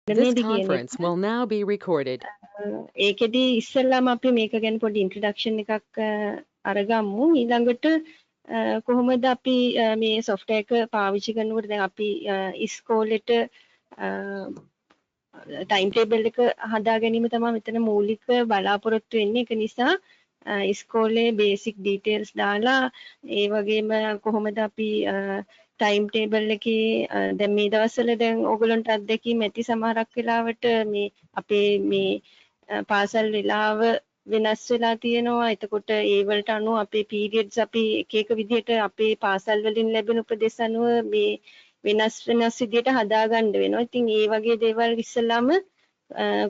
This conference will now be recorded. ඒකෙදි ඉස්සෙල්ලාම අපි මේක ගැන පොඩි ඉන්ට්‍රොඩක්ෂන් එකක් අරගමු. ඊළඟට කොහොමද අපි මේ software එක පාවිච්චි කරනකොට දැන් අපි ඉස්කෝලේට ටයිම් ටේබල් එක හදා ගැනීම තමයි මෙතන මූලික බලාපොරොත්තු වෙන්නේ. ඒක නිසා ඉස්කෝලේ බේසික් ඩීටේල්ස් දාලා ඒ වගේම කොහොමද අපි ටයිම් ටේබල් එකේ දැන් මේ දවස්වල දැන් ඕගොල්ලන්ට අත්දැකීම් ඇති සමහරක් වෙලාවට මේ අපේ මේ පාසල් වෙලාව වෙනස් වෙලා තියෙනවා. එතකොට ඒ වලට අනුව අපේ පීරියඩ්ස් අපි එක එක විදිහට අපේ පාසල් වලින් ලැබෙන උපදෙස් අනුව මේ වෙනස් විදිහට හදාගන්න වෙනවා. ඉතින් ඒ වගේ දේවල් ඉස්සෙල්ලාම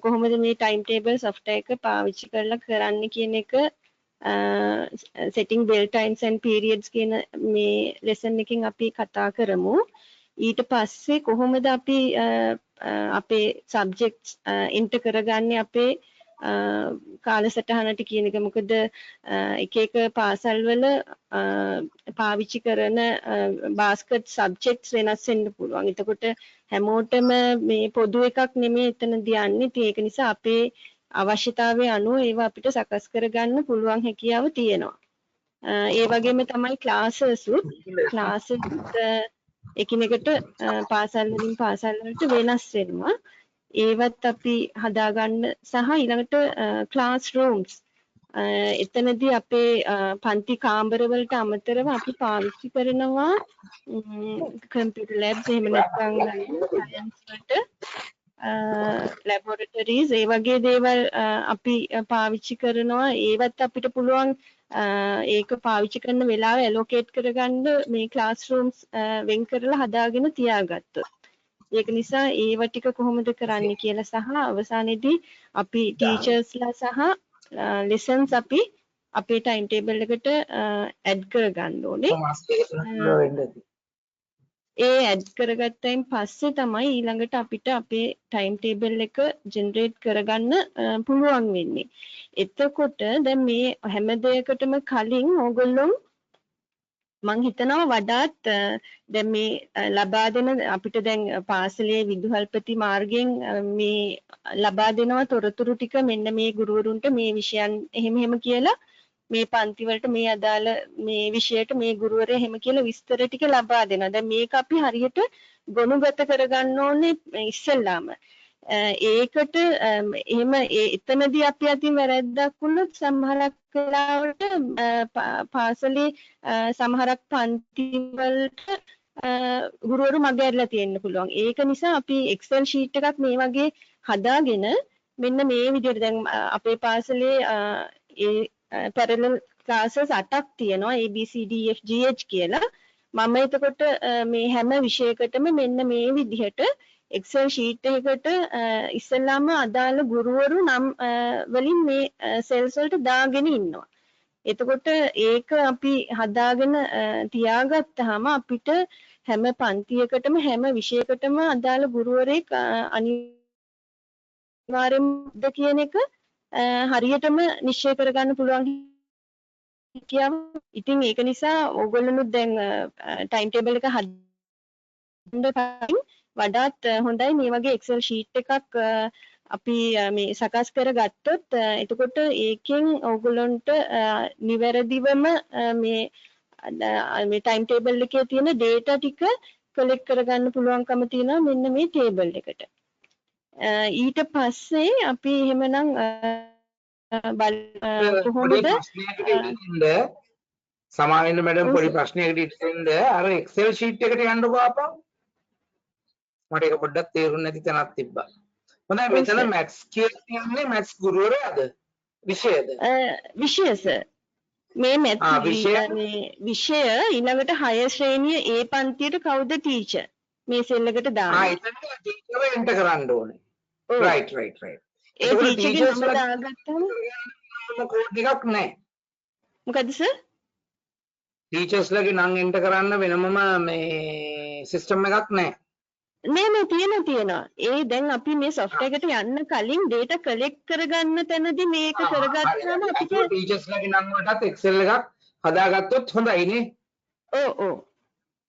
කොහොමද මේ ටයිම් ටේබල් software එක පාවිච්චි කරලා කරන්න කියන එක setting bell times and periods කියන මේ lesson එකකින් අපි කතා කරමු. ඊට පස්සේ කොහොමද අපි අපේ subjects enter කරගන්නේ අපේ කාලසටහනට කියන එක. මොකද එක එක පාසල් වල පාවිච්චි කරන basket subjects වෙනස් වෙන්න පුළුවන්. එතකොට හැමෝටම මේ පොදු එකක් නෙමෙයි එතනදී යන්නේ. ඒක නිසා අපේ අවශ්‍යතාවය අනුව ඒවා අපිට සකස් කරගන්න පුළුවන් හැකියාව තියෙනවා. ඒ වගේම තමයි classes එකිනෙකට පාසල් වලින් පාසල් වලට වෙනස් වෙනවා. ඒවත් අපි හදාගන්න සහ ඊළඟට classrooms එතනදී අපේ පන්ති කාමර වලට අමතරව අපි පාවිච්චි කරනවා computer labs එහෙම නැත්නම් science වලට laboratories ඒ වගේ දේවල් අපි පාවිච්චි කරනවා. ඒවත් අපිට පුළුවන් ඒක පාවිච්චි කරන වෙලාව allocate කරගන්න මේ classrooms වෙන් කරලා හදාගෙන තියාගත්තොත්. ඒක නිසා ඒව ටික කොහොමද කරන්නේ කියලා සහ අවසානයේදී අපි ටීචර්ස්ලා සහ lessons අපි අපේ ටයිම් ටේබල් එකට ඇඩ් කරගන්න ඕනේ. ඒ ඇඩ් කරගත්තයින් පස්සේ තමයි ඊළඟට අපිට අපේ ටයිම් ටේබල් එක ජෙනරේට් කරගන්න පුළුවන් වෙන්නේ. එතකොට දැන් මේ හැම දෙයකටම කලින් ඕගොල්ලෝ මං හිතනවා වඩාත් දැන් මේ ලබා දෙන අපිට දැන් පාසලේ විදුහල්පති මාර්ගයෙන් මේ ලබා දෙනවා තොරතුරු ටික මෙන්න මේ ගුරුවරුන්ට මේ විෂයන් එහෙම කියලා මේ පන්ති වලට මේ අදාළ මේ විෂයට මේ ගුරුවරයා එහෙම කියලා විස්තර ටික ලබා දෙනවා. දැන් මේක අපි හරියට ගොනුගත කරගන්න ඕනේ ඉස්සෙල්ලාම. ඒකට එහෙම එතනදී අපි අතින් වැරැද්දක් වුණොත් සමහරක් වෙලාවට පාසලේ සමහරක් පන්ති වලට ගුරුවරු මගහැරලා තියෙන්න පුළුවන්. ඒක නිසා අපි Excel sheet එකක් මේ වගේ හදාගෙන මෙන්න මේ විදිහට දැන් අපේ පාසලේ parallel classes 8ක් තියෙනවා A B C D F G H කියලා. මම එතකොට මේ හැම විෂයකටම මෙන්න මේ විදිහට Excel sheet එකකට ඉස්සෙල්ලාම අදාළ ගුරුවරු නම් වලින් මේ cells වලට දාගෙන ඉන්නවා. එතකොට ඒක අපි හදාගෙන තියාගත්තාම අපිට හැම පන්තියකටම හැම විෂයකටම අදාළ ගුරුවරයෙක් අනිවාර්යෙන්ද කියන එක හරියටම නිශ්චය කරගන්න පුළුවන් කියාව. ඉතින් ඒක නිසා ඕගොල්ලොනුත් දැන් ටයිම් ටේබල් එක හදන්න වඩාත් හොඳයි මේ වගේ Excel sheet එකක් අපි මේ සකස් කරගත්තොත් එතකොට ඒකෙන් ඕගොල්ලන්ට නිවැරදිවම මේ ටයිම් ටේබල් එකේ තියෙන data ටික collect කරගන්න පුළුවන්කම තියෙනවා මෙන්න මේ table එකට. ඊට පස්සේ අපි එහෙමනම් කොහොමද සමාවෙන්න මැඩම් පොඩි ප්‍රශ්නයකට ඉතින්ද අර Excel sheet එකට යන්නකෝ ආපහු. මට ඒක පොඩ්ඩක් තේරුන්නේ නැති තැනක් තිබ්බා. හොඳයි මෙතන මැත්ස් කියන්නේ මැත්ස් ගුරුවරයාද විෂයද? විෂය සර්. මේ මැත්ස් විෂය ඊළඟට 6 ශ්‍රේණිය A පන්තියට කවුද ටීචර්? මේ සෙල් එකට දාන්න. එතන ටීචර්ව එන්ටර් කරන්න ඕනේ. right. ඒ ටීචර්ගේ නම දාගත්තම කෝඩ් එකක් නැහැ. මොකද සර්? ටීචර්ස්ලගේ නම් එන්ටර් කරන්න වෙනමම මේ සිස්ටම් එකක් නැහැ. නෑ තියෙනවා. ඒ දැන් අපි මේ software එකට යන්න කලින් data collect කරගන්න තැනදී මේක කරගත්තාම අපිට ටීචර්ස්ලගේ නම් වලටත් Excel එකක් හදාගත්තොත් හොඳයි නේ. ඔව්.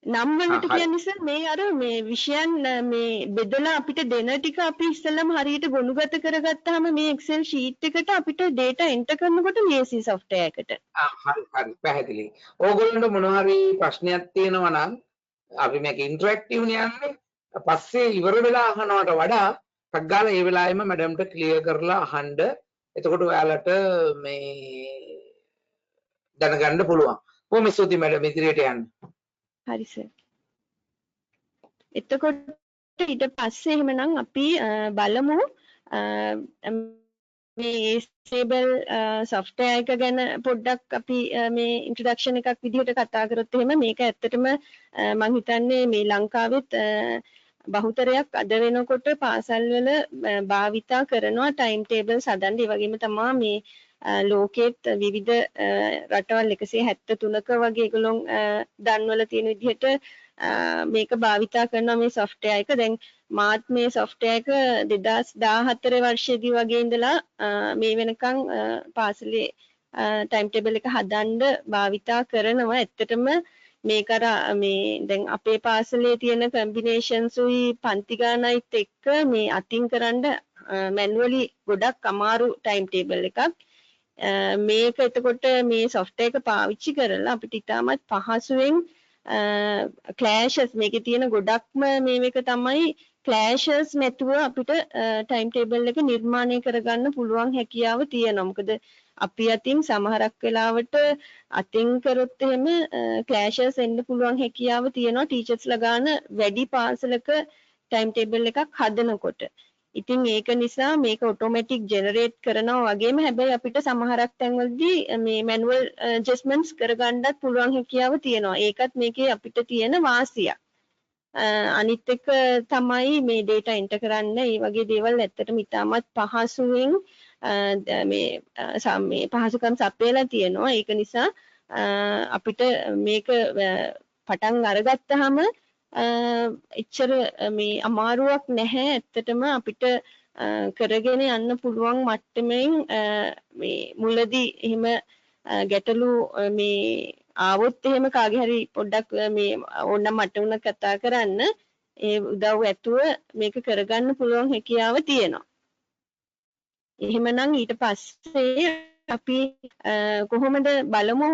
නම් වලට හරි. කියන නිසා මේ අර මේ විෂයන් මේ බෙදලා අපිට දෙන ටික අපි ඉස්සෙල්ලාම හරියට ගොනුගත කරගත්තාම මේ Excel sheet එකට අපිට data enter කරනකොට ලේසි software එකට. හරි පැහැදිලි. ඕගොල්ලන්ට මොනවා හරි ප්‍රශ්නයක් තියෙනවා නම් අපි මේක ඉන්ටරැක්ටිව් යන්නේ. පස්සේ ඉවර වෙලා අහනවට වඩා ටක් ගාලා ඒ වෙලාවෙම මැඩම්ට ක්ලියර් කරලා අහන්න. එතකොට ඔයාලට මේ දැනගන්න පුළුවන්. කොහොම ස්තුති මැඩම් ඉදිරියට යන්න. හරි සර්. එතකොට ඊට පස්සේ එහෙමනම් අපි බලමු මේ stable software එක ගැන පොඩ්ඩක් අපි මේ introduction එකක් විදිහට කතා කරොත් එහෙම මේක ඇත්තටම මම හිතන්නේ මේ ලංකාවෙත් බහුතරයක් අද වෙනකොට පාසල්වල භාවිතා කරනවා ටයිම් ටේබල්ස් හදන්න. ඒ වගේම තමයි මේ ලෝකෙත් විවිධ රටවල් 173ක වගේ ඒගොල්ලෝ දන්වල තියෙන විදිහට මේක භාවිතා කරනවා මේ software එක. දැන් මාත් මේ software එක 2014 වර්ෂයේදී වගේ ඉඳලා මේ වෙනකන් පාසලේ ටයිම් ටේබල් එක හදන්න භාවිතා කරනවා. ඇත්තටම මේක අර මේ දැන් අපේ පාසලේ තියෙන කම්බිනේෂන්ස් උයි පන්ති ගානයිත් එක්ක මේ අතින් කරන්න මැනුවලි ගොඩක් අමාරු ටයිම් ටේබල් එකක්. මේක එතකොට මේ software එක පාවිච්චි කරලා අපිට ඉතාමත් පහසුවෙන් clashes මේකේ තියෙන ගොඩක්ම මේක තමයි clashes නැතුව අපිට ටයිම් ටේබල් එක නිර්මාණය කරගන්න පුළුවන් හැකියාව තියෙනවා. මොකද අපි අතින් සමහරක් වෙලාවට අතින් කරොත් එහෙම clashes එන්න පුළුවන් හැකියාව තියෙනවා ටීචර්ස්ලා ගාන වැඩි පාසලක ටයිම් ටේබල් එකක් හදනකොට. ඉතින් ඒක නිසා මේක ඔටෝමැටික් ජෙනරේට් කරනවා වගේම හැබැයි අපිට සමහරක් තැන්වලදී මේ මැනුවල් ඇඩ්ජස්ට්මන්ට්ස් කරගන්නත් පුළුවන් හැකියාව තියෙනවා. ඒකත් මේකේ අපිට තියෙන වාසියක්. අනිත් එක තමයි මේ data enter කරන්න මේ වගේ දේවල් ඇත්තටම ඉතාමත් පහසුවෙන් මේ පහසුකම් සපයලා තියෙනවා. ඒක නිසා අපිට මේක පටන් අරගත්තාම එච්චර මේ අමාරුවක් නැහැ. ඇත්තටම අපිට කරගෙන යන්න පුළුවන් මට්ටමින් මේ මුලදී එහෙම ගැටලු මේ ආවොත් එහෙම කාගේ හරි පොඩ්ඩක් මේ ඕනනම් මට උන කතා කරන්න ඒ උදව් ඇතුව මේක කරගන්න පුළුවන් හැකියාව තියෙනවා. එහෙමනම් ඊට පස්සේ අපි කොහොමද බලමු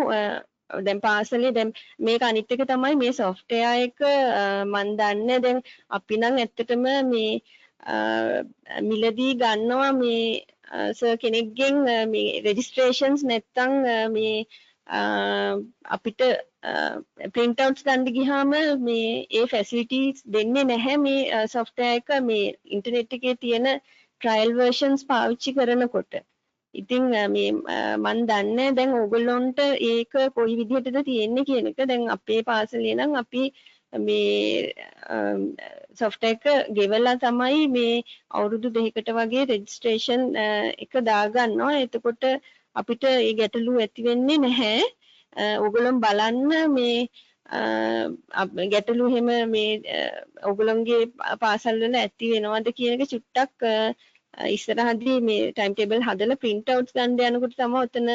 දැන් පාසලේ දැන් මේක අනිත් එක තමයි මේ software එක මම දන්නේ දැන් අපි නම් ඇත්තටම මේ මිලදී ගන්නවා මේ සර් කෙනෙක්ගෙන් මේ registrations නැත්තම් මේ අපිට print outs ගන්න ගියාම මේ ඒ facilities දෙන්නේ නැහැ මේ software එක මේ ඉන්ටර්නෙට් එකේ තියෙන trial versions පාවිච්චි කරනකොට. ඉතින් මේ මම දන්නේ දැන් ඕගොල්ලොන්ට ඒක කොයි විදිහටද තියෙන්නේ කියන එක. දැන් අපේ පාසලේ නම් අපි මේ software එක ගෙවලා තමයි මේ අවුරුදු 2කට වගේ registration එක දාගන්නවා. එතකොට අපිට ඒ ගැටලු ඇති වෙන්නේ නැහැ. ඕගොල්ලෝ බලන්න මේ ගැටලු එහෙම මේ ඕගොල්ලන්ගේ පාසල් වල ඇති වෙනවද කියන එක චුට්ටක් ඉස්සරහදී මේ ටයිම් ටේබල් හදලා print outs ගන්න යනකොට තමයි ඔතන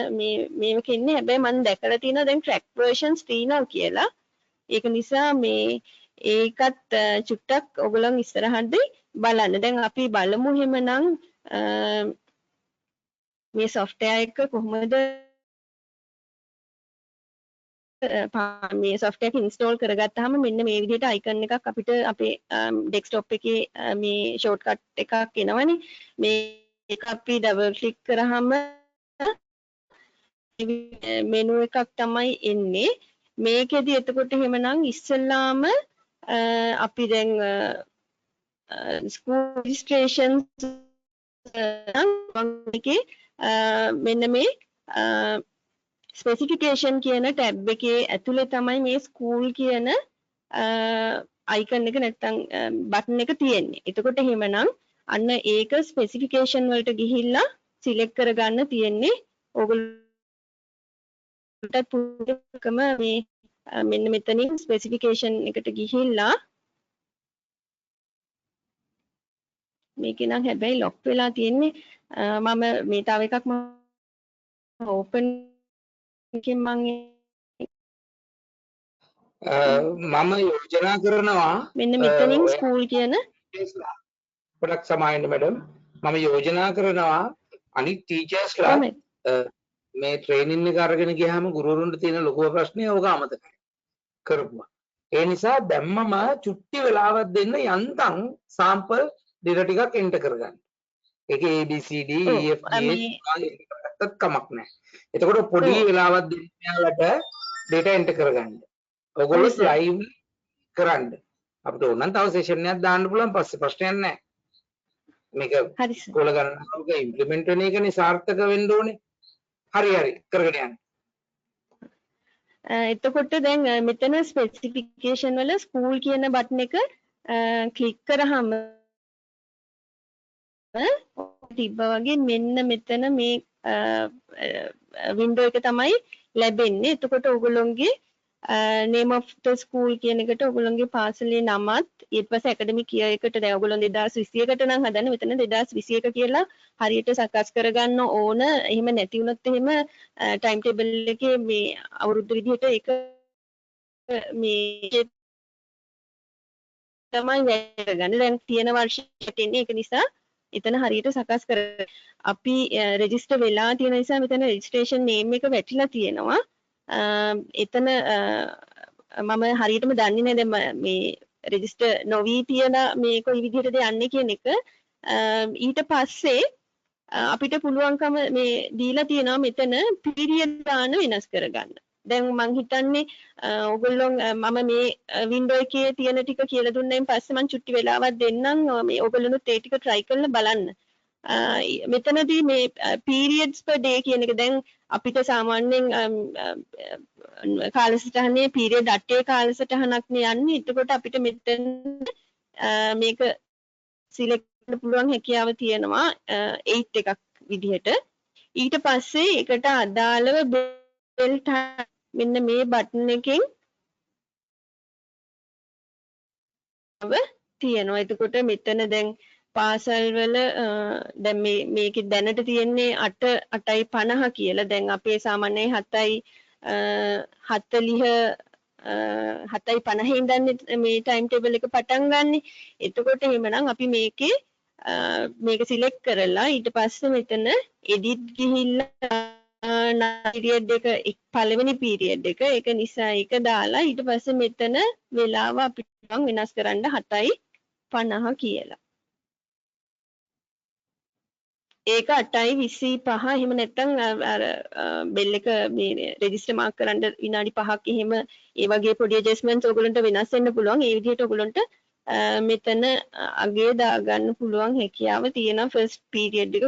මේක ඉන්නේ. හැබැයි මම දැකලා තියෙනවා දැන් track versions තියෙනවා කියලා. ඒක නිසා මේ ඒකත් චුට්ටක් ඔයගොල්ලන් ඉස්සරහදී බලන්න. දැන් අපි බලමු එහෙමනම් මේ software එක කොහොමද මේ software එක install කරගත්තාම මෙන්න මේ විදිහට icon එකක් අපිට අපේ desktop එකේ මේ shortcut එකක් එනවනේ. මේක අපි double click කරාම menu එකක් තමයි එන්නේ. මේකෙදි එතකොට එහෙමනම් ඉස්සෙල්ලාම අපි දැන් school registrations එකේ මෙන්න මේ specification කියන tab එකේ ඇතුලේ තමයි මේ school කියන icon එක නැත්තම් button එක තියෙන්නේ. එතකොට එහෙමනම් අන්න ඒක specification වලට ගිහිල්ලා select කරගන්න තියෙන්නේ. ඕගොල්ලන්ට පුදුකම මේ මෙන්න මෙතනින් specification එකට ගිහිල්ලා මේක නම් හැබැයි lock වෙලා තියෙන්නේ. මම මේ තව එකක් open එකෙන් මම මම යෝජනා කරනවා මෙන්න මෙතනින් ඔය ස්කූල් කියන පොඩක් සමාවෙන්න මැඩම් මම යෝජනා කරනවා අනිත් ටීචර්ස්ලා කොහොමද මේ ට්‍රේනින් එක අරගෙන ගියාම ගුරුවරුන්ට තියෙන ලොකුම ප්‍රශ්නේ ඕක අමතකයි කරපුවා. ඒ නිසා දැම්මම චුට්ටි වෙලාවක් දෙන්න යන්තම් සාම්පල් ඩේටා ටිකක් එන්ටර් කරගන්න. ඒකේ ABCD ඔව් EFG මේ ගත්තත් කමක් නැහැ. එතකොට පොඩි ඔව් වෙලාවක් දෙන්න යාලට ඩේටා එන්ටර් කරගන්න. ඔව් ඔයගොල්ලෝ සර් ලයිව් කරන්න. අපිට ඕන නම් තව සෙෂන් එකක් දාන්න පුළුවන් පස්සේ ප්‍රශ්නයක් නැහැ. මේක හරි සර් කොල ගණනාවක ඉම්ප්ලිමන්ට් වෙන එකනේ සාර්ථක වෙන්න ඕනේ. හරි හරි කරගෙන යන්න. එතකොට දැන් මෙතන ස්පෙસિෆිකේෂන් වල ස්කූල් කියන බටන් එක ක්ලික් කරාම තිබ්බා වගේ මෙන්න මෙතන මේ වින්ඩෝ එක තමයි ලැබෙන්නේ. එතකොට ඔයගොල්ලෝගේ name of the school කියන එකට ඔයගොල්ලෝගේ පාසලේ නමත් ඊට පස්සේ academic year එකට දැන් ඔයගොල්ලෝ 2021කට නම් හදන්නේ මෙතන 2021 කියලා හරියට සකස් කරගන්න ඕන. එහෙම නැති වුණොත් එහෙම ටයිම් ටේබල් එකේ මේ අවුරුදු විදිහට ඒක මේ තමයි වැඩ ගන්න. දැන් තියෙන වර්ෂයට එන්නේ ඒක නිසා එතන හරියට සකස් කර අපි රෙජිස්ටර් වෙලා තියෙන නිසා මෙතන රෙජිස්ට්‍රේෂන් නේම් එක වැටිලා තියෙනවා. එතන මම හරියටම දන්නේ නැහැ දැන් මේ රෙජිස්ටර් නොවී තියලා මේ කොයි විදිහටද යන්නේ කියන එක. ඊට පස්සේ අපිට පුළුවන්කම මේ දීලා තියෙනවා මෙතන පීරියඩ් ගාන වෙනස් කරගන්න. දැන් මං හිතන්නේ ඔයගොල්ලෝ මම මේ වින්ඩෝ එකේ තියෙන ටික කියලා දුන්නායින් පස්සේ මං චුට්ටි වෙලාවක් දෙන්නම් මේ ඔයගොල්ලොත් ඒ ටික try කරලා බලන්න. මෙතනදී මේ periods per day කියන එක දැන් අපිට සාමාන්‍යයෙන් කාලසටහනේ period 8 කාලසටහනක් නේ යන්නේ. එතකොට අපිට මෙතන මේක select කරන්න පුළුවන් හැකියාව තියෙනවා 8 එකක් විදිහට. ඊට පස්සේ ඒකට අදාළව bell time මෙන්න මේ බටන් එකෙන් තියෙනවා. එතකොට මෙතන දැන් පාසල් වල දැන් මේකේ දැනට තියෙන්නේ 8:50 කියලා. දැන් අපේ සාමාන්‍යයෙන් 7:40 ඉඳන් මේ ටයිම් ටේබල් එක පටන් ගන්නෙ. එතකොට එහෙමනම් අපි මේක සිලෙක්ට් කරලා ඊට පස්සේ මෙතන edit ගිහිල්ලා පීරියඩ් එක පළවෙනි පීරියඩ් එක ඒක නිසා ඒක දාලා ඊට පස්සේ මෙතන වෙලාව අපිට වෙනස් කරන්න 7:50 කියලා. ඒක 8:25 එහෙම නැත්නම් අර බෙල් එක මේ රෙජිස්ටර් මාක් කරන්න විනාඩි 5ක් එහෙම ඒ වගේ පොඩි ඇඩ්ජස්ට්මන්ට්ස් ඔයගොල්ලන්ට වෙනස් වෙන්න පුළුවන්. ඒ විදිහට ඔයගොල්ලන්ට මෙතන අගේ දාගන්න පුළුවන් හැකියාව තියෙනවා. ෆස්ට් පීරියඩ් එක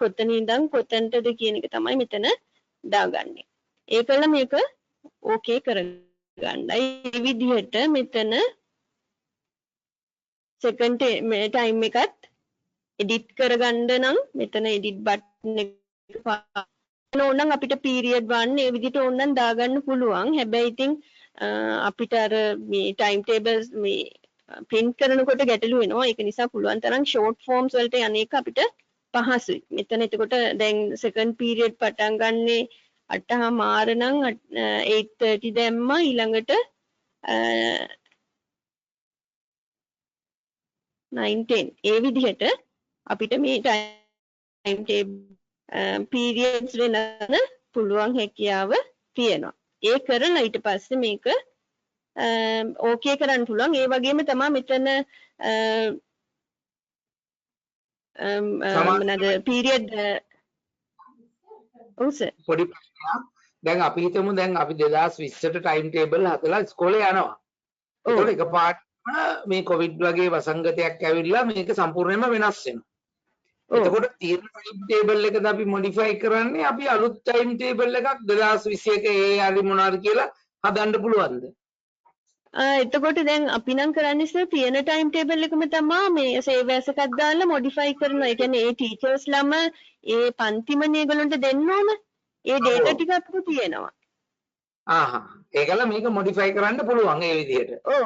කොතන ඉඳන් කොතනටද කියන එක තමයි මෙතන දාගන්නේ. ඒකල මේක ඕකේ කරගන්නයි. මේ විදිහට මෙතන සෙකන්ඩ් ටයිම් එකත් එඩිට් කරගන්න නම් මෙතන එඩිට් බටන් එක ඕනනම් අපිට පීරියඩ් 1 ඒ විදිහට ඕනනම් දාගන්න පුළුවන්. හැබැයි ඉතින් අපිට අර මේ ටයිම් ටේබල්ස් මේ print කරනකොට ගැටලු වෙනවා. ඒක නිසා පුළුවන් තරම් short forms වලට යන්නේක අපිට පහසුයි. මෙතන එතකොට දැන් second period පටන් ගන්නේ 8:00 නම් 8:30 දැම්මා ඊළඟට 9:10 ඒ විදිහට අපිට මේ ටයිම් ටේබල් periods වෙනන පුළුවන් හැකියාව තියෙනවා. ඒ කරලා ඊට පස්සේ මේක ඕකේ කරන්න පුළුවන්. ඒ වගේම තමයි මෙතන මොනවාද පීරියඩ් ඔව් සර් පොඩි ප්‍රශ්නයක්. දැන් අපි හිතමු දැන් අපි 2020ට ටයිම් ටේබල් හදලා ඉස්කෝලේ යනවා. ඒතකොට එකපාරටම මේ කොවිඩ් වගේ වසංගතයක් ඇවිල්ලා මේක සම්පූර්ණයෙන්ම වෙනස් වෙනවා. එතකොට තියෙන ටයිම් ටේබල් එකද අපි මොඩිෆයි කරන්නේ අපි අලුත් ටයිම් ටේබල් එකක් 2021 ඒ හරි මොනවාද කියලා හදන්න පුළුවන්ද? එතකොට දැන් අපි නම් කරන්නේ සර් තියෙන ටයිම් ටේබල් එකම තමයි මේ සේව් ඇස් එකක් දාලා මොඩිෆයි කරනවා. ඒ කියන්නේ ඒ ටීචර්ස් ළම ඒ පන්තිමනේ ඒගොල්ලන්ට දෙන්න ඕන. ඒ ඩේටා ටික අපිට තියෙනවා. ඒකල මේක මොඩිෆයි කරන්න පුළුවන් ඒ විදිහට. ඔව්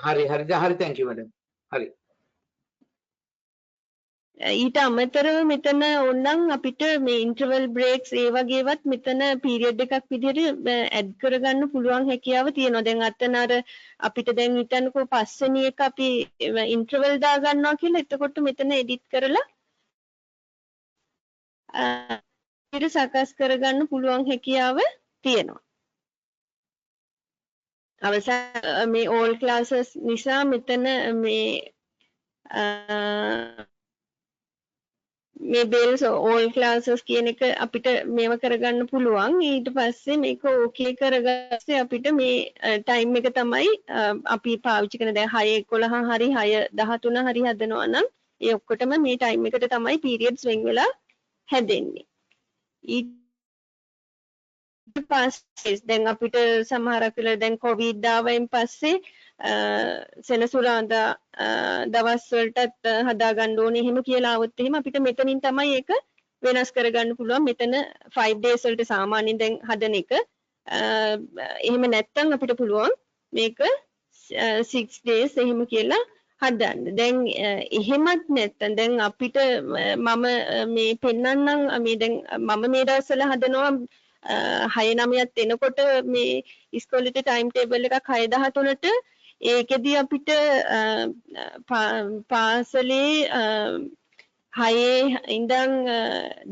හරි thank you madam. හරි. ඊට අමතරව මෙතන ඕනනම් අපිට මේ ඉන්ටර්වල් බ්‍රේක්ස් ඒ වගේවත් මෙතන පීරියඩ් එකක් විදිහට ඇඩ් කරගන්න පුළුවන් හැකියාව තියෙනවා. දැන් අතන අර අපිට දැන් හිතන්නකෝ පස්වෙනි එක අපි ඉන්ටර්වල් දා ගන්නවා කියලා. එතකොට මෙතන එඩිට් කරලා අපිට සකස් කරගන්න පුළුවන් හැකියාව තියෙනවා. අවසාන මේ all classes නිසා මෙතන මේ bells all classes කියන එක අපිට මේව කරගන්න පුළුවන්. ඊට පස්සේ මේක ඕකේ කරගස්සේ අපිට මේ ටයිම් එක තමයි අපි පාවිච්චි කරන දැන් 6:11 හරි 6:13 හරි හදනවා නම් ඒ ඔක්කොටම මේ ටයිම් එකට තමයි periods වෙන් වෙලා හැදෙන්නේ. ඊට පස්සේ දැන් අපිට සමහරක් වෙලාවට දැන් කොවිඩ් ආවයින් පස්සේ සෙනසුරාදා දවස් වලටත් හදා ගන්න ඕනේ එහෙම කියලා આવොත් එහෙම අපිට මෙතනින් තමයි ඒක වෙනස් කරගන්න පුළුවන්. මෙතන 5 days වලට සාමාන්‍යයෙන් දැන් හදන එක එහෙම නැත්නම් අපිට පුළුවන් මේක 6 days එහෙම කියලා හදන්න. දැන් එහෙමත් නැත්නම් දැන් අපිට මම මේ පෙන්නන්නම් මේ දැන් මම මේ දවස්වල හදනවා 6-9ත් එනකොට මේ ඉස්කෝලේට ටයිම් ටේබල් එකක් 6:13ට ඒකෙදි අපිට පාසලේ 6 ඉඳන්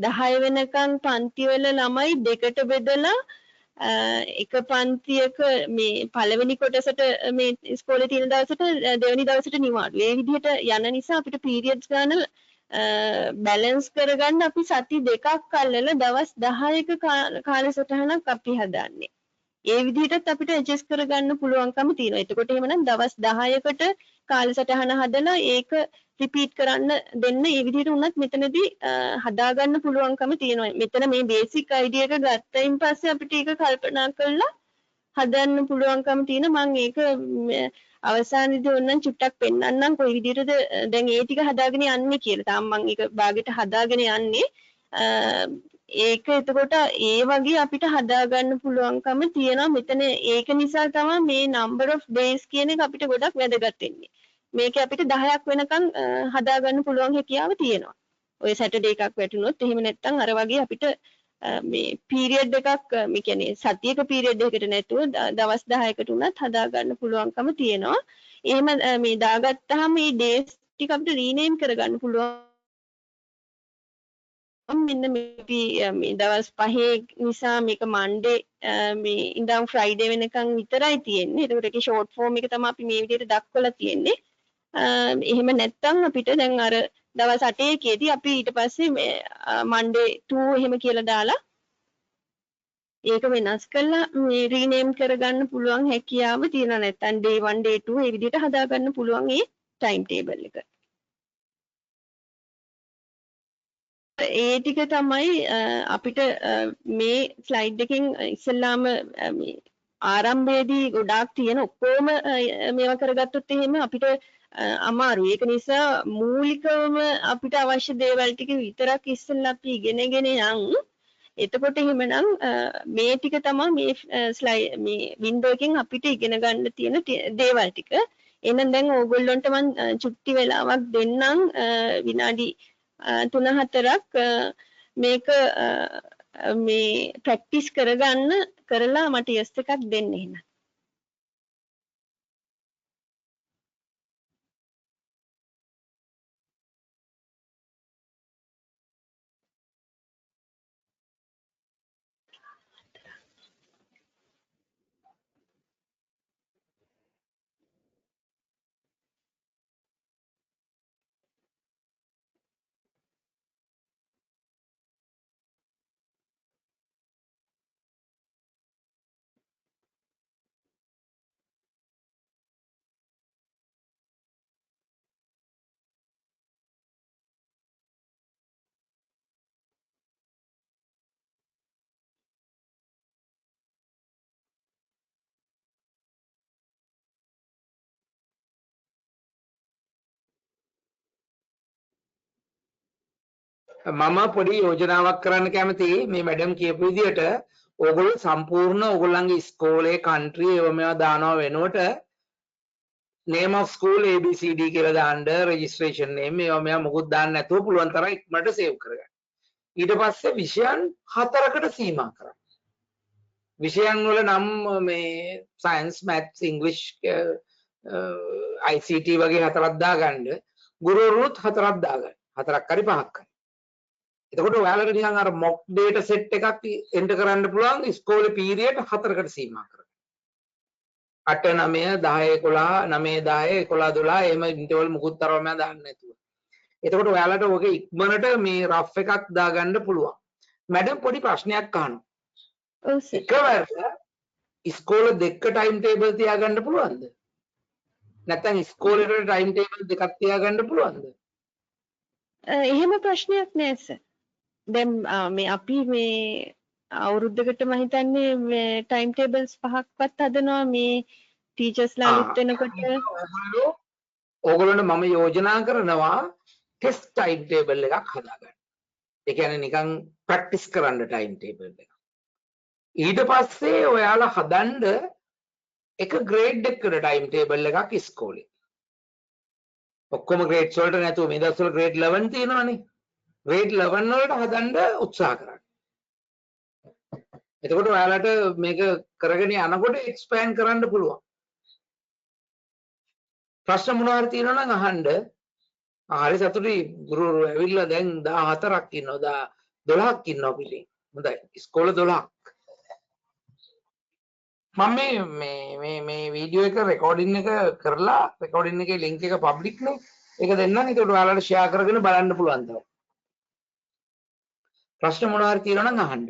10 වෙනකන් පන්තිවල ළමයි දෙකට බෙදලා එක පන්තියක මේ පළවෙනි කොටසට මේ ඉස්කෝලේ තියෙන දවසට දෙවෙනි දවසට නිවාඩු. ඒ විදිහට යන නිසා අපිට පීරියඩ්ස් ගන්න බැලන්ස් කරගන්න අපි සති දෙකක් අල්ලලා දවස් 10ක කාලසටහනක් අපි හදන්නේ. ඒ විදිහටත් අපිට ඇඩ්ජස්ට් කරගන්න පුළුවන්කම තියෙනවා. එතකොට එහෙමනම් දවස් 10කට කාලසටහන හදලා ඒක රිපීට් කරන්න දෙන්න ඒ විදිහට උනත් මෙතනදී හදාගන්න පුළුවන්කම තියෙනවා. මෙතන මේ බේසික් අයිඩියා එක ගත්තයින් පස්සේ අපිට ඒක කල්පනා කරලා හදන්න පුළුවන්කම තියෙන. මම ඒක අවසානයේදී ඕනනම් චුට්ටක් පෙන්නන්නම් කොයි විදිහටද දැන් ඒ ටික හදාගෙන යන්නේ කියලා. තාම මම ඒක භාගයට හදාගෙන යන්නේ. ඒක එතකොට ඒ වගේ අපිට හදාගන්න පුළුවන්කම තියෙනවා. මෙතන ඒක නිසා තමයි මේ number of days කියන එක අපිට ගොඩක් වැදගත් වෙන්නේ. මේක අපිට 10ක් වෙනකන් හදාගන්න පුළුවන් හැකියාව තියෙනවා. ඔය සැටර්ඩේ එකක් වැටුනොත් එහෙම නැත්නම් අර වගේ අපිට මේ පීරියඩ් එකක් මේ කියන්නේ සතියක පීරියඩ් එකකට නැතුව දවස් 10කට උනත් හදාගන්න පුළුවන්කම තියෙනවා. එහෙම මේ දාගත්තාම මේ ඩේස් ටික අපිට රීනේම් කරගන්න පුළුවන්. මෙන්න මේ දවස් 5 නිසා මේක මන්ඩේ මේ ඉඳන් ෆ්‍රයිඩේ වෙනකන් විතරයි තියෙන්නේ. ඒකට ඒකේ ෂෝට් ෆෝම් එක තමයි අපි මේ විදිහට දක්වලා තියෙන්නේ. එහෙම නැත්නම් අපිට දැන් අර දවස් 8 කේදී අපි ඊට පස්සේ මන්ඩේ 2 එහෙම කියලා දාලා ඒක වෙනස් කරලා මේ රීනේම් කරගන්න පුළුවන් හැකියාව තියෙනවා. නැත්නම් day 1 day 2 මේ විදිහට හදාගන්න පුළුවන් මේ ටයිම් ටේබල් එක. ඒ ටික තමයි අපිට මේ ස්ලයිඩ් එකෙන් ඉස්සෙල්ලාම මේ ආරම්භයේදී ගොඩාක් තියෙන ඔක්කොම මේවා කරගත්තොත් එහෙම අපිට අමාරුයි. ඒක නිසා මූලිකවම අපිට අවශ්‍ය දේවල් ටික විතරක් ඉස්සෙල්ලා අපි ඉගෙනගෙන යන්. එතකොට එහෙමනම් මේ ටික තමයි මේ ස්ලයිඩ් මේ වින්ඩෝ එකෙන් අපිට ඉගෙන ගන්න තියෙන දේවල් ටික. එහෙනම් දැන් ඕගොල්ලන්ට මම චුට්ටි වෙලාවක් දෙන්නම් විනාඩි 3-4ක් මේක මේ ප්‍රැක්ටිස් කරගන්න කරලා මට යස් එකක් දෙන්න එහෙනම්. මම පොඩි යෝජනාවක් කරන්න කැමතියි මේ මැඩම් කියපු විදිහට ඕගොල්ලෝ සම්පූර්ණ ඕගොල්ලන්ගේ ඉස්කෝලේ කන්ට්‍රි ඒව මේවා දානවා වෙනුවට name of school ABCD කියලා දාන්න registration name මේවා මෙයා මොකුත් දාන්න නැතුව පුළුවන් තරම් ඉක්මනට save කරගන්න. ඊට පස්සේ විෂයන් 4කට සීමා කරන්න. විෂයන් වල නම් මේ science maths english ICT වගේ 4ක් දාගන්න. ගුරුවරුත් 4ක් දාගන්න. 4ක් හරි 5ක් හරි. එතකොට ඔයාලට නිකන් අර mock data set එකක් enter කරන්න පුළුවන් ඉස්කෝලේ period 4කට සීමා කරලා. 8 9 10 11 9 10 11 12 එහෙම ඉන්ටර්වල් මුකුත් තරම දාන්න නැතුව. එතකොට ඔයාලට ඔගේ ඉක්මනට මේ රෆ් එකක් දාගන්න පුළුවන්. මැඩම් පොඩි ප්‍රශ්නයක් අහනවා. ඔව් සර්. එකවර ඉස්කෝල දෙක ටයිම් ටේබල් තියාගන්න පුළුවන්ද? නැත්නම් ඉස්කෝලේට ටයිම් ටේබල් දෙකක් තියාගන්න පුළුවන්ද? එහෙම ප්‍රශ්නයක් නෑ සර්. දැන් මේ අපි මේ අවුරුද්දකට මම හිතන්නේ මේ ටයිම් ටේබල්ස් 5ක්වත් හදනවා මේ ටීචර්ස්ලා අලුත් වෙනකොට. ඕගොල්ලන්ට මම යෝජනා කරනවා ටෙස්ට් ටයිම් ටේබල් එකක් හදාගන්න. ඒ කියන්නේ නිකන් ප්‍රැක්ටිස් කරන්න ටයිම් ටේබල් එක. ඊට පස්සේ ඔයාලා හදන්න එක ග්‍රේඩ් එකකට ටයිම් ටේබල් එකක් ඉස්කෝලේ. ඔක්කොම ග්‍රේඩ්ස් වලට නැතුව මේ දවස්වල ග්‍රේඩ් 11 තියෙනවනේ. ග්‍රේඩ් 11 වලට හදන්න උත්සාහ කරන්න. එතකොට ඔයාලට මේක කරගෙන යනකොට එක්ස්පෑන්ඩ් කරන්න පුළුවන්. ප්‍රශ්න මොනවා හරි තියෙනවා නම් අහන්න. හරි සතුටුයි ගුරුවරු ඇවිල්ලා දැන් 14ක් ඉන්නවා 12ක් ඉන්නවා පිටින්. හොඳයි. ඉස්කෝල 12ක්. මම මේ වීඩියෝ එක රෙකෝඩින් එක කරලා රෙකෝඩින් එකේ ලින්ක් එක පබ්ලික් නේ. ඒක දෙන්නම්. ඒකට ඔයාලට ෂෙයා කරගෙන බලන්න පුළුවන් තමයි. ප්‍රශ්න මොනවා හරි තියෙනවා නම් අහන්න.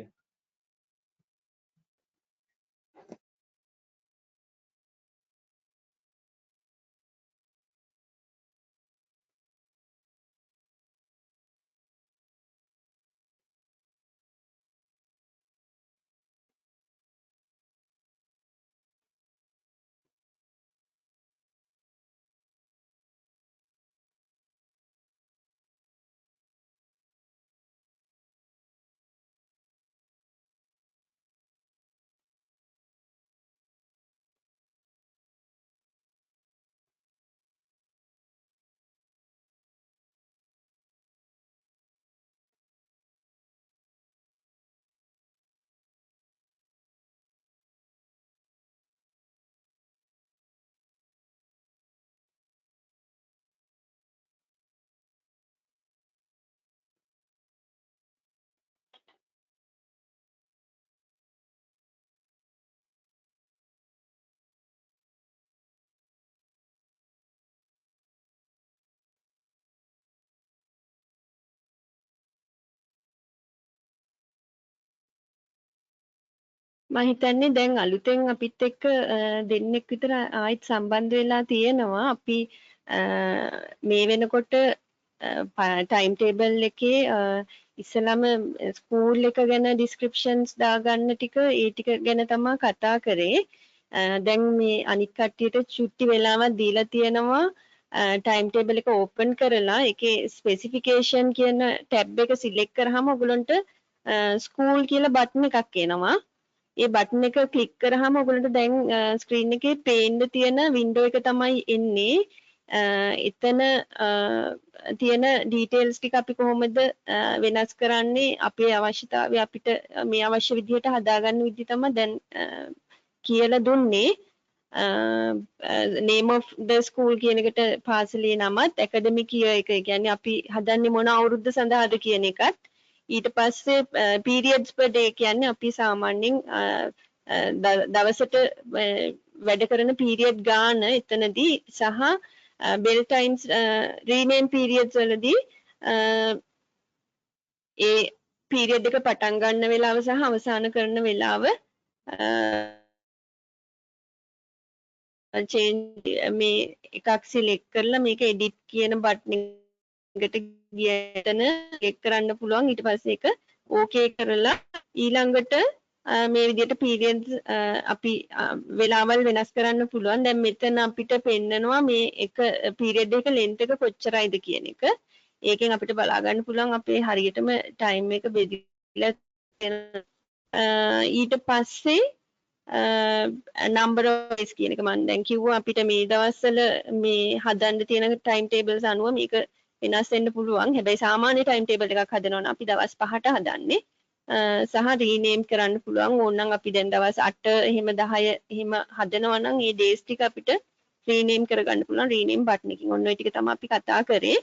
මම හිතන්නේ දැන් අලුතෙන් අපිත් එක්ක දෙන්නෙක් විතර ආයෙත් සම්බන්ධ වෙලා තියෙනවා. අපි මේ වෙනකොට ටයිම් ටේබල් එකේ ඉස්සලම ස්කූල් එක ගැන ඩිස්ක්‍රිප්ෂන්ස් දාගන්න ටික ඒ ටික ගැන තමයි කතා කරේ. දැන් මේ අනිත් කට්ටියට චුට්ටි වෙලාවක් දීලා තියෙනවා ටයිම් ටේබල් එක ඕපන් කරලා ඒකේ ස්පෙસિෆිකේෂන් කියන ටැබ් එක සිලෙක්ට් කරාම ඔයගලන්ට ස්කූල් කියලා බටන් එකක් එනවා. ඒ බටන් එක ක්ලික් කරාම ඔයගලන්ට දැන් ස්ක්‍රීන් එකේ පේන්න තියෙන වින්ඩෝ එක තමයි එන්නේ. එතන තියෙන ඩීටේල්ස් ටික අපි කොහොමද වෙනස් කරන්නේ අපේ අවශ්‍යතාවය අපිට මේ අවශ්‍ය විදිහට හදාගන්න විදිහ තමයි දැන් කියලා දුන්නේ. name of the school කියන එකට පාසලේ නමත් academic year එක කියන්නේ අපි හදන්නේ මොන අවුරුද්ද සඳහාද කියන එකත් ඊට පස්සේ periods per day කියන්නේ අපි සාමාන්‍යයෙන් දවසට වැඩ කරන period ගාන එතනදී සහ bell times rename periods වලදී ඒ period එක පටන් ගන්න වෙලාව සහ අවසන් කරන වෙලාව change මේ එකක් select කරලා මේක edit කියන බටන් එකට ගියතන click කරන්න පුළුවන් ඊට පස්සේ ඒක okay කරලා ඊළඟට මේ විදිහට periods අපි වෙලාවල් වෙනස් කරන්න පුළුවන්. දැන් මෙතන අපිට පෙන්නනවා මේ එක period එක length එක කොච්චරයිද කියන එක. ඒකෙන් අපිට බලා ගන්න පුළුවන් අපේ හරියටම time එක බෙදලා ඊට පස්සේ number of days කියන එක මම දැන් කිව්වා අපිට මේ දවස්වල මේ හදන්න තියෙන time tables අනුව මේක වෙනස් වෙන්න පුළුවන්. හැබැයි සාමාන්‍ය time table එකක් හදනවා නම් අපි දවස් 5ට හදන්නේ. සහ rename කරන්න පුළුවන්. ඕනනම් අපි දැන් දවස් 8 එහෙම 10 එහෙම හදනවා නම් මේ days ටික අපිට rename කරගන්න පුළුවන්. rename button එකකින්. ඔන්න ඔය ටික තමයි අපි කතා කරේ.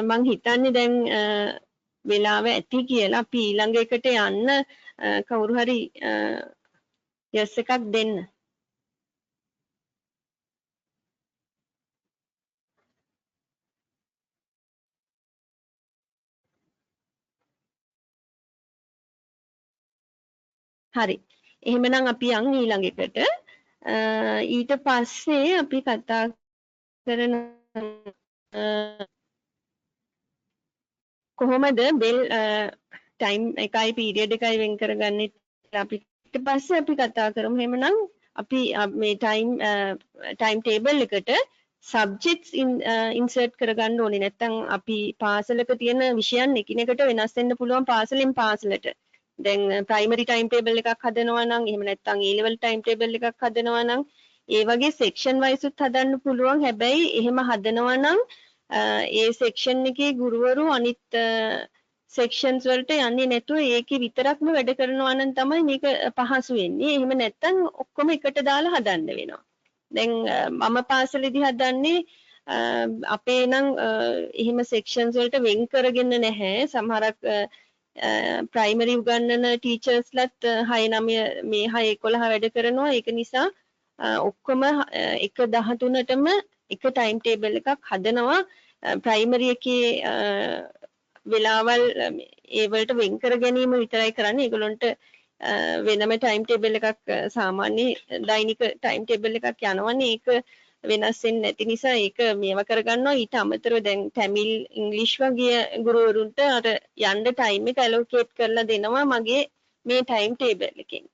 මං හිතන්නේ දැන් වෙලාව ඇති කියලා අපි ඊළඟ එකට යන්න කවුරු හරි yes එකක් දෙන්න. හරි. එහෙමනම් අපි යන් ඊළඟ එකට. ඊට පස්සේ අපි කතා කරන කොහොමද බෙල් ටයිම් එකයි පීරියඩ් එකයි වෙන් කරගන්නේ අපි ඊට පස්සේ අපි කතා කරමු. එහෙමනම් අපි මේ ටයිම් ටේබල් එකට සබ්ජෙක්ට්ස් ඉන්සර්ට් කරගන්න ඕනේ. නැත්නම් අපි පාසලක තියෙන විෂයන් එකිනෙකට වෙනස් වෙන්න පුළුවන් පාසලෙන් පාසලට. දැන් ප්‍රයිමරි ටයිම් ටේබල් එකක් හදනවා නම් එහෙම නැත්නම් A level ටයිම් ටේබල් එකක් හදනවා නම් ඒ වගේ සෙක්ෂන් වයිස් උත් හදන්න පුළුවන්. හැබැයි එහෙම හදනවා නම් ඒ සෙක්ෂන් එකේ ගුරුවරු අනිත් සෙක්ෂන්ස් වලට යන්නේ නැතුව ඒකේ විතරක්ම වැඩ කරනවා නම් තමයි මේක පහසු වෙන්නේ. එහෙම නැත්නම් ඔක්කොම එකට දාලා හදන්න වෙනවා. දැන් මම පාසලේදී හදන්නේ අපේ නම් එහෙම සෙක්ෂන්ස් වලට වෙන් කරගෙන නැහැ. සමහරක් ප්‍රයිමරි උගන්වන ටීචර්ස්ලත් 6 9 මේ 6 11 වැඩ කරනවා. ඒක නිසා ඔක්කොම 1 13ටම එක ටයිම් ටේබල් එකක් හදනවා. ප්‍රයිමරි එකේ වෙලාවල් ඒ වලට වෙන් කර ගැනීම විතරයි කරන්නේ. ඒගොල්ලන්ට වෙනම ටයිම් ටේබල් එකක් සාමාන්‍ය දෛනික ටයිම් ටේබල් එකක් යනවනේ. ඒක වෙනස් වෙන්නේ නැති නිසා ඒක මේව කරගන්නවා. ඊට අමතරව දැන් තමිල් ඉංග්‍රීසි වගේ ගුරුවරුන්ට අර යන්න ටයිම් එක ඇලොකේට් කරලා දෙනවා මගේ මේ ටයිම් ටේබල් එකෙන්.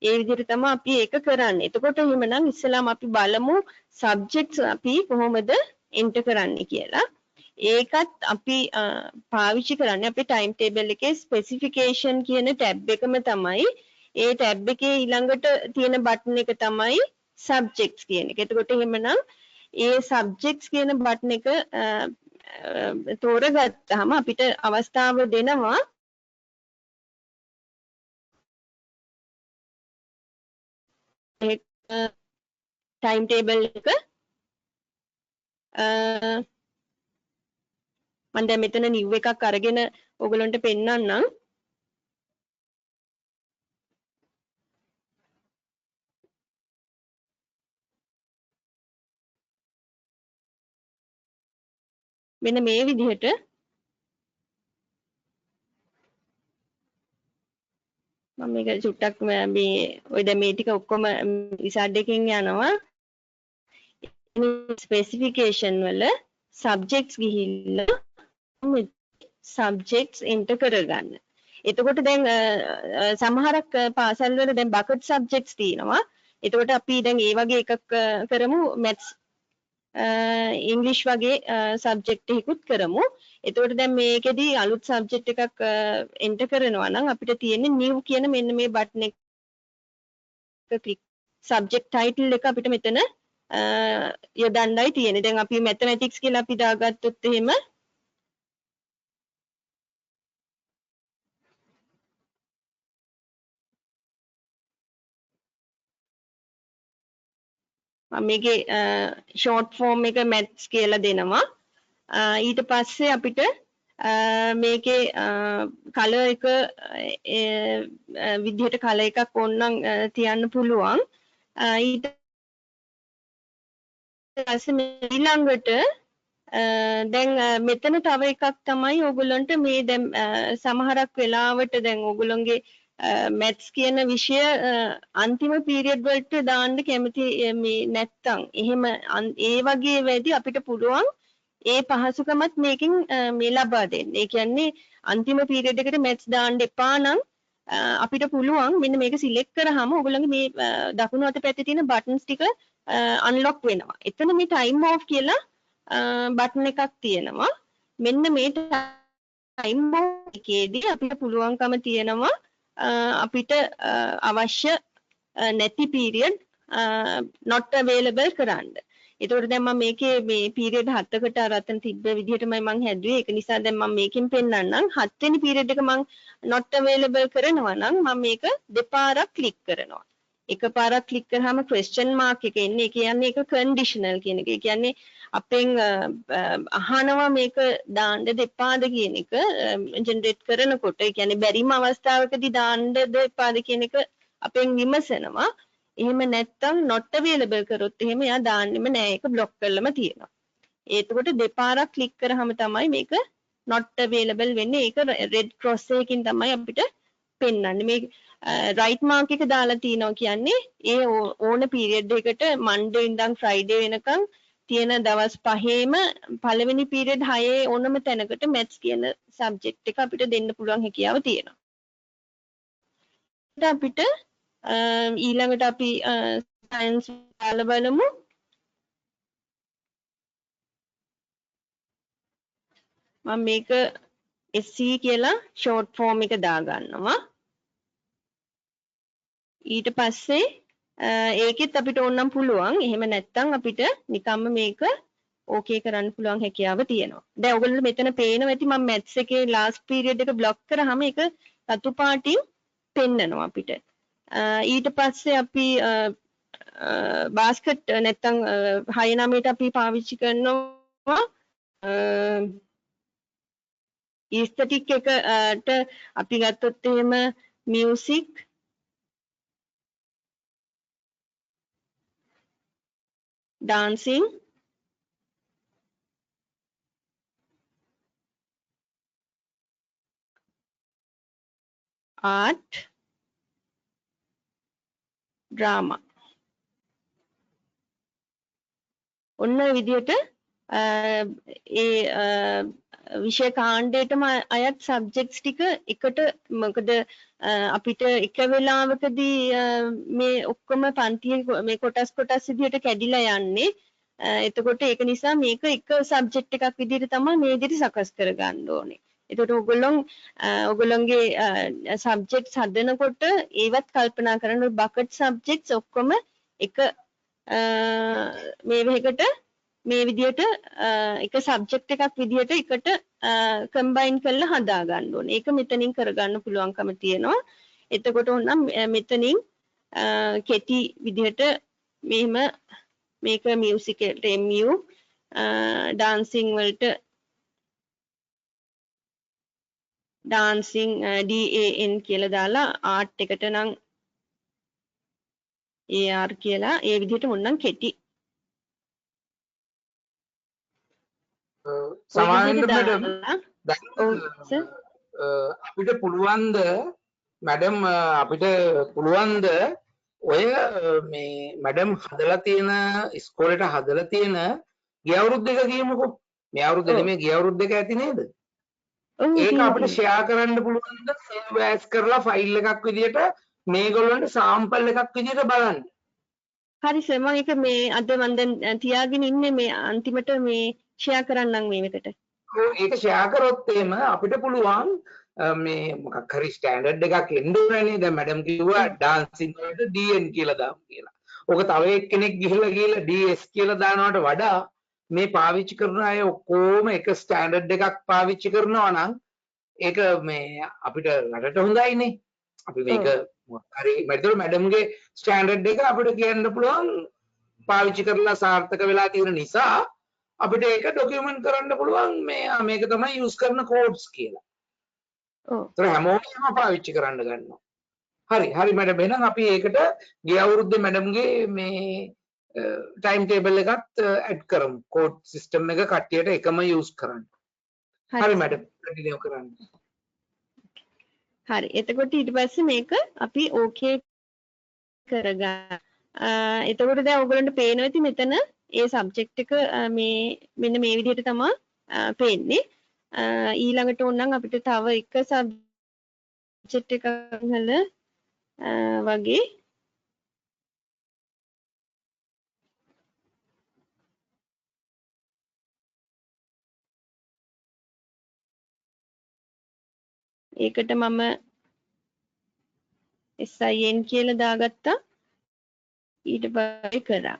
ඒ විදිහට තමයි අපි ඒක කරන්නේ. එතකොට එහෙමනම් ඉස්සෙල්ලාම අපි බලමු සබ්ජෙක්ට්ස් අපි කොහොමද එන්ටර් කරන්නේ කියලා. ඒකත් අපි පාවිච්චි කරන්නේ අපේ ටයිම් ටේබල් එකේ ස්පෙસિෆිකේෂන් කියන ටැබ් එකම තමයි. ඒ ටැබ් එකේ ඊළඟට තියෙන බටන් එක තමයි සබ්ජෙක්ට්ස් කියන එක. එතකොට එහෙමනම් ඒ සබ්ජෙක්ට්ස් කියන බටන් එක තෝරගත්තාම අපිට අවස්ථාව දෙනවා ටයිම් ටේබල් එක මම දැන් මෙතන නිව් එකක් අරගෙන ඔයගලන්ට පෙන්නන්නම්. මෙන්න මේ විදිහට මම මේක චුට්ටක් මේ ඔය දැන් මේ ටික ඔක්කොම රිසර්ච් එකකින් යනවා. ස්පෙસિෆිකේෂන් වල සබ්ජෙක්ට්ස් ගිහිල්ලා සබ්ජෙක්ට්ස් එන්ටර් කරගන්න. එතකොට දැන් සමහරක් පාසල් වල දැන් බකට් සබ්ජෙක්ට්ස් තියෙනවා. එතකොට අපි දැන් ඒ වගේ එකක් කරමු මැත්ස් ඉංග්‍රීසි වගේ සබ්ජෙක්ට් එකකුත් කරමු. එතකොට දැන් මේකෙදි අලුත් සබ්ජෙක්ට් එකක් එන්ටර් කරනවා නම් අපිට තියෙන්නේ new කියන මෙන්න මේ බටන් එක ක්ලික් සබ්ජෙක්ට් ටයිටල් එක අපිට මෙතන යොදන්නයි තියෙන්නේ. දැන් අපි මැතමැටික්ස් කියලා අපි දාගත්තොත් එහෙම මම මේකේ ෂෝට් ෆෝම් එක මැත්ස් කියලා දෙනවා. ඊට පස්සේ අපිට මේකේ කලර් එක විදිහට කලර් එකක් ඕනනම් තියන්න පුළුවන්. ඊට පස්සේ ඊළඟට දැන් මෙතන තව එකක් තමයි ඕගොල්ලන්ට මේ දැන් සමහරක් වෙලාවට දැන් ඕගොල්ලන්ගේ මැත්ස් කියන විෂය අන්තිම පීරියඩ් වලට දාන්න කැමති මේ නැත්තම් එහෙම ඒ වගේ වෙදී අපිට පුළුවන් ඒ පහසුකමත් මේකෙන් මේ ලබා දෙන්න. ඒ කියන්නේ අන්තිම පීරියඩ් එකට මැත්ස් දාන්න එපා නම් අපිට පුළුවන් මෙන්න මේක සිලෙක්ට් කරාම ඕගොල්ලන්ගේ මේ දකුණු අත පැත්තේ තියෙන බටන්ස් ටික අන්ලොක් වෙනවා. එතන මේ ටයිම් ඔෆ් කියලා බටන් එකක් තියෙනවා. මෙන්න මේ ටයිම් ඔෆ් එකේදී අපිට පුළුවන්කම තියෙනවා අපිට අවශ්‍ය නැති period not available කරන්න. ඒතකොට දැන් මම මේකේ මේ period 7කට අර අතන තිබ්බ විදිහටමයි මම හැදුවේ. ඒක නිසා දැන් මම මේකෙන් පෙන්නන්නම්. 7 වෙනි period එක මම not available කරනවා නම් මම මේක දෙපාරක් click කරනවා. එකපාරක් click කරාම question mark එක එන්නේ. ඒ කියන්නේ ඒක conditional කියන එක. ඒ කියන්නේ අපෙන් අහනවා මේක දාන්න දෙපාද කියන එක generate කරනකොට. ඒ කියන්නේ බැරිම අවස්ථාවකදී දාන්න දෙපාද කියන එක අපෙන් විමසනවා. එහෙම නැත්තම් not available කරොත් එහෙම එයා දාන්නෙම නෑ. ඒක block කරලම තියෙනවා. එතකොට දෙපාරක් click කරාම තමයි මේක not available වෙන්නේ. ඒක red cross එකකින් තමයි අපිට පෙන්වන්නේ. මේ right mark එක දාලා තිනවා කියන්නේ ඒ ඕන period එකට Monday ඉඳන් Friday වෙනකන් තියෙන දවස් 5ේම පළවෙනි period 6 ඕනම තැනකට maths කියන subject එක අපිට දෙන්න පුළුවන් හැකියාව තියෙනවා. අපිට ඊළඟට අපි science දාලා බලමු. මම මේක SC කියලා short form එක දාගන්නවා. ඊට පස්සේ ඒකෙත් අපිට ඕනනම් පුළුවන්. එහෙම නැත්නම් අපිට නිකම්ම මේක ඕකේ කරන්න පුළුවන් හැකියාව තියෙනවා. දැන් ඔයගොල්ලෝ මෙතන පේනවා ඇති මම maths එකේ last period එක block කරාම ඒක රතු පාටින් පෙන්නනවා අපිට. ඊට පස්සේ අපි basket නැත්නම් 6 9ට අපි පාවිච්චි කරනවා aesthetic එකට අපි ගත්තොත් එහෙම music dancing art drama ඔන්න විදිහට ඒ විෂය කාණ්ඩයටම අයත් සබ්ජෙක්ට්ස් ටික එකට මොකද අපිට එක වෙලාවකදී මේ ඔක්කොම පන්තියේ මේ කොටස් විදිහට කැඩිලා යන්නේ. එතකොට ඒක නිසා මේක එක සබ්ජෙක්ට් එකක් විදිහට තමයි මේ විදිහට සකස් කරගන්න ඕනේ. එතකොට ඔයගොල්ලෝගේ සබ්ජෙක්ට්ස් හදනකොට ඒවත් කල්පනා කරන්න බකට් සබ්ජෙක්ට්ස් ඔක්කොම එක මේ වෙකට මේ විදිහට එක සබ්ජෙක්ට් එකක් විදිහට එකට කම්බයින් කරලා හදා ගන්න ඕනේ. ඒක මෙතනින් කරගන්න පුළුවන්කම තියෙනවා. එතකොට ඕනම් මෙතනින් කෙටි විදිහට මෙහෙම මේක මියුසික් එකට MU ඩාන්සින් වලට ඩාන්සින් DAN කියලා දාලා ආර්ට් එකට නම් AR කියලා ඒ විදිහට ඕනම් කෙටි සමාවෙන්න මැඩම් අපිට පුළුවන්ද මැඩම් අපිට පුළුවන්ද ඔය මේ මැඩම් හදලා තියෙන ඉස්කෝලේට හදලා තියෙන ගිය අවුරුද්ද එක කියමුකෝ මේ අවුරුද්ද නෙමෙයි ගිය අවුරුද්ද එක ඇති නේද ඒක අපිට ෂෙයා කරන්න පුළුවන්ද සේව් ඇස් කරලා ෆයිල් එකක් විදියට මේගොල්ලන්ට සාම්පල් එකක් විදියට බලන්න හරි සර් මම ඒක මේ අද මම දැන් තියාගෙන ඉන්නේ මේ අන්තිමට මේ ෂෙයා කරන්නම් මේකට. ඒක ෂෙයා කරොත් එහෙම අපිට පුළුවන් මේ මොකක් හරි ස්ටෑන්ඩඩ් එකක් එන්න ඕනේ දැන් මැඩම් කිව්වා ඩාන්සින් වලට DN කියලා දාමු කියලා. ඔක තව එක්කෙනෙක් ගිහිල්ලා DS කියලා දානවට වඩා මේ පාවිච්චි කරන අය ඔක්කොම එක ස්ටෑන්ඩඩ් එකක් පාවිච්චි කරනවා නම් ඒක මේ අපිට රටට හොඳයිනේ. අපි මේක හරි මැඩම්ගේ ස්ටෑන්ඩඩ් එක අපිට කියන්න පුළුවන් පාවිච්චි කරලා සාර්ථක වෙලා තියෙන නිසා අපිට ඒක ඩොකියුමන්ට් කරන්න පුළුවන් මේක තමයි යූස් කරන කෝඩ්ස් කියලා. ඔව්. ඒතර හැමෝම පාවිච්චි කරන්න ගන්නවා. හරි මැඩම් එහෙනම් අපි ඒකට ගිය අවුරුද්දේ මැඩම්ගේ මේ ටයිම් ටේබල් එකත් ඇඩ් කරමු. කෝඩ් සිස්ටම් එක කට්ටියට එකම යූස් කරන්න. හරි මැඩම් කන්ටිනියු කරන්න. හරි එතකොට ඊට පස්සේ මේක අපි ඕකේ කරගන්න. එතකොට දැන් ඔයගොල්ලන්ට පේනවා ඇති මෙතන ඒ සබ්ජෙක්ට් එක මේ මෙන්න මේ විදිහට තමයි පේන්නේ. ඊළඟට ඕනනම් අපිට තව එක සබ්ජෙක්ට් එකක් හල වගේ ඒකට මම SIN කියලා දාගත්තා. ඊට පස්සේ කරා.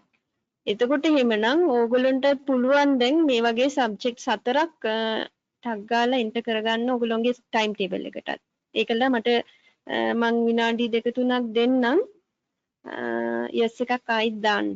එතකොට එහෙමනම් ඕගොල්ලන්ට පුළුවන් දැන් මේ වගේ සබ්ජෙක්ට් 4ක් ටක් ගාලා එන්ටර් කරගන්න ඕගොල්ලෝගේ ටයිම් ටේබල් එකටත්. ඒකලා මට මං විනාඩි 2-3ක් දෙන්නම්. yes එකක් ආයිත් දාන්න.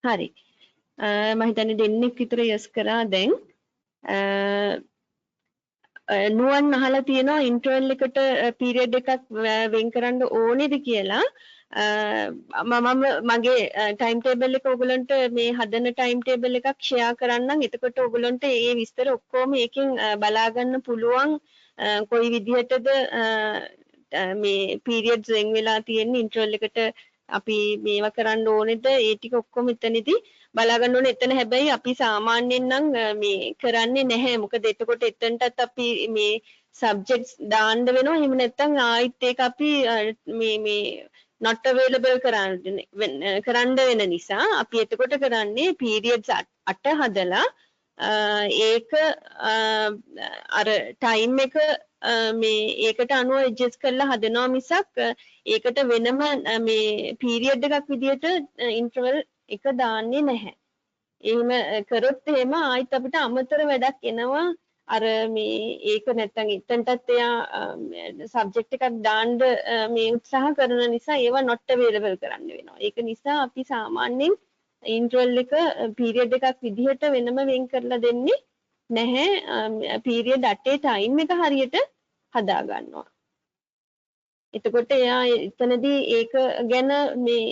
හරි. මම හිතන්නේ දෙන්නෙක් විතර yes කරා දැන්. නුවන් අහලා තියෙනවා ඉන්ටර්වල් එකට පීරියඩ් එකක් වෙන් කරන්න ඕනේද කියලා. මම මගේ ටයිම් ටේබල් එක ඔයගලන්ට මේ හදන ටයිම් ටේබල් එකක් ෂෙයා කරන්නම්. එතකොට ඔයගලන්ට මේ විස්තර ඔක්කොම එකෙන් බලා ගන්න පුළුවන් කොයි විදිහටද මේ පීරියඩ්ස් වෙන් වෙලා තියෙන්නේ ඉන්ටර්වල් එකට අපි මේවා කරන්න ඕනේද ඒ ටික ඔක්කොම එතනදී බලා ගන්න ඕනේ. එතන හැබැයි අපි සාමාන්‍යයෙන් නම් මේ කරන්නේ නැහැ. මොකද එතකොට එතනටත් අපි මේ සබ්ජෙක්ට්ස් දාන්න වෙනවා. එහෙම නැත්නම් ආයිත් ඒක අපි මේ not available කරන්න වෙන නිසා අපි එතකොට කරන්නේ periods 8 හදලා ඒක අර ටයිම් එක මේ ඒකට අනුව ඇඩ්ජස්ට් කරලා හදනවා මිසක් ඒකට වෙනම මේ පීරියඩ් එකක් විදියට ඉන්ටර්වල් එක දාන්නේ නැහැ. එහෙම කරොත් එහෙම ආයිත් අපිට අමතර වැඩක් එනවා. අර මේ ඒක නැත්තම් එතනටත් එයා සබ්ජෙක්ට් එකක් දාන්න මේ උත්සාහ කරන නිසා ඒවා not available කරන්න වෙනවා. ඒක නිසා අපි සාමාන්‍යයෙන් ඉන්ටර්වල් එක පීරියඩ් එකක් විදිහට වෙනම වෙන් කරලා දෙන්නේ නැහැ. පීරියඩ් 8 ටයිම් එක හරියට හදා ගන්නවා. එතකොට එයා එතනදී ඒක ගැන මේ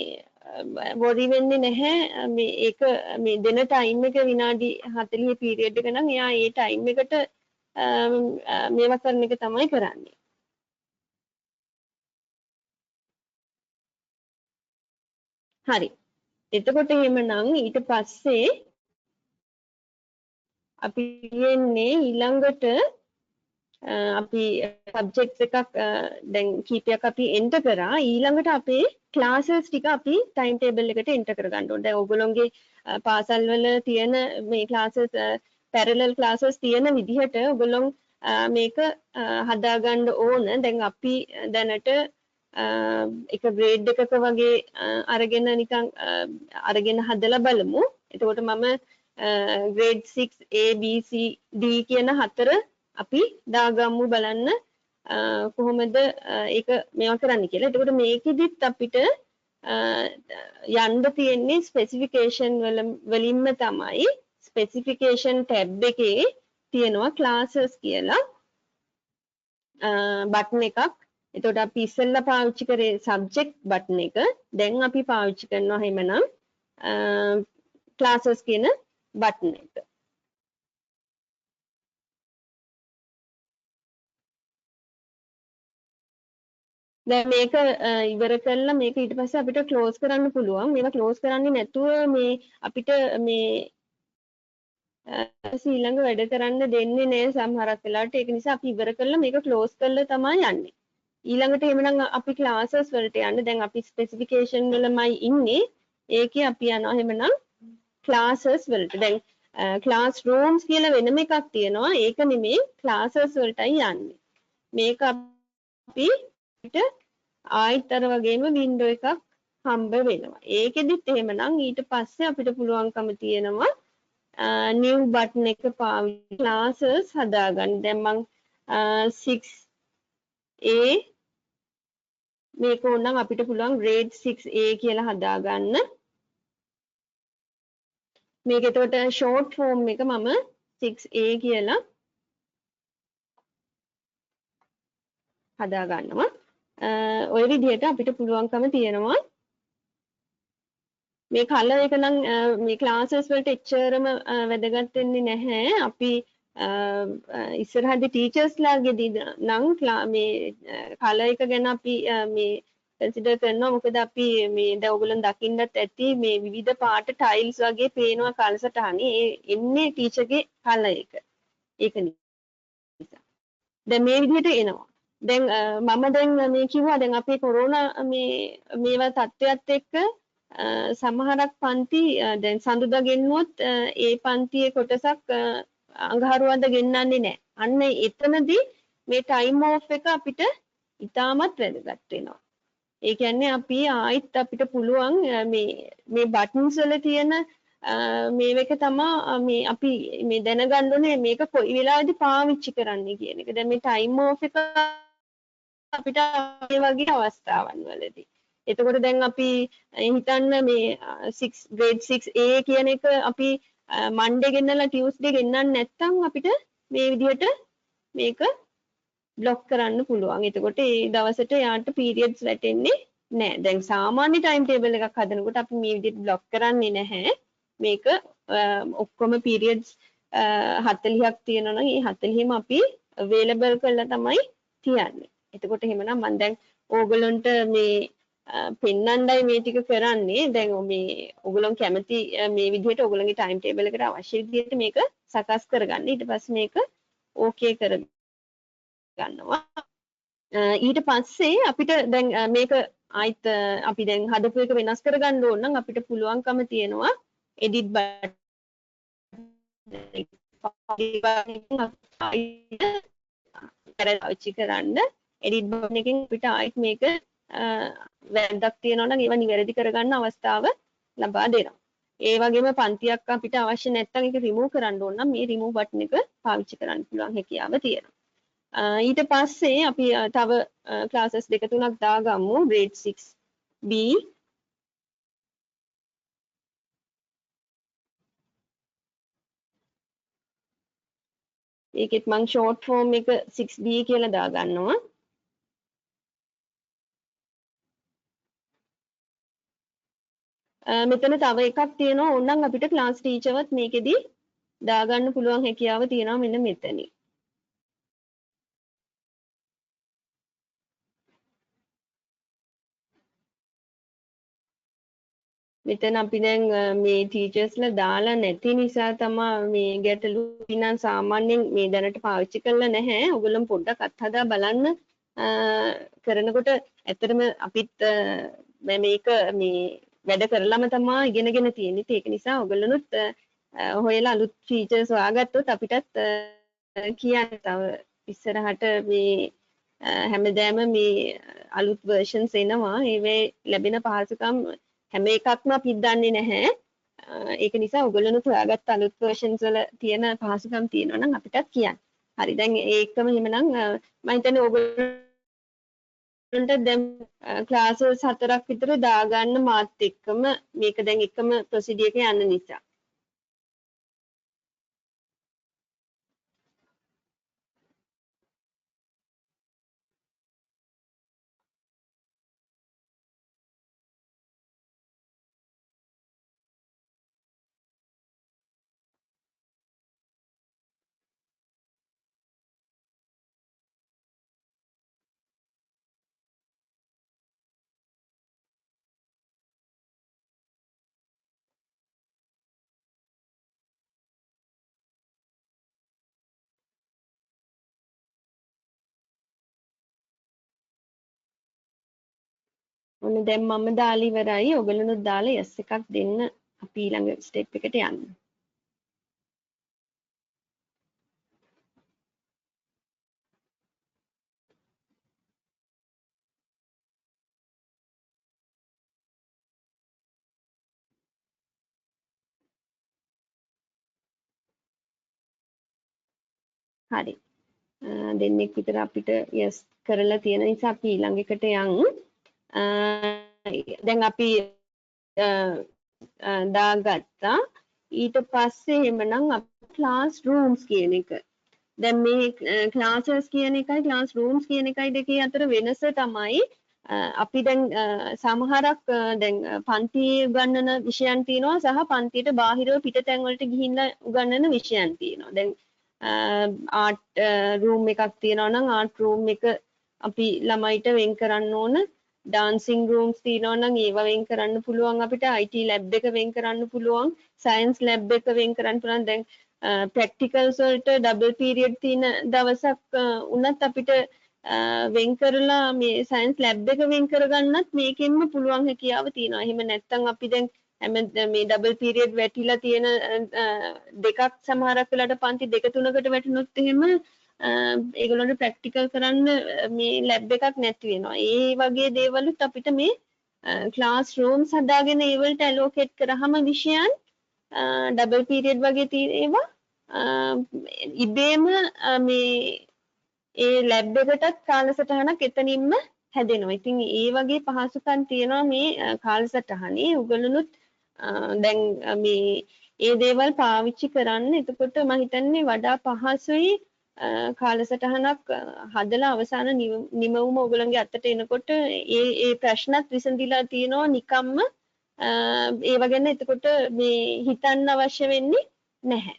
වොරි වෙන්නේ නැහැ. මේ ඒක මේ දෙන ටයිම් එක විනාඩි 40 පීරියඩ් එක නම් එයා ඒ ටයිම් එකට මේවා කරන එක තමයි කරන්නේ. හරි. එතකොට එහෙමනම් ඊට පස්සේ අපි යන්නේ ඊළඟට අපි සබ්ජෙක්ට්ස් එකක් දැන් කීපයක් අපි එන්ටර් කරා. ඊළඟට අපේ ක්ලාසස් ටික අපි ටයිම් ටේබල් එකට එන්ටර් කරගන්න ඕනේ. දැන් ඔයගොල්ලෝගේ පාසල් වල තියෙන මේ ක්ලාසස් පැරලල් ක්ලාසස් තියෙන විදිහට ඔයගොල්ලෝ මේක හදාගන්න ඕන. දැන් අපි දැනට එක ග්‍රේඩ් එකක වගේ අරගෙන නිකන් අරගෙන හදලා බලමු. එතකොට මම grade 6 A B C D කියන හතර අපි දාගමු බලන්න කොහොමද ඒක මේවා කරන්න කියලා. එතකොට මේකෙදිත් අපිට යන්න තියෙන්නේ ස්පෙસિෆිකේෂන් වලින්ම තමයි. ස්පෙસિෆිකේෂන් ටැබ් එකේ තියෙනවා ක්ලාසස් කියලා බටන් එකක්. එතකොට අපි ඉස්සෙල්ලා පාවිච්චි කරේ සබ්ජෙක්ට් බටන් එක. දැන් අපි පාවිච්චි කරනවා එහෙමනම් ක්ලාසස් කියන බටන් එක. දැන් මේක ඉවර කළා මේක ඊට පස්සේ අපිට ක්ලෝස් කරන්න පුළුවන්. මේවා ක්ලෝස් කරන්නේ නැතුව මේ අපිට මේ ඊළඟ වැඩ කරන්න දෙන්නේ නැහැ සමහරක් වෙලාවට. ඒක නිසා අපි ඉවර කළා මේක ක්ලෝස් කරලා තමයි යන්නේ. ඊළඟට එහෙමනම් අපි ක්ලාසස් වලට යන්න. දැන් අපි ස්පෙસિෆිකේෂන් වලමයි ඉන්නේ. ඒකේ අපි යනවා එහෙමනම් ක්ලාසස් වලට. දැන් ක්ලාස් රූම්ස් කියලා වෙනම එකක් තියෙනවා. ඒක නෙමෙයි ක්ලාසස් වලටයි යන්නේ. මේක අපි ආයිත් අර වගේම වින්ඩෝ එකක් හම්බ වෙනවා. ඒකෙදිත් එහෙමනම් ඊට පස්සේ අපිට පුළුවන්කම තියෙනවා new button එක පාවිච්චි classes හදාගන්න. දැන් මම 6A මේක ඕනනම් අපිට පුළුවන් grade 6A කියලා හදාගන්න. මේක එතකොට short form එක මම 6A කියලා හදාගන්නවා. ඔය විදිහට අපිට පුළුවන්කම තියෙනවා මේ කලර් එක නම් මේ ක්ලාසස් වලට එච්චරම වැදගත් වෙන්නේ නැහැ. අපි ඉස්සරහදී ටීචර්ස්ලාගේදී නම් මේ කලර් එක ගැන අපි මේ කන්සිඩර් කරනවා. මොකද අපි මේ දැන් ඔයගොල්ලන් දකින්නත් ඇති මේ විවිධ පාට ටයිල්ස් වගේ පේනවා කලසටහනේ. ඒ එන්නේ ටීචර්ගේ කලර් එක. ඒක නිසා. දැන් මේ විදිහට එනවා. දැන් මම දැන් මේ කිව්වා දැන් අපේ කොරෝනා මේවා තත්ත්වයක් එක්ක සමහරක් පන්ති දැන් සඳුදා ගෙන්නුවොත් ඒ පන්තියේ කොටසක් අඟහරුවාදා ගෙන්නන්නේ නැහැ. අන්න එතනදී මේ ටයිම් ඕෆ් එක අපිට ඉතාමත් වැදගත් වෙනවා. ඒ කියන්නේ අපි ආයිත් අපිට පුළුවන් මේ බටන්ස් වල තියෙන මේක තමයි මේ අපි මේ දැනගන්න ඕනේ මේක කොයි වෙලාවෙදි පාවිච්චි කරන්න කියන එක. දැන් මේ ටයිම් ඕෆ් එක අපිට මේ වගේ අවස්ථාවන් වලදී. එතකොට දැන් අපි හිතන්න මේ 6 grade 6A කියන එක අපි මන්ඩේ ගෙන්නලා ටියුස්ඩේ ගෙන්නන්න නැත්නම් අපිට මේ විදිහට මේක බ්ලොක් කරන්න පුළුවන්. එතකොට ඒ දවසට යාට පීරියඩ්ස් වැටෙන්නේ නැහැ. දැන් සාමාන්‍ය ටයිම් ටේබල් එකක් හදනකොට අපි මේ විදිහට බ්ලොක් කරන්නේ නැහැ. මේක ඔක්කොම පීරියඩ්ස් 40ක් තියෙනවා නම් ඒ 40ම අපි අවේලබල් කරලා තමයි තියන්නේ. එතකොට එහෙමනම් මම දැන් ඕගොල්ලන්ට මේ පෙන්නන්නයි මේ ටික කරන්නේ. දැන් මේ ඕගොල්ලන් කැමති මේ විදිහට ඕගොල්ලන්ගේ ටයිම් ටේබල් එකට අවශ්‍ය විදිහට මේක සකස් කරගන්න. ඊට පස්සේ මේක ඕකේ කරගන්නවා. ඊට පස්සේ අපිට දැන් මේක ආයිත් අපි දැන් හදපු එක වෙනස් කරගන්න ඕන නම් අපිට පුළුවන්කම තියෙනවා edit button පාවිච්චි කරන්න. edit button එකෙන් අපිට ආයිත් මේක වැරද්දක් තියෙනවා නම් ඒවා නිවැරදි කරගන්න අවස්ථාව ලබා දෙනවා. ඒ වගේම පන්තියක් අපිට අවශ්‍ය නැත්නම් ඒක remove කරන්න ඕන නම් මේ remove button එක පාවිච්චි කරන්න පුළුවන් හැකියාව තියෙනවා. ඊට පස්සේ අපි තව ක්ලාසස් දෙක තුනක් දාගමු. grade 6B ඒකෙත් මම short form එක 6B කියලා දාගන්නවා. මෙතන තව එකක් තියෙනවා. ඕනනම් අපිට ක්ලාස් ටීචර්වත් මේකෙදි දාගන්න පුළුවන් හැකියාව තියෙනවා මෙන්න මෙතනින්. මෙතන අපි දැන් මේ ටීචර්ස්ලා දාලා නැති නිසා තමයි මේ ගැටලු විනා සාමාන්‍යයෙන් මේ දැනට පාවිච්චි කරලා නැහැ. ඔයගොල්ලෝ පොඩ්ඩක් අත්හදා බලන්න කරනකොට ඇත්තටම අපිත් මේක මේ වැඩ කරලම තමයි ඉගෙනගෙන තියෙන්නේ. ඒක නිසා ඔයගොල්ලොනුත් හොයලා අලුත් ෆීචර්ස් හොයාගත්තොත් අපිටත් කියන්න තව ඉස්සරහට මේ හැමදාම මේ අලුත් versions එනවා. ඒවේ ලැබෙන පහසුකම් හැම එකක්ම අපි දන්නේ නැහැ. ඒක නිසා ඔයගොල්ලොනුත් හොයාගත්ත අලුත් versions වල තියෙන පහසුකම් තියෙනවා නම් අපිටත් කියන්න. හරි දැන් ඒකම එහෙමනම් මම හිතන්නේ ඔයගොල්ලන්ට දැන් ක්ලාසස් 4ක් විතර දාගන්න මාත් එක්කම මේක දැන් එකම ප්‍රොසීඩියර් එක යන නිසා. ඔන්න දැන් මම දාලා ඉවරයි. ඔයගොල්ලොනුත් දාලා yes එකක් දෙන්න. අපි ඊළඟ ස්ටෙප් එකට යන්න. හරි. දෙන්නෙක් විතර අපිට yes කරලා තියෙන නිසා අපි ඊළඟ එකට යමු. දැන් අපි දාගත්තා. ඊට පස්සේ එහෙමනම් අපි ක්ලාස් රූම්ස් කියන එක දැන් මේ ක්ලාසස් කියන එකයි ක්ලාස් රූම්ස් කියන එකයි දෙකේ අතර වෙනස තමයි අපි දැන් සමහරක් දැන් පන්තියේ උගන්වන විෂයන් තියෙනවා සහ පන්තියට බාහිරව පිටතැන් වලට ගිහිල්ලා උගන්වන විෂයන් තියෙනවා. දැන් ආර්ට් රූම් එකක් තියෙනවා නම් ආර්ට් රූම් එක අපි ළමයිට වෙන් කරන්න ඕන. ඩාන්සිං රූම්ස් තියෙනවා නම් ඒවා වෙන් කරන්න පුළුවන් අපිට. IT ලැබ් එක වෙන් කරන්න පුළුවන්. සයන්ස් ලැබ් එක වෙන් කරන්න පුළුවන්. දැන් ප්‍රැක්ටිකල්ස් වලට ඩබල් පීරියඩ් තියෙන දවසක් උනත් අපිට වෙන් කරලා මේ සයන්ස් ලැබ් එක වෙන් කරගන්නත් මේකෙන්ම පුළුවන් හැකියාව තියෙනවා. එහෙම නැත්නම් අපි දැන් හැම මේ ඩබල් පීරියඩ් වැටිලා තියෙන දෙකක් සමහරක් වෙලාවට පන්ති දෙක තුනකට වැටුනොත් එහෙම ඒගොල්ලන්ට ප්‍රැක්ටිකල් කරන්න මේ ලැබ් එකක් නැති වෙනවා. ඒ වගේ දේවලුත් අපිට මේ ක්ලාස් රූම්ස් හදාගෙන ඒ වලට ඇලෝකේට් කරාම විෂයන් ඩබල් පීරියඩ් වගේ තියෙන ඒවා ඉබේම මේ ඒ ලැබ් එකටත් කාලසටහනක් එතනින්ම හැදෙනවා. ඉතින් ඒ වගේ පහසුකම් තියෙනවා මේ කාලසටහනේ. උගලනුත් දැන් මේ ඒ දේවල් පාවිච්චි කරන්න. එතකොට මම හිතන්නේ වඩා පහසුයි කාලසටහනක් හදලා අවසාන නිමවුම ඔයගොල්ලන්ගේ අතට එනකොට ඒ ප්‍රශ්නත් විසඳිලා තියෙනවා නිකම්ම ඒව ගැන එතකොට මේ හිතන්න අවශ්‍ය වෙන්නේ නැහැ.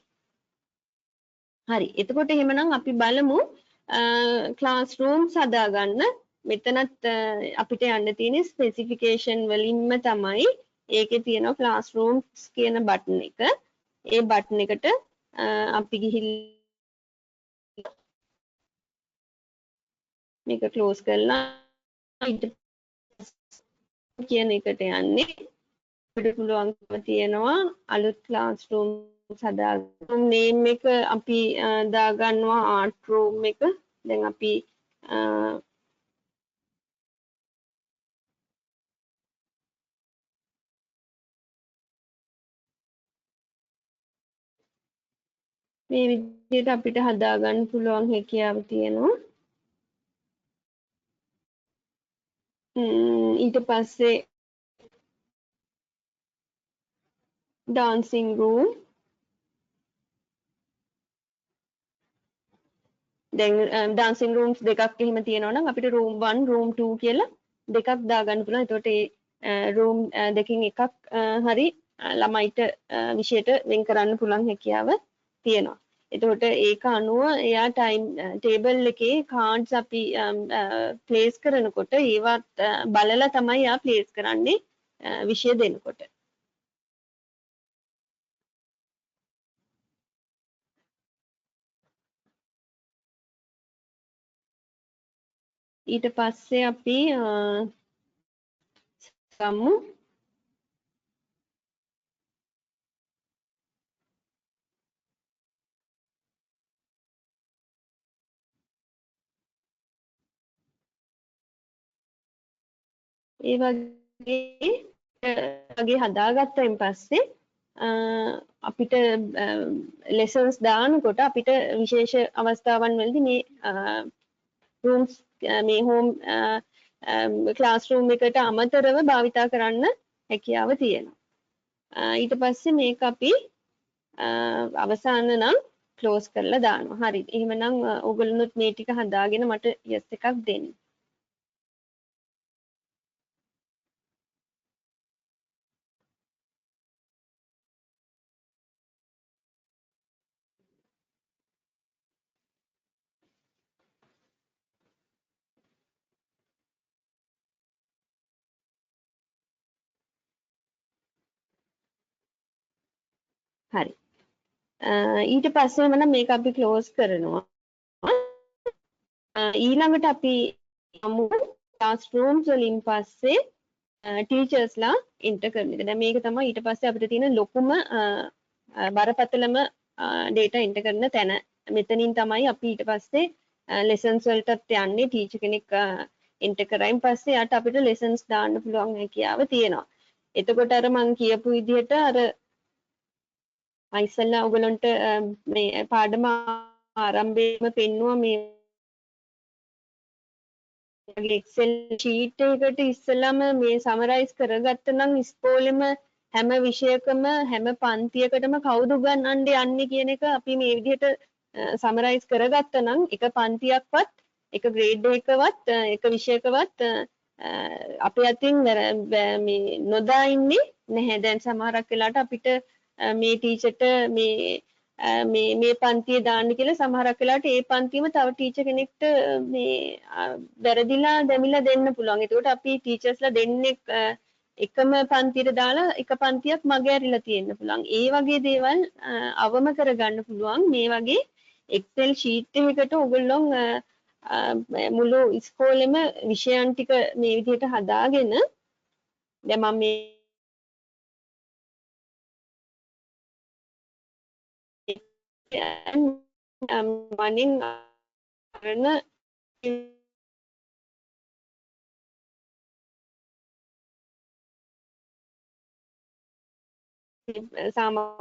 හරි. එතකොට එහෙමනම් අපි බලමු ක්ලාස් රූම්ස් හදාගන්න. මෙතනත් අපිට යන්න තියෙන ස්පෙસિෆිකේෂන් වලින්ම තමයි ඒකේ තියෙන ක්ලාස් රූම්ස් කියන බටන් එක. ඒ බටන් එකට අපි ගිහිල්ලා මේක ක්ලෝස් කරලා ඊට කියන එකට යන්නේ අපිට පුළුවන්කම තියෙනවා අලුත් ක්ලාස් රූම්ස් හදාගන්න. නේම් එක අපි දාගන්නවා ආර්ට් රූම් එක. දැන් අපි මේ විදිහට අපිට හදාගන්න පුළුවන් හැකියාව තියෙනවා. ඊට පස්සේ dancing room දැන් dancing rooms දෙකක් එහෙම තියෙනවා නම් අපිට room 1 room 2 කියලා දෙකක් දාගන්න පුළුවන්. එතකොට ඒ room දෙකකින් එකක් හරි ළමයිට විෂයට වෙන් කරන්න පුළුවන් හැකියාව තියෙනවා. එතකොට ඒක අනුව එයා ටේබල් එකේ කාඩ්ස් අපි ප්ලේස් කරනකොට ඒවත් බලලා තමයි එයා ප්ලේස් කරන්නේ විෂය දෙනකොට. ඊට පස්සේ අපි ගමු ඒ වගේ හදාගත්තයින් පස්සේ අපිට lessons දානකොට අපිට විශේෂ අවස්ථාවන් වලදී මේ rooms මේ home classroom එකට අමතරව භාවිතා කරන්න හැකියාව තියෙනවා. ඊට පස්සේ මේක අපි අවසාන නම් close කරලා දානවා. හරි. එහෙමනම් ඕගොල්ලොත් මේ ටික හදාගෙන මට yes එකක් දෙන්න. හරි. ඊට පස්සේ මම මේක අපි ක්ලෝස් කරනවා. ඊළඟට අපි යමු ක්ලාස් රූම්ස් වලින් පස්සේ ටීචර්ස්ලා එන්ටර් කරන එක. දැන් මේක තමයි ඊට පස්සේ අපිට තියෙන ලොකුම බරපතලම data එන්ටර් කරන තැන. මෙතනින් තමයි අපි ඊට පස්සේ lessons වලටත් යන්නේ. ටීචර් කෙනෙක් එන්ටර් කරායින් පස්සේ යාට අපිට lessons දාන්න පුළුවන් හැකියාව තියෙනවා. එතකොට අර මම කියපු විදිහට අර ඉස්සෙල්ලා ඔයගලන්ට මේ පාඩම ආරම්භයේම පෙන්නුවා මේ Excel sheet එකකට ඉස්සෙල්ලාම මේ සමරයිස් කරගත්ත නම් ඉස්කෝලේම හැම විෂයකම හැම පන්තියකටම කවුද උගන්වන්නේ යන්නේ කියන එක අපි මේ විදිහට සමරයිස් කරගත්තා නම් එක පන්තියක්වත් එක ග්‍රේඩ් එකකවත් එක විෂයකවත් අපේ අතින් මේ නොදා ඉන්නේ නැහැ. දැන් සමහරක් වෙලාවට අපිට මේ ටීචර්ට මේ පන්තිය දාන්න කියලා සමහරක් වෙලාවට ඒ පන්තියම තව ටීචර් කෙනෙක්ට මේ වැරදිලා දැමිලා දෙන්න පුළුවන්. ඒකට අපි ටීචර්ස්ලා දෙන්නෙක් එකම පන්තියට දාලා එක පන්තියක් මග ඇරිලා තියෙන්න පුළුවන්. ඒ වගේ දේවල් අවම කරගන්න පුළුවන් මේ වගේ Excel sheet එකකට ඔයගොල්ලෝ මුළු ඉස්කෝලේම විෂයන් ටික මේ විදිහට හදාගෙන දැන් මම මේ මනින් කරන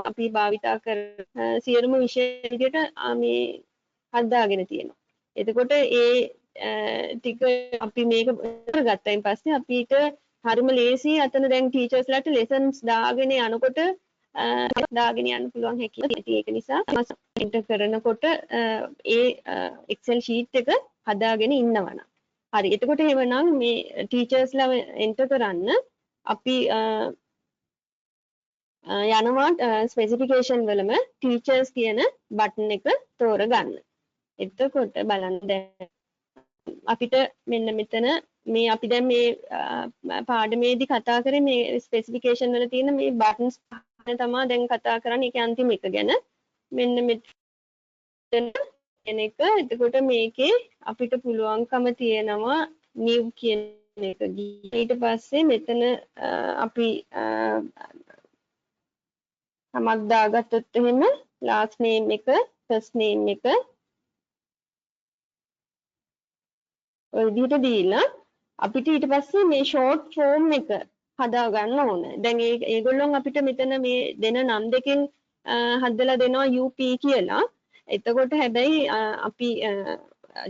අපි භාවිතා කර සියලුම විෂය විදිහට මේ හදාගෙන තියෙනවා. එතකොට ඒ ටික අපි මේක කරගත්තයින් පස්සේ අපිට හරිම ලේසි අතන දැන් ටීචර්ස්ලාට ලෙසන්ස් දාගෙන යනකොට දාගෙන යන්න පුළුවන් හැකියාව. ඒක නිසා එන්ටර් කරනකොට ඒ Excel sheet එක හදාගෙන ඉන්නවනම් හරි. එතකොට එහෙමනම් මේ ටීචර්ස්ලා එන්ටර් කරන්න අපි යනවා ස්පෙસિෆිකේෂන් වලම ටීචර්ස් කියන බටන් එක තෝරගන්න. එතකොට බලන්න දැන් අපිට මෙන්න මෙතන මේ අපි දැන් මේ පාඩමේදී කතා කරේ මේ ස්පෙસિෆිකේෂන් වල තියෙන මේ බටන්ස් තමයි දැන් කතා කරන්නේ. ඒකේ අන්තිම එක ගැන මෙන්න මෙතන කියන එක. එතකොට මේකේ අපිට පුළුවන්කම තියෙනවා new කියන එක. ඊට පස්සේ මෙතන අපි තමක් දාගත්තොත් එහෙම last name එක first name එක ඔය විදිහට දීලා අපිට ඊට පස්සේ මේ short form එක හදා ගන්න ඕන. දැන් ඒගොල්ලෝ අපිට මෙතන මේ දෙන නම් දෙකෙන් හදලා දෙනවා UP කියලා. එතකොට හැබැයි අපි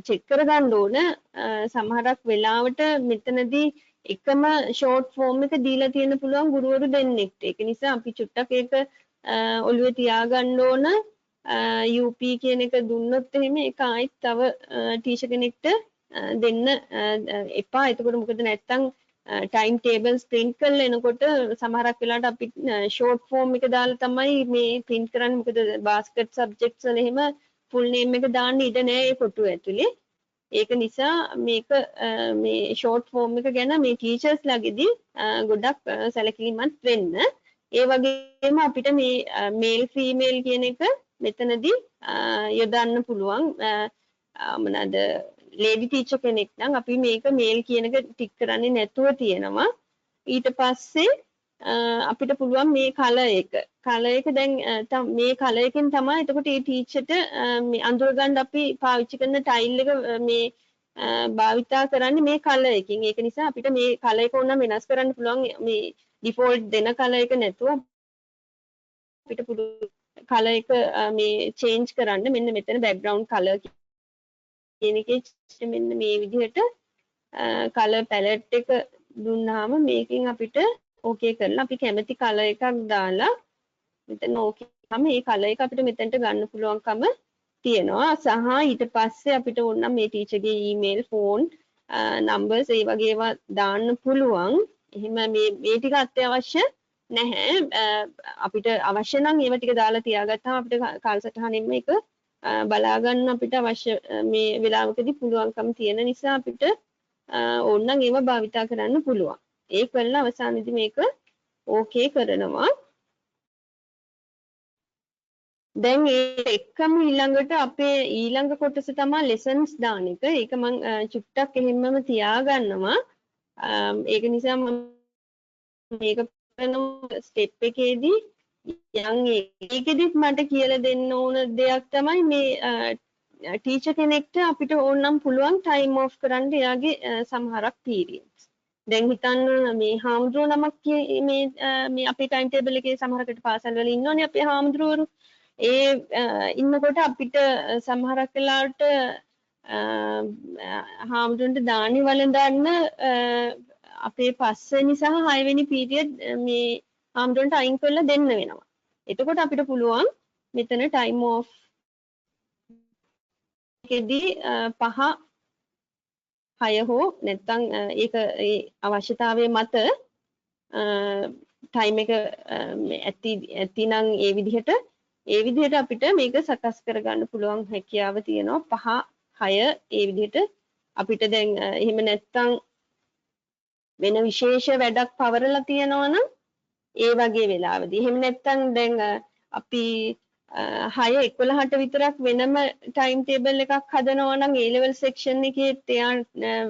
චෙක් කරගන්න ඕන සමහරක් වෙලාවට මෙතනදී එකම short form එක දීලා තියෙන පුළුවන් ගුරුවරු දෙන්නෙක්ට. ඒක නිසා අපි චුට්ටක් ඒක ඔළුවේ තියාගන්න ඕන. UP කියන එක දුන්නොත් එහෙම ඒක ආයිත් තව ටීචර් කෙනෙක්ට දෙන්න එපා. එතකොට මොකද නැත්තම් ටයිම් ටේබල්ස් print කරලා එනකොට සමහරක් වෙලාවට අපි short form එක දාලා තමයි මේ print කරන්නේ. මොකද basket subjects වල එහෙම full name එක දාන්න ඉඩ නැහැ ඒ ෆොටෝ ඇතුලේ. ඒක නිසා මේක මේ short form එක ගැන මේ teachers ලාගෙදී ගොඩක් සැලකිලිමත් වෙන්න. ඒ වගේම අපිට මේ male female කියන එක මෙතනදී යොදන්න පුළුවන්. මොනවාද ලේඩි ටීචර් කෙනෙක් නම් අපි මේක මේල් කියන එක ටික් කරන්නේ නැතුව තියෙනවා. ඊට පස්සේ අපිට පුළුවන් මේ කලර් එක දැන් මේ කලර් එකෙන් තමයි එතකොට මේ ටීචර්ට මේ අඳුර ගන්න අපි පාවිච්චි කරන ටයිල් එක මේ භාවිතා කරන්නේ මේ කලර් එකකින්. ඒක නිසා අපිට මේ කලර් එක ඕනනම් වෙනස් කරන්න පුළුවන්. මේ ඩිෆෝල්ට් දෙන කලර් එක නැතුව අපිට පුළුවන් කලර් එක මේ චේන්ජ් කරන්න. මෙන්න මෙතන බෑග්ග්‍රවුන්ඩ් කලර් කියන එකේ මෙන්න මේ විදිහට කලර් පැලට් එක දුන්නාම මේකෙන් අපිට ඕකේ කරලා අපි කැමති කලර් එකක් දාලා මෙතන ඕකේ කම මේ කලර් එක අපිට මෙතනට ගන්න පුළුවන්කම තියෙනවා. සහ ඊට පස්සේ අපිට ඕන මේ ටීචර්ගේ ඊමේල් ෆෝන් නම්බර්ස් ඒ වගේ ඒවා දාන්න පුළුවන්. එහෙම මේ ටික අත්‍යවශ්‍ය නැහැ. අපිට අවශ්‍ය නම් ඒවා ටික දාලා තියාගත්තාම අපිට කාලසටහනින්ම එක බලා ගන්න අපිට අවශ්‍ය මේ වෙලාවකදී පුළුවන්කම තියෙන නිසා අපිට ඕනනම් ඒව භාවිතා කරන්න පුළුවන්. ඒ කරලා අවසානයේදී මේක ඕකේ කරනවා. දැන් ඒ එක්කම ඊළඟට අපේ ඊළඟ කොටස තමයි lessons දාන එක. ඒක මම චුට්ටක් එහෙමම තියාගන්නවා. ඒක නිසා මම මේක කරන ස්ටෙප් එකේදී යන් ඒකෙදිත් මට කියලා දෙන්න ඕන දෙයක් තමයි මේ ටීචර් කෙනෙක්ට අපිට ඕනනම් පුළුවන් ටයිම් ඔෆ් කරන්න එයාගේ සමහරක් පීරියඩ්ස්. දැන් හිතන්න මේ හාමුදුරුවෝ නමක් මේ අපේ ටයිම් ටේබල් එකේ සමහරකට පාසල් වල ඉන්නෝනේ අපේ හාමුදුරුවෝ. ඒ ඉන්නකොට අපිට සමහරක් වෙලාවට හාමුදුරන්ට දානි වළඳන්න අපේ 5 වෙනි සහ 6 වෙනි පීරියඩ් මේ හාමුදුරන්ට අයින් කරලා දෙන්න වෙනවා. එතකොට අපිට පුළුවන් මෙතන ටයිම් ඔෆ් ඒකෙදී 5 6 හෝ නැත්නම් ඒක ඒ අවශ්‍යතාවයේ මත ටයිම් එක ඇතිනම් ඒ විදිහට අපිට මේක සකස් කරගන්න පුළුවන් හැකියාව තියෙනවා 5 6 ඒ විදිහට අපිට දැන් එහෙම නැත්නම් වෙන විශේෂ වැඩක් පවරලා තියෙනවා නම් ඒ වගේ වෙලාවදී එහෙම නැත්නම් දැන් අපි 6:11ට විතරක් වෙනම ටයිම් ටේබල් එකක් හදනවා නම් A level section එකේ එයා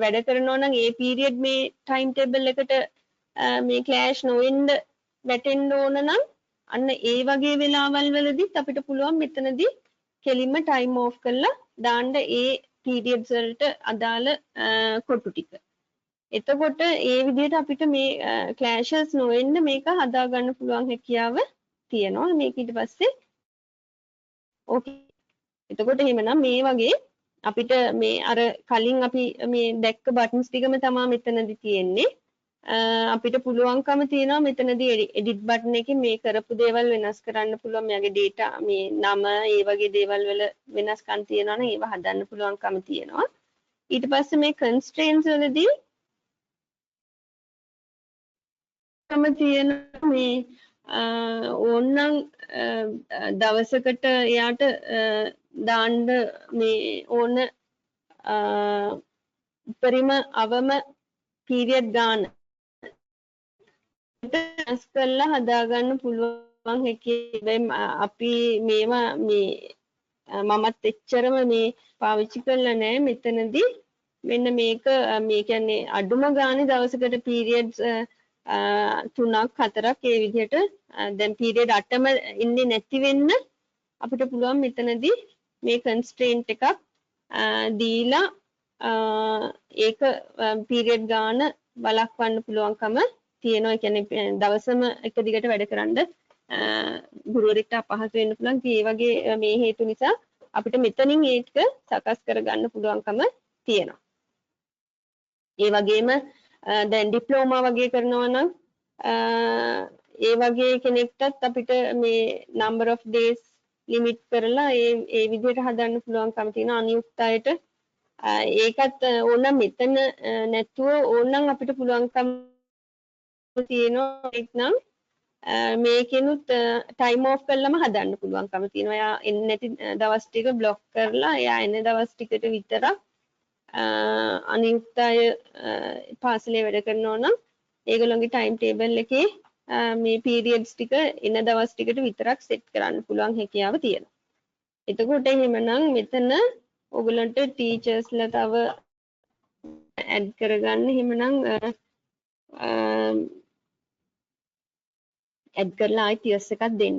වැඩ කරනවා නම් ඒ පීරියඩ් මේ ටයිම් ටේබල් එකට මේ ක්ලෑෂ් නොවෙන්න වැටෙන්න ඕන නම් අන්න ඒ වගේ වෙලාවල් වලදීත් අපිට පුළුවන් මෙතනදී කෙලින්ම ටයිම් ඕෆ් කරලා දාන්න ඒ පීරියඩ්ස් වලට අදාළ කොටු ටික. එතකොට ඒ විදිහට අපිට මේ ක්ලෑෂස් නොවෙන්න මේක හදා ගන්න පුළුවන් හැකියාව තියෙනවා. මේක ඊට පස්සේ ඕකේ. එතකොට එහෙමනම් මේ වගේ අපිට මේ අර කලින් අපි මේ දැක්ක බටන්ස් ටිකම තමයි මෙතනදී තියෙන්නේ. අපිට පුළුවන්කම තියෙනවා මෙතනදී එඩිට් බටන් එකේ මේ කරපු දේවල් වෙනස් කරන්න පුළුවන්. මෙයාගේ data මේ නම ඒ වගේ දේවල් වල වෙනස්කම් තියෙනවා නම් ඒව හදන්න පුළුවන්කම තියෙනවා. ඊට පස්සේ මේ constraints වලදී තියෙන මේ ඕනනම් දවසකට එයාට දාන්න මේ ඕන උපරිම අවම පීරියඩ් ගන්න වෙනස් කරලා හදාගන්න පුළුවන් හැකියි. අපි මේවා මේ මමත් එච්චරම මේ පාවිච්චි කරලා නැහැ. මෙතනදී මෙන්න මේක මේ කියන්නේ අඩුම ගානේ දවසකට පීරියඩ්ස් 3ක් 4ක් ඒ විදිහට දැන් පීරියඩ් 8ම ඉන්නේ නැති වෙන්න අපිට පුළුවන් මෙතනදී මේ කන්ස්ට්‍රේන්ට් එකක් දීලා ඒක පීරියඩ් ගාන බලක්වන්න පුළුවන්කම තියෙනවා. ඒ කියන්නේ දවසම එක දිගට වැඩ කරන්න ගුරුවරයෙක්ට අපහසු වෙන්න පුළුවන්. ඒ වගේ මේ හේතු නිසා අපිට මෙතනින් ඒක සකස් කරගන්න පුළුවන්කම තියෙනවා. ඒ වගේම දැන් ඩිප්ලෝමා වගේ කරනවා නම් ඒ වගේ කෙනෙක්ටත් අපිට මේ number of days limit කරලා ඒ විදිහට හදන්න පුළුවන්කම තියෙනවා. අනියුක්ත අයට ඒකත් ඕනනම් මෙතන නැතුව ඕනනම් අපිට පුළුවන්කම තියෙනවා එක්නම් මේකෙනුත් ටයිම් ඕෆ් කරලම හදන්න පුළුවන්කම තියෙනවා. එයා එන්නේ නැති දවස් ටික බ්ලොක් කරලා එයා එන දවස් ටිකට විතරක් අනියුක්ත අය පාසලේ වැඩ කරනවා නම් ඒගොල්ලන්ගේ ටයිම් ටේබල් එකේ මේ පීරියඩ්ස් ටික එන දවස් ටිකට විතරක් සෙට් කරන්න පුළුවන් හැකියාව තියෙනවා. එතකොට එහෙමනම් මෙතන ඔයගලන්ට ටීචර්ස්ලා තව ඇඩ් කරගන්න එහෙමනම් ඇඩ් කරලා ආයි ටියර්ස් එකක් දෙන්න.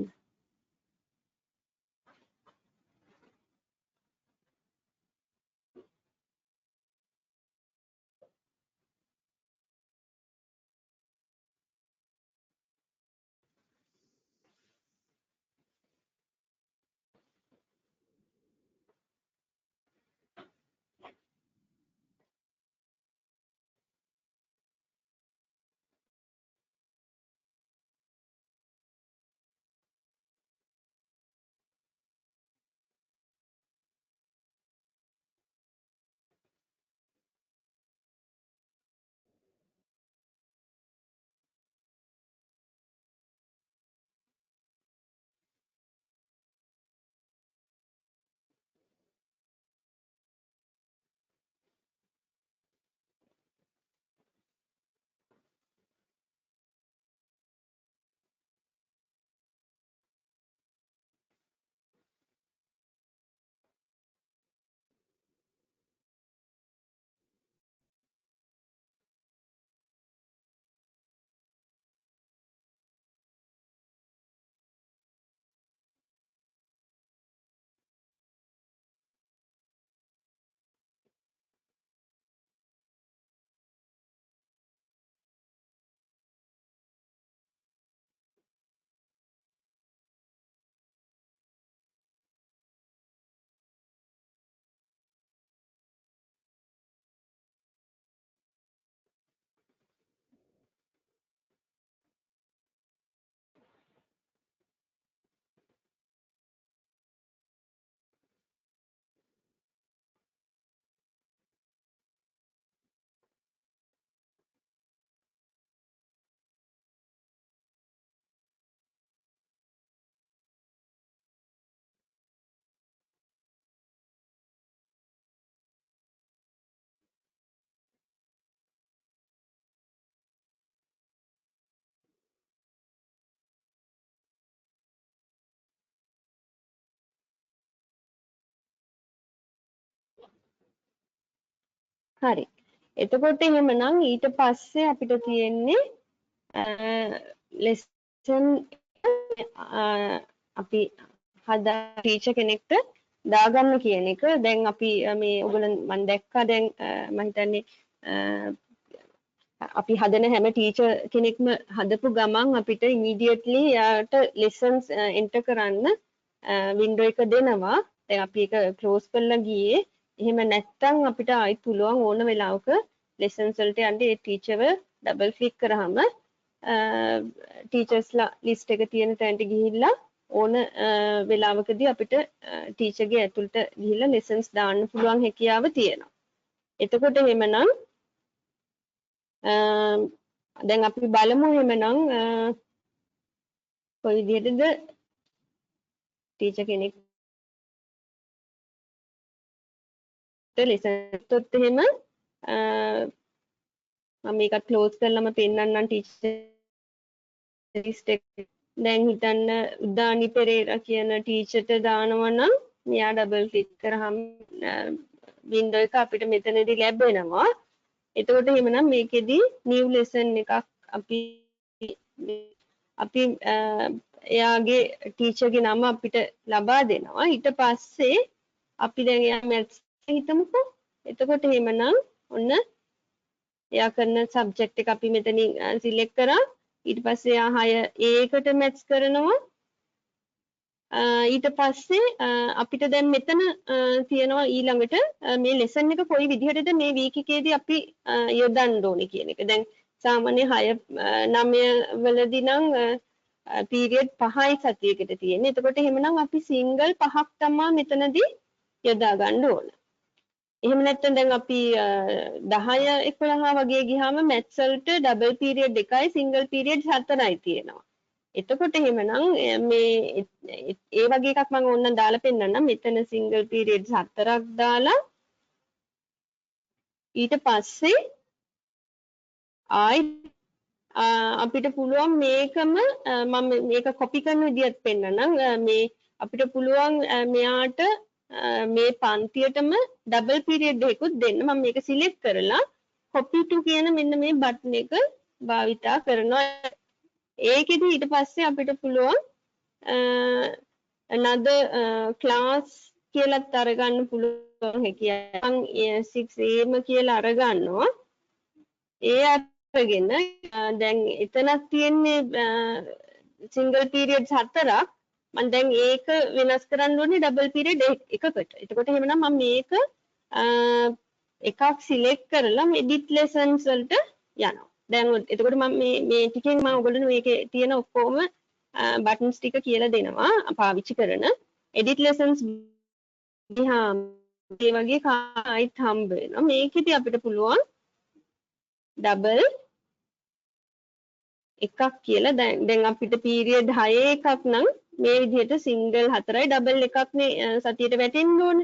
හරි. එතකොට එහෙමනම් ඊට පස්සේ අපිට තියෙන්නේ ලෙසන් අපි හදා ටීචර් කෙනෙක්ට දාගන්න කියන එක. දැන් අපි මේ ඔයගොල්ලන් මම දැක්කා දැන් මම හිතන්නේ අපි හදන හැම ටීචර් කෙනෙක්ම හදපු ගමන් අපිට ඉමීඩියට්ලි යාට lessons enter කරන්න වින්ඩෝ එක දෙනවා. දැන් අපි ඒක ක්ලෝස් කරලා ගියේ. එහෙම නැත්නම් අපිට ආයි පුළුවන් ඕන වෙලාවක lessons වලට යන්න ඒ ටීචර්ව ඩබල් ක්ලික් කරාම ටීචර්ස්ලා ලිස්ට් එක තියෙන තැනට ගිහිල්ලා ඕන වෙලාවකදී අපිට ටීචර්ගේ ඇතුළට ගිහිල්ලා lessons දාන්න පුළුවන් හැකියාව තියෙනවා. එතකොට එහෙමනම් දැන් අපි බලමු එහෙමනම් කොයි විදිහටද ටීචර් කෙනෙක් ලෙසන්ස් එහෙම මම මේක ක්ලෝස් කරලාම පෙන්නන්නම් ටීචර් ලිස්ට් එක. දැන් හිතන්න උදානි පෙරේරා කියන ටීචර්ට දානවා නම් මෙයා ඩබල් ක්ලික් කරාම වින්ඩෝ එක අපිට මෙතනදී ලැබෙනවා. එතකොට එහෙමනම් මේකෙදි new lesson එකක් අපි එයාගේ ටීචර්ගේ නම අපිට ලබා දෙනවා. ඊට පස්සේ අපි දැන් එයා maths හිතමුකෝ. එතකොට එහෙමනම් ඔන්න එයා කරන subject එක අපි මෙතනින් select කරා. ඊට පස්සේ එයා 6 ඒකට maths කරනවා. ඊට පස්සේ අපිට දැන් මෙතන තියෙනවා ඊළඟට මේ lesson එක කොයි විදිහටද මේ week එකේදී අපි යොදන්න ඕනේ කියන එක. දැන් සාමාන්‍ය 6 9 වලදී නම් period 5යි සතියකට තියෙන්නේ. එතකොට එහෙමනම් අපි single 5ක් තමයි මෙතනදී යොදා ගන්න ඕන. එහෙම නැත්නම් දැන් අපි 10 11 වගේ ගියාම maths වලට double period එකයි single period 4යි තියෙනවා. එතකොට එහෙමනම් මේ ඒ වගේ එකක් මම ඕනනම් දාලා පෙන්නන්නම්. මෙතන single period 4ක් දාලා ඊට පස්සේ ආයි අපිට පුළුවන් මේකම මම මේක කොපි කරන විදිහත් පෙන්නන්නම්. මේ අපිට පුළුවන් මෙයාට මේ පන්තියටම ඩබල් පීරියඩ් එකකුත් දෙන්න. මම මේක සිලෙක්ට් කරලා copy to කියන මෙන්න මේ බටන් එක භාවිතා කරනවා. ඒකෙදි ඊට පස්සේ අපිට පුළුවන් another class කියලාත් අරගන්න පුළුවන් හැකියාව. මම 6am කියලා අරගන්නවා. ඒ අරගෙන දැන් එතනක් තියෙන්නේ single periods 4ක්. මම දැන් ඒක වෙනස් කරන්න ඕනේ ඩබල් පීරියඩ් එකකට. එතකොට එහෙමනම් මම මේක එකක් සිලෙක්ට් කරලා edit lessons වලට යනවා. දැන් එතකොට මම මේ ටිකෙන් මම ඔයගොල්ලෝ මේකේ තියෙන ඔක්කොම buttons ටික කියලා දෙනවා පාවිච්චි කරන. edit lessons ගියාම මේ වගේ කායිත් හම්බ වෙනවා. මේකෙදි අපිට පුළුවන් ඩබල් එකක් කියලා දැන් අපිට පීරියඩ් 6 එකක් නම් මේ විදිහට සිංගල් 4යි ඩබල් එකක් නේ සතියට වැටෙන්න ඕන.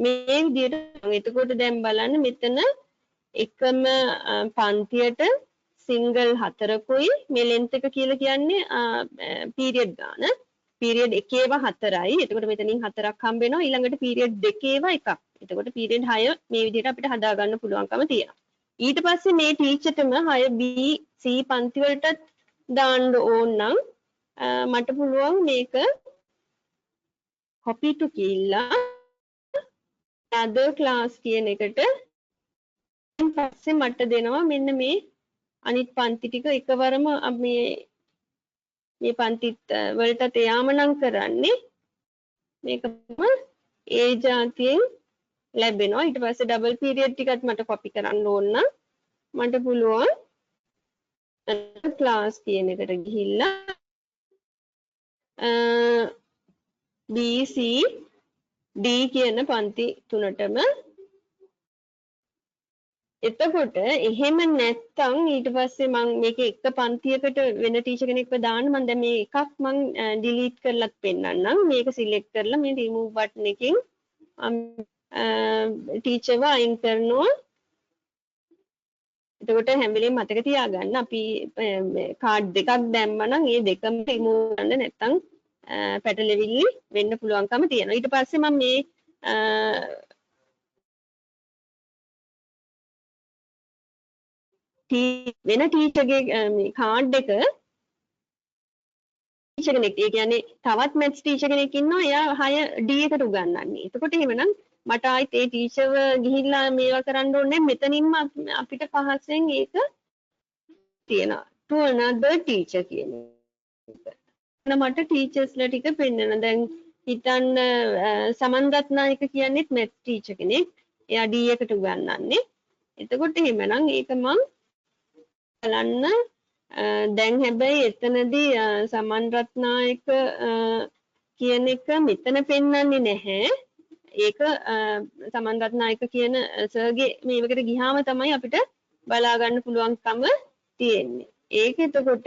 මේ විදිහට එතකොට දැන් බලන්න මෙතන එකම පන්තියට සිංගල් 4කුයි මේ ලෙන්ත් එක කියලා කියන්නේ පීරියඩ් ගාන. පීරියඩ් 1 ඒවා 4යි. එතකොට මෙතනින් 4ක් හම්බ වෙනවා. ඊළඟට පීරියඩ් 2 ඒවා 1ක්. එතකොට පීරියඩ් 6 මේ විදිහට අපිට හදා ගන්න පුළුවන්කම තියෙනවා. ඊට පස්සේ මේ ටීචර්ටම 6B C පන්ති වලටත් දාන්න ඕන නම් මට පුළුවන් මේක copy to කියලා other class කියන එකට ඊට පස්සේ මට දෙනවා මෙන්න මේ අනිත් පන්ති ටික එකවරම මේ පන්තිත් වලටත් එයාම නම් කරන්නේ මේකම ඒ જાතියෙන් ලැබෙනවා. ඊට පස්සේ ඩබල් පීරියඩ් ටිකත් මට කොපි කරන්න ඕන නම් මට පුළුවන් ක්ලාස් කියන එකට ගිහිල්ලා B C D කියන පන්ති තුනටම එතකොට එහෙම නැත්තම් ඊට පස්සේ මම මේක එක පන්තියකට වෙන ටීචර් කෙනෙක්ව දාන්න මම දැන් මේ එකක් මම ඩිලීට් කරලත් පෙන්නන්නම්. මේක සිලෙක්ට් කරලා මේ remove බටන් එකකින් ටීචර්ව අයින් කරනවා. එතකොට හැම වෙලේම මතක තියාගන්න අපි කාඩ් දෙකක් දැම්මනම් ඒ දෙකම remove කරන්න නැත්තම් පැටලෙවිලි වෙන්න පුළුවන්කම තියෙනවා. ඊට පස්සේ මම මේ වෙන ටීචර්ගේ මේ කාඩ් එක ටීචර් කෙනෙක් ඒ කියන්නේ තවත් මැත්ස් ටීචර් කෙනෙක් ඉන්නවා එයා 6 D එකට උගන්වන්නේ. එතකොට එහෙමනම් මට ආයිත් ඒ ටීචර්ව ගිහිල්ලා මේවා කරන්න ඕනේ මෙතනින්ම අපිට පහසෙන් ඒක තියෙනවා. to another teacher කියන එක. මට ටීචර්ස්ලා ටික පෙන්නන දැන් හිතන්න සමන් රත්නායක කියන්නේත් මැත් ටීචර් කෙනෙක්. එයා D එකට උගන්වන්නේ. එතකොට එහෙමනම් ඒක මම බලන්න දැන් හැබැයි එතනදී සමන් රත්නායක කියන එක මෙතන පෙන්වන්නේ නැහැ. ඒක සමන් රත්නායක කියන සර්ගේ මේවකට ගියාම තමයි අපිට බලා ගන්න පුළුවන්කම තියෙන්නේ. ඒක එතකොට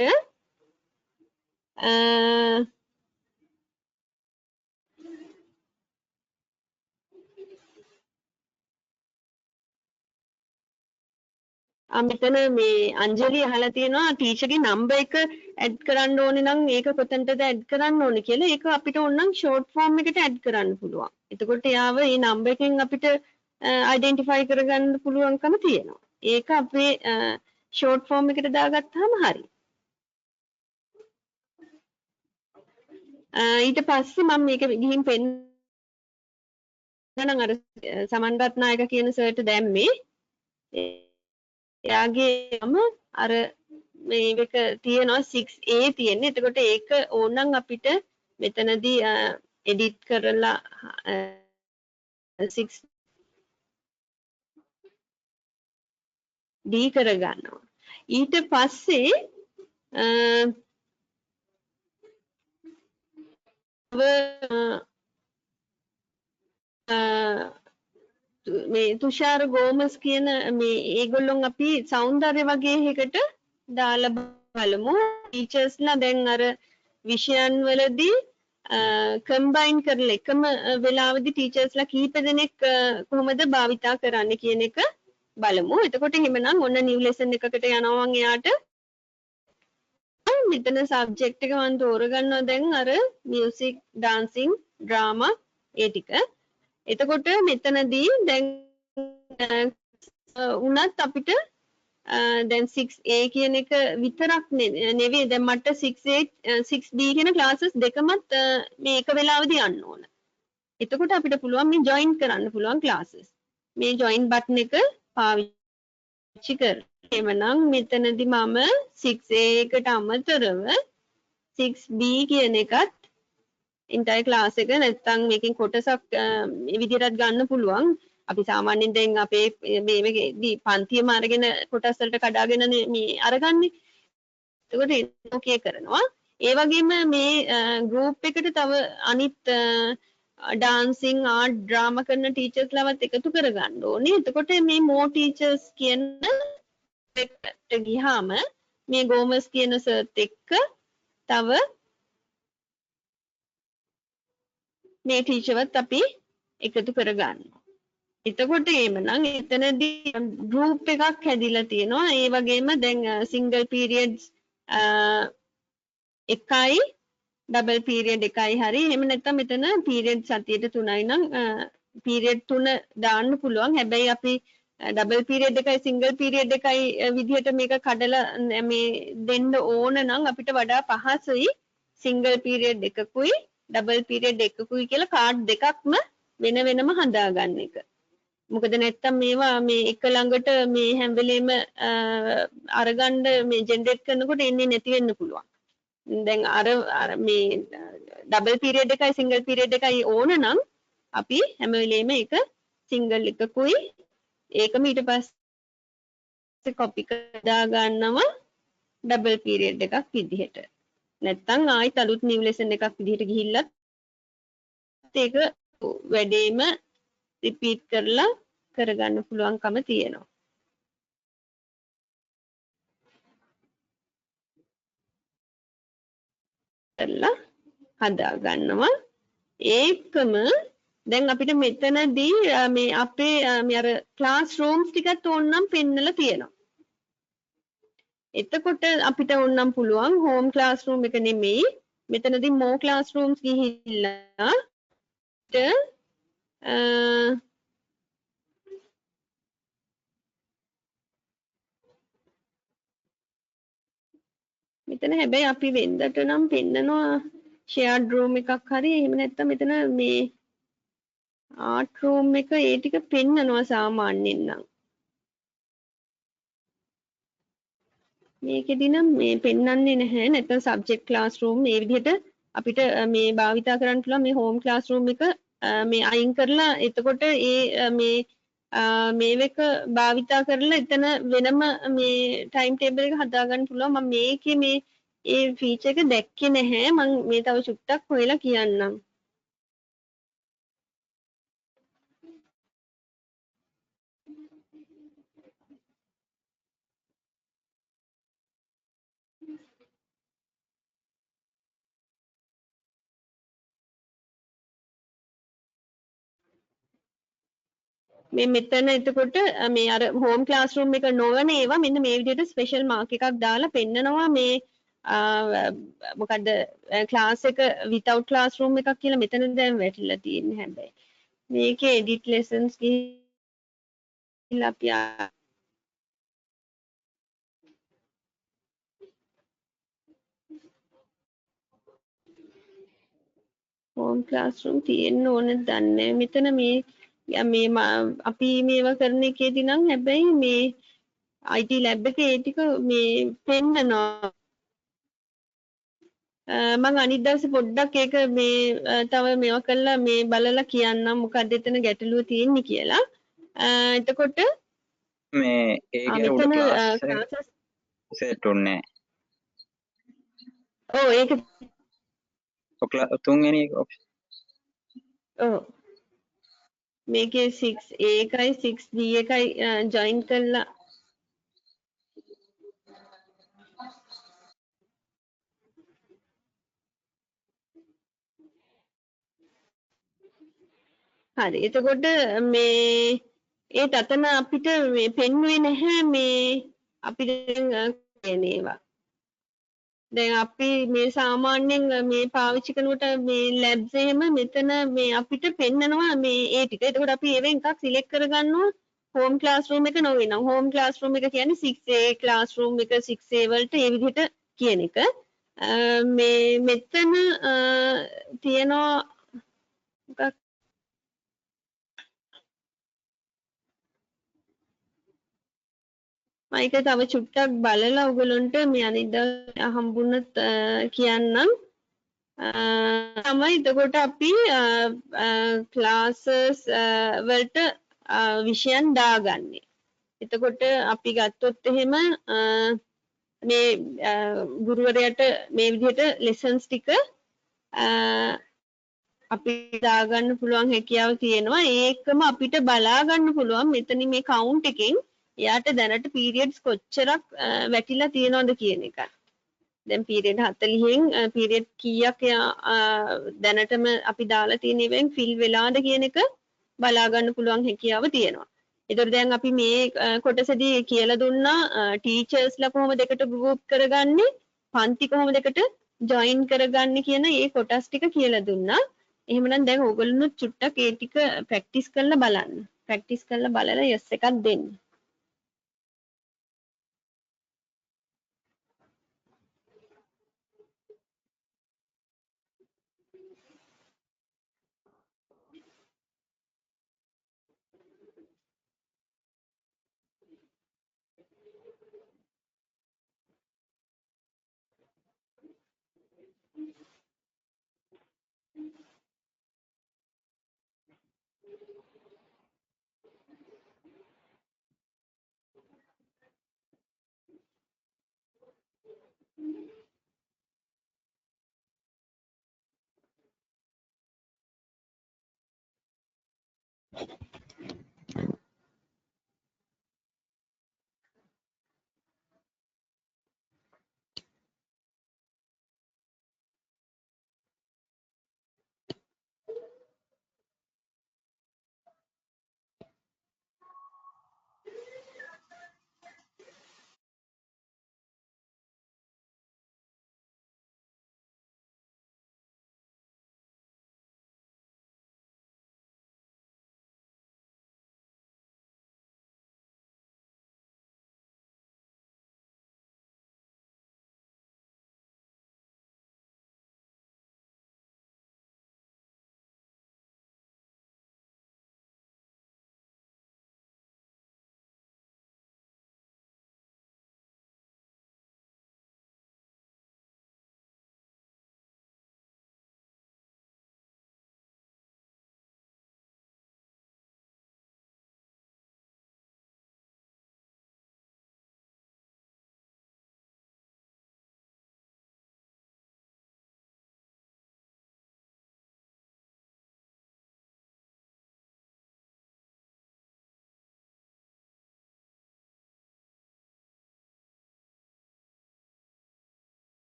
මෙතන මේ අංජලි අහලා තියෙනවා ටීචර්ගේ නම්බර් එක ඇඩ් කරන්න ඕනේ නම් ඒක කොතනටද ඇඩ් කරන්න ඕනේ කියලා. ඒක අපිට ඕනනම් ෂෝට් ෆෝම් එකට ඇඩ් කරන්න පුළුවන්. එතකොට යාව මේ නම්බර් එකෙන් අපිට අයිඩෙන්ටිෆයි කරගන්න පුළුවන්කම තියෙනවා. ඒක අපේ ෂෝට් ෆෝම් එකට දාගත්තාම හරි. ඊට පස්සේ මම මේක ගිහින් පෙන්නනම් අර සමන් රත්නායක කියන සර්ට දැම්මේ එයාගේම අර මේක තියෙනවා 6A තියෙන්නේ. එතකොට ඒක ඕනනම් අපිට මෙතනදී එඩිට් කරලා 6D කරගන්නවා. ඊට පස්සේ මේ තුෂාර ගෝමස් කියන මේ ඒගොල්ලොන් අපි సౌందර්ය වගේ එකකට දාලා බලමු. ටීචර්ස්ලා දැන් අර විෂයන් වලදී කම්බයින් කරලා එකම වෙලාවදී ටීචර්ස්ලා කීප දෙනෙක් කොහොමද භාවිතා කරන්න කියන එක බලමු. එතකොට එහෙමනම් ඔන්න නිව් ලෙසන් එකකට යනවා මම එයාට මෙතන සබ්ජෙක්ට් එක මම තෝරගන්නවා දැන් අර මියුසික් ඩාන්සින් ඩ්‍රාමා ඒ ටික. එතකොට මෙතනදී දැන් උනත් අපිට දැන් 6A කියන එක විතරක් නෙවෙයි දැන් මට 6A 6B කියන ක්ලාසස් දෙකමත් මේ එක වෙලාවෙදී යන්න ඕන. එතකොට අපිට පුළුවන් මේ ජොයින් කරන්න පුළුවන් ක්ලාසස්. මේ ජොයින් බටන් එක පාවිච්චි කරලා එමනම් මෙතනදී මම 6A එකට අමතරව 6B කියන එකත් ඉන්ටයි ක්ලාස් එක නැත්තම් මේකෙන් කොටසක් මේ විදිහටත් ගන්න පුළුවන්. අපි සාමාන්‍යයෙන් දැන් අපේ මේකේදී පන්තියම අරගෙන කොටස් වලට කඩාගෙන මේ අරගන්නේ. එතකොට ඕකේ කරනවා. ඒ වගේම මේ ගෲප් එකට තව අනිත් ඩාන්සින් ආර්ට් ඩ්‍රාමා කරන ටීචර්ස්ලාවත් එකතු කරගන්න ඕනේ. එතකොට මේ මෝ ටීචර්ස් කියන එකට ගියාම මේ ගෝමස් කියන සර්ත් එක්ක තව මේ ටීචර්වත් අපි එකතු කරගන්නවා. එතකොට එහෙමනම් එතනදී ගෲප් එකක් හැදිලා තියෙනවා. ඒ වගේම දැන් සිංගල් පීරියඩ්ස් එකයි ඩබල් පීරියඩ් එකයි හරි. එහෙම නැත්නම් මෙතන පීරියඩ් සතියට 3යි නම් පීරියඩ් 3 දාන්න පුළුවන්. හැබැයි අපි ඩබල් පීරියඩ් එකයි සිංගල් පීරියඩ් එකයි විදිහට මේක කඩලා මේ දෙන්න ඕන නම් අපිට වඩා පහසුයි සිංගල් පීරියඩ් එකකුයි ඩබල් පීරියඩ් එකකුයි කියලා කාඩ් දෙකක්ම වෙන වෙනම හදාගන්න එක. මොකද නැත්තම් මේවා මේ එක ළඟට මේ හැම වෙලෙම අරගන්න මේ ජෙනරේට් කරනකොට එන්නේ නැති වෙන්න පුළුවන්. දැන් අර මේ ඩබල් පීරියඩ් එකයි සිංගල් පීරියඩ් එකයි ඕන නම් අපි හැම වෙලෙම එක සිංගල් එකකුයි ඒකම ඊට පස්සේ කොපි කරලා ගන්නවා ඩබල් පීරියඩ් එකක් විදිහට. නැත්තම් ආයෙත් අලුත් නිව් ලෙසන් එකක් විදිහට ගිහිල්ලත් ඒක වැඩේම රිපීට් කරලා කරගන්න පුළුවන්කම තියෙනවා. කරලා හදා ගන්නවා. ඒකම දැන් අපිට මෙතනදී මේ අපේ මේ අර ක්ලාස් රූම්ස් ටිකත් ඕනනම් පෙන්නලා තියෙනවා. එතකොට අපිට ඕනනම් පුළුවන් හෝම් ක්ලාස් රූම් එක නෙමෙයි මෙතනදී මෝ ක්ලාස් රූම්ස් ගිහිල්ලා මෙතන හැබැයි අපි වෙන්දට නම් පෙන්නනවා shared room එකක් හරි එහෙම නැත්නම් මෙතන මේ art room එක ඒ ටික පෙන්නනවා සාමාන්‍යයෙන් නම් මේකෙදි නම් මේ පෙන්වන්නේ නැහැ නැත්නම් subject classroom මේ විදිහට අපිට මේ භාවිතා කරන්න පුළුවන් මේ home classroom එක මේ අයින් කරලා එතකොට ඒ මේ එක භාවිතා කරලා එතන වෙනම මේ ටයිම් ටේබල් එක හදාගන්න පුළුවන් මම මේකේ මේ ඒ ෆීචර් එක දැක්කේ නැහැ මම මේ තව චුට්ටක් හොයලා කියන්නම් මේ මෙතන එතකොට මේ අර හෝම් ක්ලාස්රූම් එක නොවන ඒවා මෙන්න මේ විදිහට ස්පෙෂල් මාක් එකක් දාලා පෙන්නනවා මේ මොකද්ද ක්ලාස් එක විතවුට් ක්ලාස්රූම් එකක් කියලා මෙතන දැන් වැටිලා තියෙන්නේ හැබැයි මේකේ එඩිට් ලෙසන්ස් ගිහිල්ලා අපි හෝම් ක්ලාස්රූම් තියෙන්න ඕනද දන්නේ මෙතන මේ අපි මේවා කරන එකේදී නම් හැබැයි මේ IT lab එකේ ඒ ටික මේ පෙන්නනවා මම අනිත් දවසේ පොඩ්ඩක් ඒක මේ තව මේවා කරලා මේ බලලා කියන්නම් මොකක්ද එතන ගැටලුව තියෙන්නේ කියලා. එතකොට මේ ඒකේ උඩ ක්ලාස් සෙට් උන්නේ ඔව් ඒක තුන්වෙනි ඔප්ෂන් ඔව් මේකේ 6A එකයි 6B එකයි ජොයින් කරලා හරි එතකොට මේ ඒ තතන අපිට මේ පෙන්වුවේ නැහැ මේ අපිට කියන ඒවා දැන් අපි මේ සාමාන්‍යයෙන් මේ පාවිච්චි කරනකොට මේ ලැබ්ස් එහෙම මෙතන මේ අපිට පෙන්නනවා මේ ඒ ටික. එතකොට අපි ඒවෙන් එකක් සිලෙක්ට් කරගන්නවා හෝම් ක්ලාස්රූම් එක නොවේ නම් හෝම් ක්ලාස්රූම් එක කියන්නේ 6A ක්ලාස්රූම් එක 6A වලට ඒ විදිහට කියන එක. මේ මෙතන තියෙනවා මොකක් මම ඒක තව චුට්ටක් බලලා ඔයගලන්ට මේ අනිද්දා හම්බුනත් කියන්නම් තමයි එතකොට අපි ක්ලාසස් වලට විෂයන් දාගන්නේ. එතකොට අපි ගත්තොත් එහෙම මේ ගුරුවරයාට මේ විදිහට ලෙසන්ස් ටික අපි දාගන්න පුළුවන් හැකියාව තියෙනවා. ඒකම අපිට බලා ගන්න පුළුවන් මෙතන මේ කවුන්ට් එකෙන් එයාට දැනට පීරියඩ්ස් කොච්චරක් වැටිලා තියෙනවද කියන එක. දැන් පීරියඩ් 40න් පීරියඩ් කීයක් දැනටම අපි දාලා තියෙන ඉවෙන් ෆිල් වෙලාද කියන එක බලා ගන්න පුළුවන් හැකියාව තියෙනවා. ඒතර දැන් අපි මේ කොටසදී කියලා දුන්නා ටීචර්ස්ලා කොහොමද එකට ගෲප් කරගන්නේ, පන්ති කොහොමද එකට ජොයින් කරගන්නේ කියන ඒ කොටස් ටික කියලා දුන්නා. එහෙමනම් දැන් ඕගොල්ලෝ චුට්ටක් ඒ ටික ප්‍රැක්ටිස් කරලා බලන්න. ප්‍රැක්ටිස් කරලා බලලා යස් එකක් දෙන්න.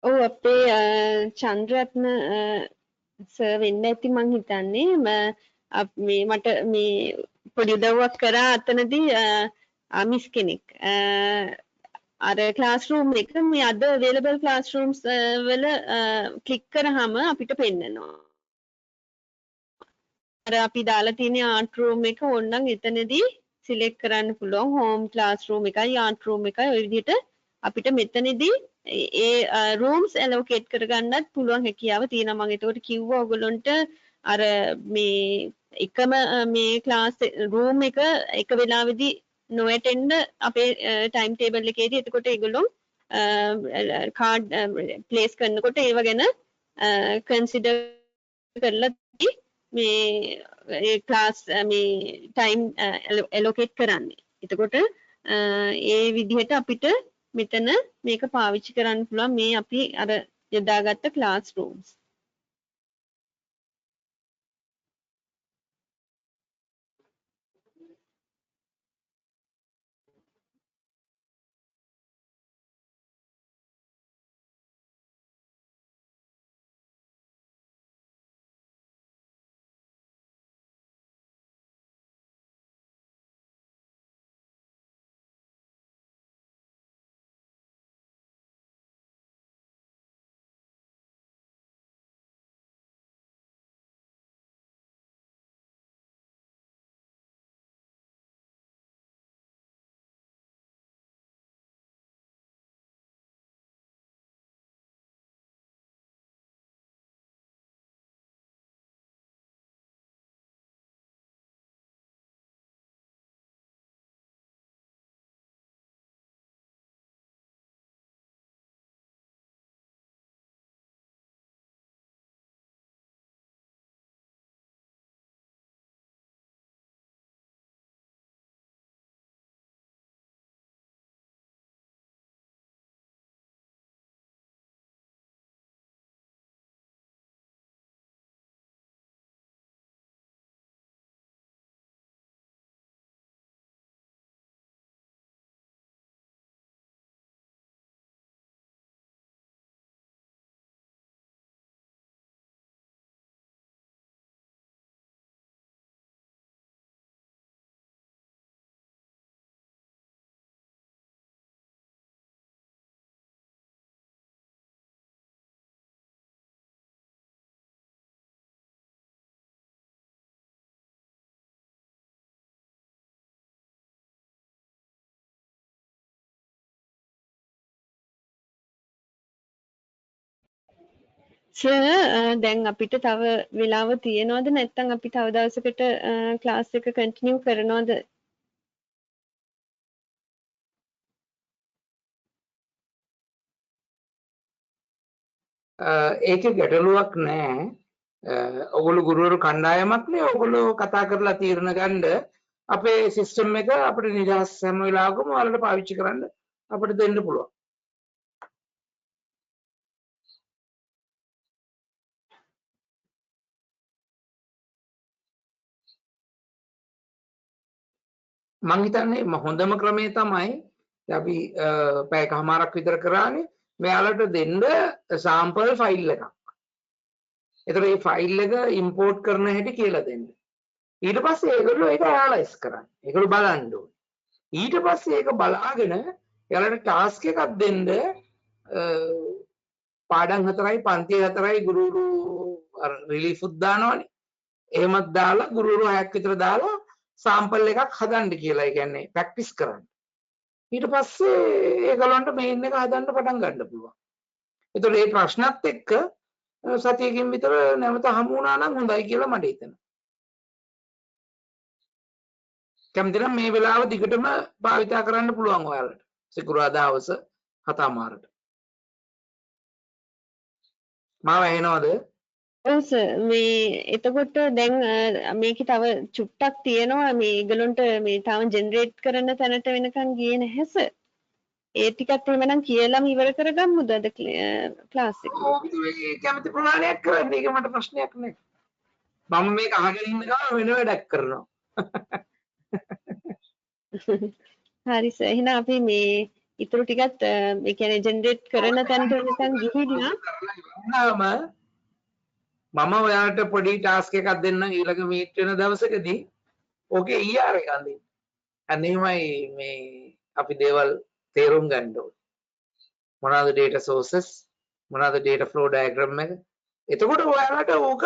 ඔව් අපේ චන්ද්‍රරත්න සර් වෙන්න ඇති මං හිතන්නේ මේ මට මේ පොඩි උදව්වක් කරා අතනදී මිස් කෙනෙක් අර ක්ලාස් රූම් එක මේ අද අවේලබල් ක්ලාස් රූම්ස් වල ක්ලික් කරාම අපිට පෙන්නනවා අර අපි දාලා තියෙන ආර්ට් රූම් එක ඕනනම් එතනදී සිලෙක්ට් කරන්න පුළුවන් හෝම් ක්ලාස් රූම් එකයි ආර්ට් රූම් එකයි ඔය විදිහට අපිට මෙතනදී ඒ රූම්ස් ඇලොකේට් කරගන්නත් පුළුවන් හැකියාව තියෙනවා මම ඒකට කිව්වා ඔයගොල්ලන්ට අර මේ එකම මේ ක්ලාස් රූම් එක වෙලාවෙදී නොඇටෙන්න අපේ ටයිම් ටේබල් එකේදී එතකොට ඒගොල්ලෝ කාඩ් ප්ලේස් කරනකොට ඒව ගැන කන්සිඩර් කරලා මේ ඒ ක්ලාස් මේ ටයිම් ඇලොකේට් කරන්නේ. එතකොට ඒ විදිහට අපිට මෙතන මේක පාවිච්චි කරන්න පුළුවන් මේ අපි අර යොදාගත්ත ක්ලාස් රූම්ස්. දැන් අපිට තව වෙලාව තියෙනවද නැත්නම් අපි තව දවසකට ක්ලාස් එක කන්ටිනියු කරනවද? ඒකේ ගැටලුවක් නැහැ. ඔගොල්ලෝ ගුරුවරු කණ්ඩායමක් නේ ඔගොල්ලෝ කතා කරලා තීරණ ගන්න අපේ සිස්ටම් එක අපිට නිදහස් හැම වෙලාවකම ඔයාලට පාවිච්චි කරන්න අපිට දෙන්න පුළුවන්. මං හිතන්නේ හොඳම ක්‍රමය තමයි අපි පැයකමාරක් විතර කරානේ මෙයාලට දෙන්න සාම්පල් ෆයිල් එකක්. ඒතර මේ ෆයිල් එක ඉම්පෝර්ට් කරන හැටි කියලා දෙන්න. ඊට පස්සේ ඒගොල්ලෝ ඒක ඇනලයිස් කරන්න. ඒගොල්ලෝ බලන්න ඕනේ. ඊට පස්සේ ඒක බලාගෙන එයාලට ටාස්ක් එකක් දෙන්න පාඩම් 4යි පන්ති 4යි ගුරුවරු රිලීෆුත් දානවනේ. එහෙමත් දාලා ගුරුවරු 6ක් විතර දාලා සාම්පල් එකක් හදන්න කියලා. ඒ කියන්නේ ප්‍රැක්ටිස් කරන්න. ඊට පස්සේ ඒගොල්ලන්ට මේන් එක හදන්න පටන් ගන්න පුළුවන්. ඒතකොට මේ ප්‍රශ්නත් එක්ක සතියකින් විතර නැවත හමු වුණා නම් හොඳයි කියලා මට හිතෙනවා. කැමති නම් මේ වෙලාව දිගටම භාවිතා කරන්න පුළුවන් ඔයාලට. සිකුරාදා හවස 7:00ට. මාව ඇහෙනවද? ඔව් සර් මේ එතකොට දැන් මේකේ තව චුට්ටක් තියෙනවා මේ ඒගොල්ලන්ට මේ තාම ජෙනරේට් කරන තැනට වෙනකන් ගියේ නැහැ සර්. ඒ ටිකත් එහෙමනම් කියලාම ඉවර කරගමුද අද ක්ලාස් එක? ඔව් ඒ කැමති ප්‍රමාණයක් කරන්න. ඒක මට ප්‍රශ්නයක් නෑ. මම මේක අහගෙන ඉන්න ගමන් වෙන වැඩක් කරනවා. හරි සර්. එහෙනම් අපි මේ ඉතුරු ටිකත් ඒ කියන්නේ ජෙනරේට් කරන තැනට නිකන් ගිහිල්ලා නාම මම ඔයාලට පොඩි ටාස්ක් එකක් දෙන්න ඊළඟ මීට් වෙන දවසකදී ඕකේ ER එක අඳින්න. අනේමයි මේ අපි දේවල් තේරුම් ගන්න ඕනේ. මොනවාද data sources මොනවාද data flow diagram එක. එතකොට ඔයාලට ඕක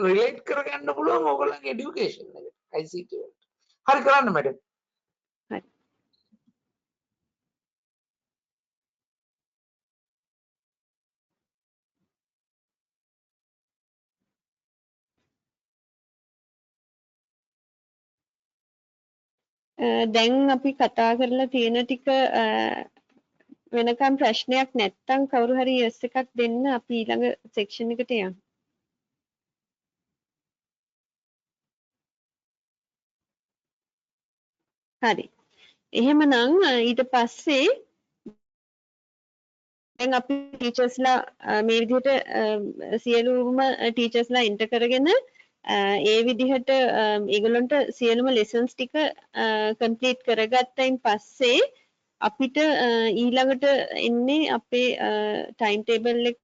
රිලේට් කරගන්න පුළුවන් ඕගොල්ලන්ගේ এডুকেෂන් එකට ICT වලට. හරි කරන්න මැඩම්. හරි. දැන් අපි කතා කරලා තියෙන ටික වෙනකම් ප්‍රශ්නයක් නැත්තම් කවුරු හරි yes එකක් දෙන්න අපි ඊළඟ සෙක්ෂන් එකට යමු. හරි. එහෙමනම් ඊට පස්සේ දැන් අපි ටීචර්ස්ලා මේ විදිහට සියලුම ටීචර්ස්ලා එන්ටර් කරගෙන ඒ විදිහට ඒගොල්ලන්ට සියලුම ලෙසන්ස් ටික කම්ප්ලීට් කරගත්තයින් පස්සේ අපිට ඊළඟට එන්නේ අපේ ටයිම් ටේබල් එක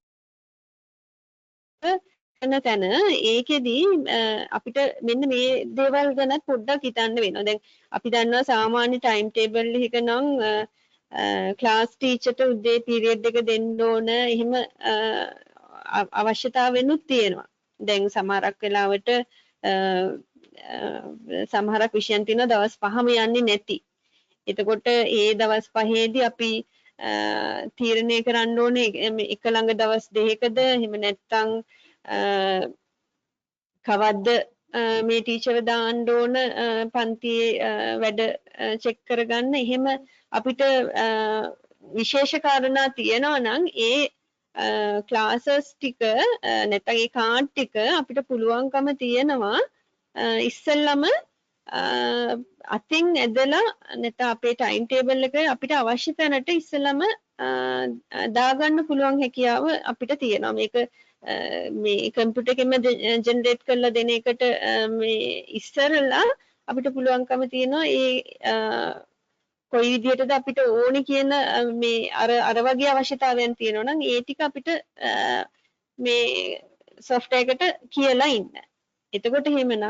කරන තැන ඒකෙදි අපිට මෙන්න මේ දේවල් ගැන පොඩ්ඩක් හිතන්න වෙනවා. දැන් අපි දන්නවා සාමාන්‍ය ටයිම් ටේබල් එකක නම් ක්ලාස් ටීචර්ට උදේ පීරියඩ් එක දෙන්න ඕන එහෙම අවශ්‍යතාවෙනුත් තියෙනවා. දැන් සමහරක් වෙලාවට සමහරක් විෂයන් තියෙනවා දවස් 5ම යන්නේ නැති. එතකොට ඒ දවස් 5ේදී අපි තීරණය කරන්න ඕනේ එක ළඟ දවස් 2කද එහෙම නැත්නම් කවද්ද මේ ටීචර් දාන්න ඕන පන්තියේ වැඩ චෙක් කරගන්න එහෙම අපිට විශේෂ කාරණා තියෙනවා නම් ඒ ක්ලාසස් ටික නැත්නම් ඒ කාඩ් ටික අපිට පුළුවන්කම තියෙනවා ඉස්සෙල්ලම අතින් ඇදලා නැත්නම් අපේ ටයිම් ටේබල් එක අපිට අවශ්‍ය තැනට ඉස්සෙල්ලම දාගන්න පුළුවන් හැකියාව අපිට තියෙනවා. මේක මේ කම්පියුටර් එකෙන්ම ජෙනරේට් කරලා දෙන එකට මේ ඉස්සරලා අපිට පුළුවන්කම තියෙනවා ඒ කොයි විදිහටද අපිට ඕනි කියන මේ අර වගේ අවශ්‍යතාවයන් තියෙනවා නම් ඒ ටික අපිට මේ software එකට කියලා ඉන්න. එතකොට එහෙමනම්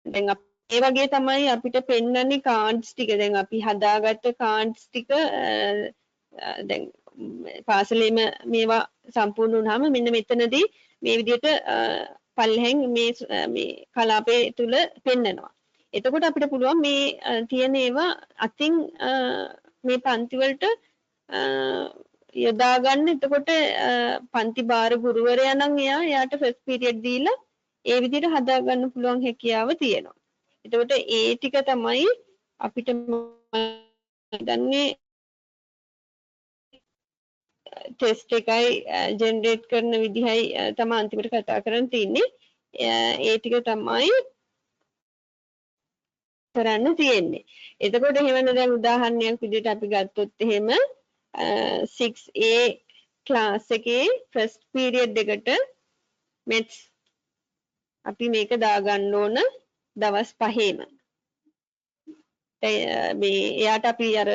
දැන් ඒ වගේ තමයි අපිට පෙන්වන්නේ කාඩ්ස් ටික. දැන් අපි හදාගත්ත කාඩ්ස් ටික දැන් පාසලේම මේවා සම්පූර්ණ වුණාම මෙන්න මෙතනදී මේ විදිහට පල්ලෙහෙන් මේ කලාපය තුල පෙන්නනවා. එතකොට අපිට පුළුවන් මේ තියෙන ඒවා අතින් මේ පන්ති වලට යොදා ගන්න. එතකොට පන්ති භාර ගුරුවරයා නම් එයාට ෆස්ට් පීරියඩ් දීලා ඒ විදිහට හදා ගන්න පුළුවන් හැකියාව තියෙනවා. එතකොට ඒ ටික තමයි අපිට දන්නේ ටෙස්ට් එකයි ජෙනරේට් කරන විදිහයි තමයි අන්තිමට කතා කරන් තින්නේ. ඒ ටික තමයි කරන්න තියෙන්නේ. එතකොට එහෙම දැන් උදාහරණයක් විදිහට අපි ගත්තොත් එහෙම 6A ක්ලාස් එකේ ෆස්ට් පීරියඩ් එකට maths අපි මේක දාගන්න ඕන දවස් 5ේම. මේ එයාට අපි අර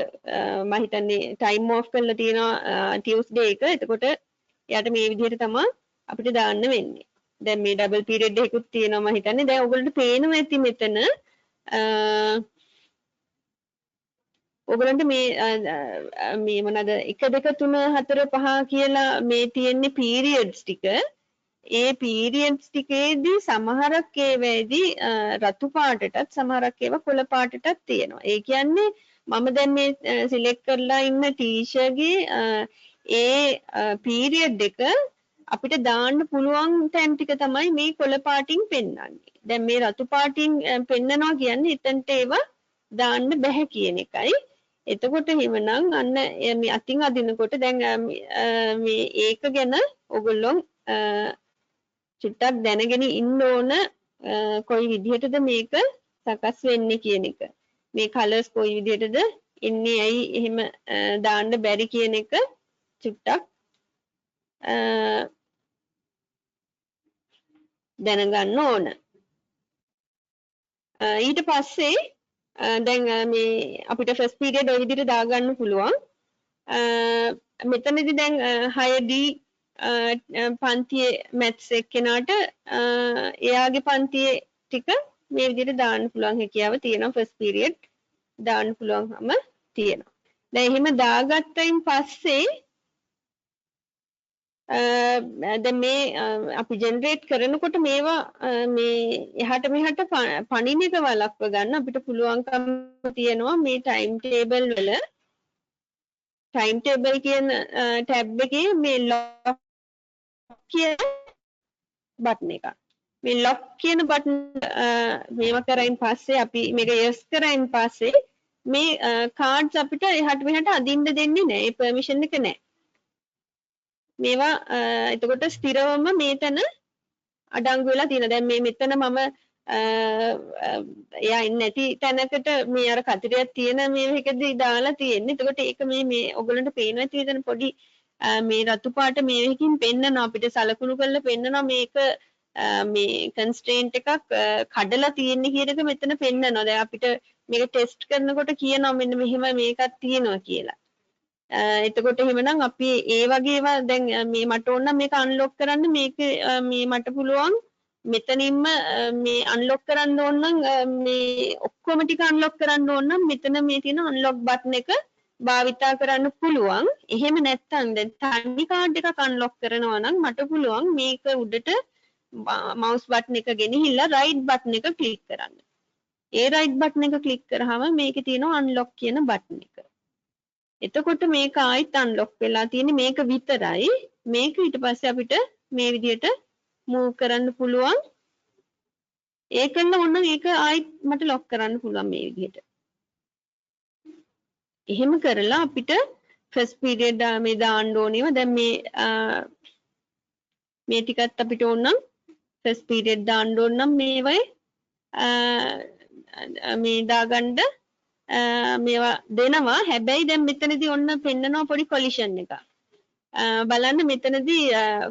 මම හිතන්නේ ටයිම් ඕෆ් කරලා තියෙනවා ටියුස්ඩේ එක. එතකොට එයාට මේ විදිහට තමයි අපිට දාන්න වෙන්නේ. දැන් මේ ඩබල් පීරියඩ් එකකුත් තියෙනවා මම හිතන්නේ. දැන් ඔයගොල්ලන්ට පේනවා ඇති මෙතන ඔයගොල්ලන්ට මේ මොනවාද 1 2 3 4 5 කියලා මේ තියෙන්නේ පීරියඩ්ස් ටික. ඒ පීරියඩ්ස් ටිකේදී සමහරක් ඒවාදී රතු පාටටත් සමහරක් ඒවා කොළ පාටටත් තියෙනවා. ඒ කියන්නේ මම දැන් මේ සිලෙක්ට් කරලා ඉන්න ටීචර්ගේ ඒ පීරියඩ් එක අපිට දාන්න පුළුවන් ටයිම් ටික තමයි මේ කොළ පාටින් පෙන්වන්නේ. දැන් මේ රතු පාටින් පෙන්නනවා කියන්නේ එතනට ඒවා දාන්න බෑ කියන එකයි. එතකොට එහෙමනම් අන්න මේ අතින් අදිනකොට දැන් මේ ඒක ගැන ඔයගොල්ලෝ චුට්ටක් දැනගෙන ඉන්න ඕන කොයි විදිහටද මේක සකස් වෙන්නේ කියන එක. මේ කලර්ස් කොයි විදිහටද එන්නේ ඇයි එහෙම දාන්න බැරි කියන එක චුට්ටක් දැනගන්න ඕන. ඊට පස්සේ දැන් මේ අපිට ෆස්ට් පීරියඩ් ඔය විදිහට දාගන්න පුළුවන්. මෙතනදී දැන් 6D පන්තියේ මැත්ස් එක්කෙනාට එයාගේ පන්තියේ ටික මේ විදිහට දාන්න පුළුවන් හැකියාව තියෙනවා. ෆස්ට් පීරියඩ් දාන්න පුළුවන්කම තියෙනවා. දැන් එහෙම දාගත්තයින් පස්සේ දැන් මේ අපි ජෙනරේට් කරනකොට මේවා මේ එහාට මෙහාට පණින එක වළක්ව ගන්න අපිට පුළුවන්කම තියෙනවා මේ ටයිම් ටේබල් වල ටයිම් ටේබල් කියන ටැබ් එකේ මේ ලොක් කියන බටන් එක. මේ ලොක් කියන බටන් මේවා කරයින් පස්සේ අපි මේක යස් කරයින් පස්සේ මේ කාඩ්ස් අපිට එහාට මෙහාට අදින්න දෙන්නේ නැහැ. ඒ පර්මිෂන් එක නැහැ. මේවා එතකොට ස්ථිරවම මේතන අඩංගු වෙලා තියෙනවා. දැන් මේ මෙතන මම එයා ඉන්නේ නැති තැනකට මේ අර කතරයක් තියෙන මේකෙදී දාලා තියෙන්නේ. එතකොට ඒක මේ ඔයගොල්ලන්ට පේනවා ඇති එතන පොඩි මේ රතු පාට මේකකින් පෙන්නනවා අපිට සලකුණු කරලා පෙන්නනවා මේක මේ කන්ස්ට්‍රේන්ට් එකක් කඩලා තියෙන්නේ කියන එක මෙතන පෙන්නනවා. දැන් අපිට මේක ටෙස්ට් කරනකොට කියනවා මෙන්න මෙහෙම මේකක් තියෙනවා කියලා. එතකොට එහෙමනම් අපි ඒ වගේ ඒවා දැන් මේ මට ඕන නම් මේක අන්ලොක් කරන්න මේක මේ මට පුළුවන් මෙතනින්ම මේ අන්ලොක් කරන්න ඕන නම් මේ ඔක්කොම ටික අන්ලොක් කරන්න ඕන නම් මෙතන මේ තියෙන අන්ලොක් බටන් එක භාවිතා කරන්න පුළුවන්. එහෙම නැත්නම් දැන් තනි කාඩ් එකක් අන්ලොක් කරනවා නම් මට පුළුවන් මේක උඩට මවුස් බටන් එක ගෙනහිල්ලා රයිට් බටන් එක ක්ලික් කරන්න. ඒ රයිට් බටන් එක ක්ලික් කරාම මේකේ තියෙනවා අන්ලොක් කියන බටන් එක. එතකොට මේක ආයිත් අන්ලොක් වෙලා තියෙන්නේ මේක විතරයි. මේක ඊට පස්සේ අපිට මේ විදිහට මූව් කරන්න පුළුවන්. ඒකෙන් ඕනනම් ඒක ආයිත් මට ලොක් කරන්න පුළුවන් මේ විදිහට. එහෙම කරලා අපිට ෆස්ට් පීරියඩ් මේ දාන්න ඕනේව දැන් මේ ටිකත් අපිට ඕනනම් ෆස්ට් පීරියඩ් දාන්න ඕන නම් මේවයි මේ දාගන්න මේවා දෙනවා. හැබැයි දැන් මෙතනදී ඔන්න පෙන්නනවා පොඩි කොලිෂන් එකක්. බලන්න මෙතනදී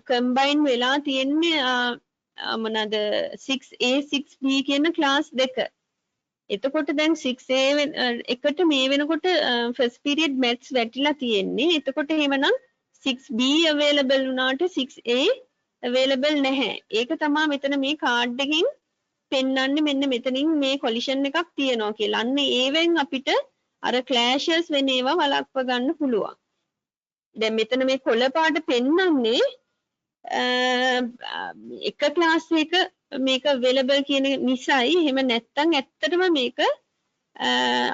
කම්බයින් වෙලා තියෙන්නේ මොනවාද 6A 6B කියන ක්ලාස් දෙක. එතකොට දැන් 6A එකට මේ වෙනකොට ෆස්ට් පීරියඩ් මැත්ස් වැටිලා තියෙන්නේ. එතකොට එහෙමනම් 6B available වුණාට 6A available නැහැ. ඒක තමයි මෙතන මේ කාඩ් එකකින් පෙන්වන්නේ මෙන්න මෙතනින් මේ කොලිෂන් එකක් තියෙනවා කියලා. අන්න ඒවෙන් අපිට අර ක්ලෑෂස් වෙන ඒවා වළක්ව ගන්න පුළුවන්. දැන් මෙතන මේ කොළ පාට පෙන්වන්නේ එක ක්ලාස් එක මේක available කියන නිසායි. එහෙම නැත්නම් ඇත්තටම මේක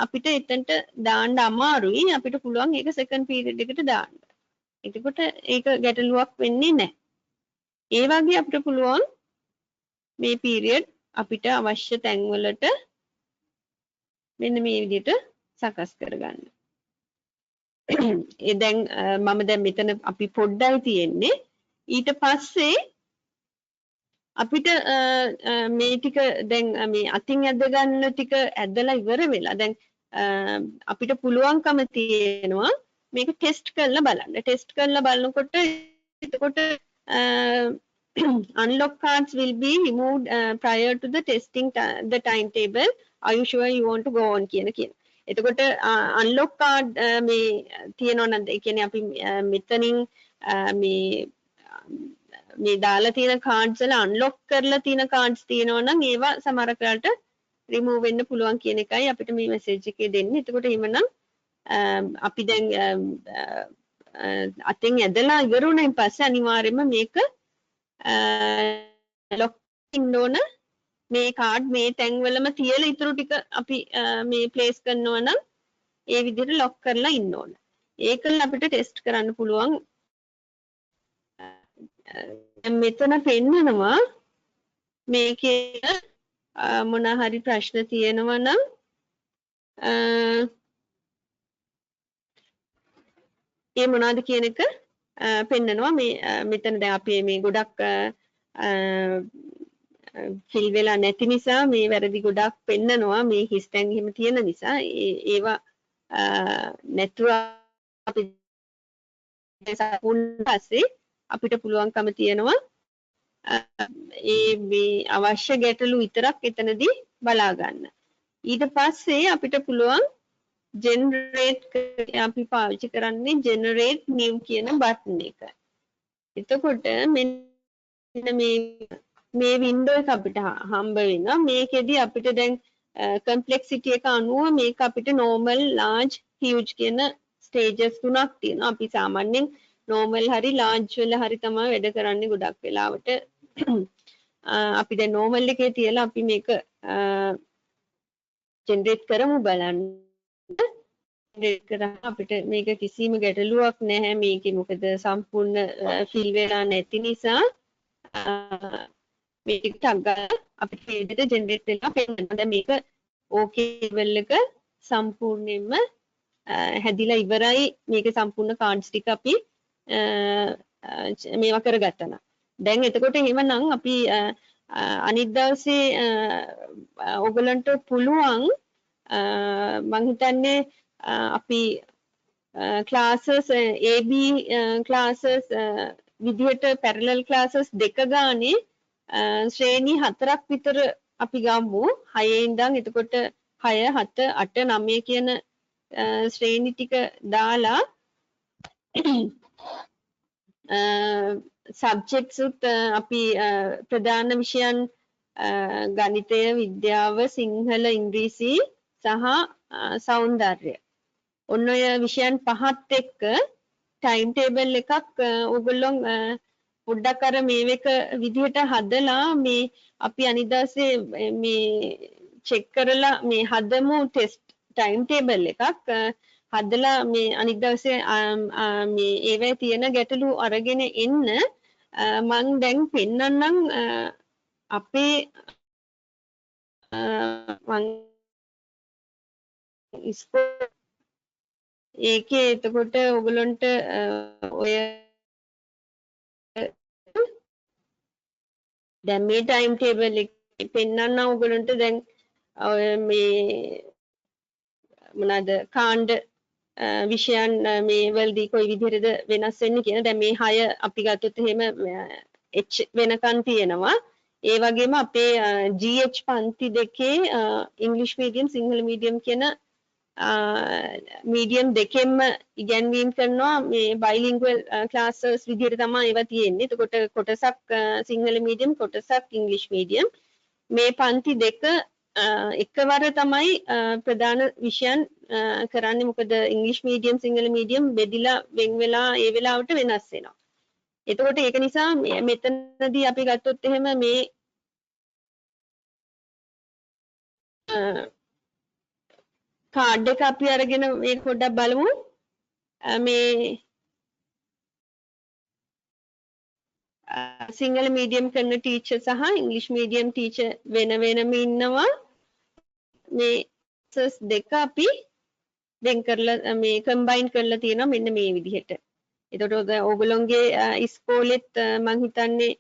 අපිට එතනට දාන්න අමාරුයි. අපිට පුළුවන් ඒක සෙකන්ඩ් පීරියඩ් එකට දාන්න. එතකොට ඒක ගැටලුවක් වෙන්නේ නැහැ. ඒ වගේ අපිට පුළුවන් මේ පීරියඩ් අපිට අවශ්‍ය තැන්වලට මෙන්න මේ විදිහට සකස් කරගන්න. ඒ දැන් මම දැන් මෙතන අපි පොඩ්ඩයි තියෙන්නේ. ඊට පස්සේ අපිට මේ ටික දැන් මේ අතින් ඇද ගන්න ටික ඇදලා ඉවර වෙලා දැන් අපිට පුළුවන්කම තියෙනවා මේක ටෙස්ට් කරලා බලන්න. ටෙස්ට් කරලා බලනකොට එතකොට unlock cards will be removed prior to the testing the timetable. Are you sure you want to go on කියන. එතකොට unlock card මේ තියෙනවා නේද? ඒ කියන්නේ අපි මෙතනින් මේ දාලා තියෙන cards වල unlock කරලා තියෙන cards තියෙනවා නම් ඒවා සමහර කාලට remove වෙන්න පුළුවන් කියන එකයි අපිට මේ message එකේ දෙන්නේ. එතකොට එහෙමනම් අපි දැන් අතින් ඇදලා ඉවරුණාන් පස්සේ අනිවාර්යයෙන්ම මේක ලොක් ඉන්න ඕන. මේ කාඩ් මේ තැන්වලම තියලා ඉතුරු ටික අපි මේ ප්ලේස් කරනවා නම් ඒ විදිහට ලොක් කරලා ඉන්න ඕන. ඒකල අපිට ටෙස්ට් කරන්න පුළුවන්. මෙතන පෙන්නනවා මේකේ මොන හරි ප්‍රශ්න තියෙනවා නම් ඒ මොනවද කියන එක පෙන්නනවා. මේ මෙතන දැන් අපි මේ ගොඩක් ෆිල් වෙලා නැති නිසා මේ වැරදි ගොඩක් පෙන්නනවා මේ හිස්ටැන් එහෙම තියෙන නිසා ඒවා නැතුව අපි පස්සේ අපිට පුළුවන්කම තියෙනවා මේ අවශ්‍ය ගැටලු විතරක් එතනදී බලා ගන්න. ඊට පස්සේ අපිට පුළුවන් generate අපි පාවිච්චි කරන්නේ generate new කියන බටන් එක. එතකොට මෙන්න මේ වින්ඩෝ එක අපිට හම්බ වෙනවා. මේකෙදි අපිට දැන් complexity එක අනුව මේක අපිට normal, large, huge කියන stages තුනක් තියෙනවා. අපි සාමාන්‍යයෙන් normal හරි large වල හරි තමයි වැඩ කරන්නේ ගොඩක් වෙලාවට. අපි දැන් normal එකේ තියලා අපි මේක generate කරමු බලන්න. generate කරාම අපිට මේක කිසිම ගැටලුවක් නැහැ. මේකේ මොකද සම්පූර්ණ fill වෙලා නැති නිසා මේක ටග් අපිට විදිහට ජෙනරේට් වෙලා පෙන්නනවා. දැන් මේක ඕකේ ලෙවල් එක සම්පූර්ණයෙන්ම හැදිලා ඉවරයි. මේක සම්පූර්ණ කාඩ්ස් ටික අපි මේවා කරගත්තා නම්. දැන් එතකොට එහෙමනම් අපි අනිත් දවසේ ඔයගලන්ට පුළුවන් මම හිතන්නේ අපි classes AB classes විදිහට parallel classes දෙක ගානේ ශ්‍රේණි 4ක් විතර අපි ගමු 6 ඉඳන් එතකොට 6 7 8 9 කියන ශ්‍රේණි ටික දාලා subjects උත් අපි ප්‍රධාන විෂයන් ගණිතය විද්‍යාව සිංහල ඉංග්‍රීසි සහ සෞන්දර්ය ඔන්න ඔය විෂයන් පහත් එක්ක ටයිම් ටේබල් එකක් ඕගොල්ලෝ පොඩ්ඩක් අර මේක විදිහට හදලා මේ අපි අනිදාසේ මේ චෙක් කරලා මේ හදමු ටෙස්ට් ටයිම් ටේබල් එකක් හදලා මේ අනිත් දවසේ මේ ඒවැය තියෙන ගැටලු අරගෙන එන්න මං දැන් පෙන්නන්නම් අපේ මං ඒකේ එතකොට ඔයගලන්ට ඔය දැන් මේ ටයිම් ටේබල් එක පෙන්නන්න ඔයගලන්ට දැන් මේ මොනවාද කාණ්ඩ විෂයන් මේ වලදී කොයි විදිහටද වෙනස් වෙන්නේ කියන දැන් මේ 6 අපි ගත්තොත් එහෙම H වෙනකන් තියෙනවා ඒ වගේම අපේ GH පන්ති දෙකේ ඉංග්‍රීසි මීඩියම් සිංහල මීඩියම් කියන මීඩියම් දෙකෙන්ම ඉගැන්වීම් කරනවා මේ බයිලින්ගුවල් ක්ලාසස් විදිහට තමයි ඒවා තියෙන්නේ. එතකොට කොටසක් සිංහල මීඩියම් කොටසක් ඉංග්‍රීසි මීඩියම් මේ පන්ති දෙක එකවර තමයි ප්‍රධාන විෂයන් කරන්නේ මොකද ඉංග්‍රීසි මීඩියම් සිංහල මීඩියම් බෙදිලා වෙන් වෙලා ඒ වෙලාවට වෙනස් වෙනවා. එතකොට ඒක නිසා මෙතනදී අපි ගත්තොත් එහෙම මේ කාඩ් එක අපි අරගෙන මේක පොඩ්ඩක් බලමු. මේ සිංහල මීඩියම් කරන ටීචර් සහ ඉංග්‍රීසි මීඩියම් ටීචර් වෙන වෙනම ඉන්නවා. මේ සස් දෙක අපි වෙන් කරලා මේ කම්බයින් කරලා තියෙනවා මෙන්න මේ විදිහට. එතකොට ඕගොල්ලෝගේ ඉස්කෝලෙත් මම හිතන්නේ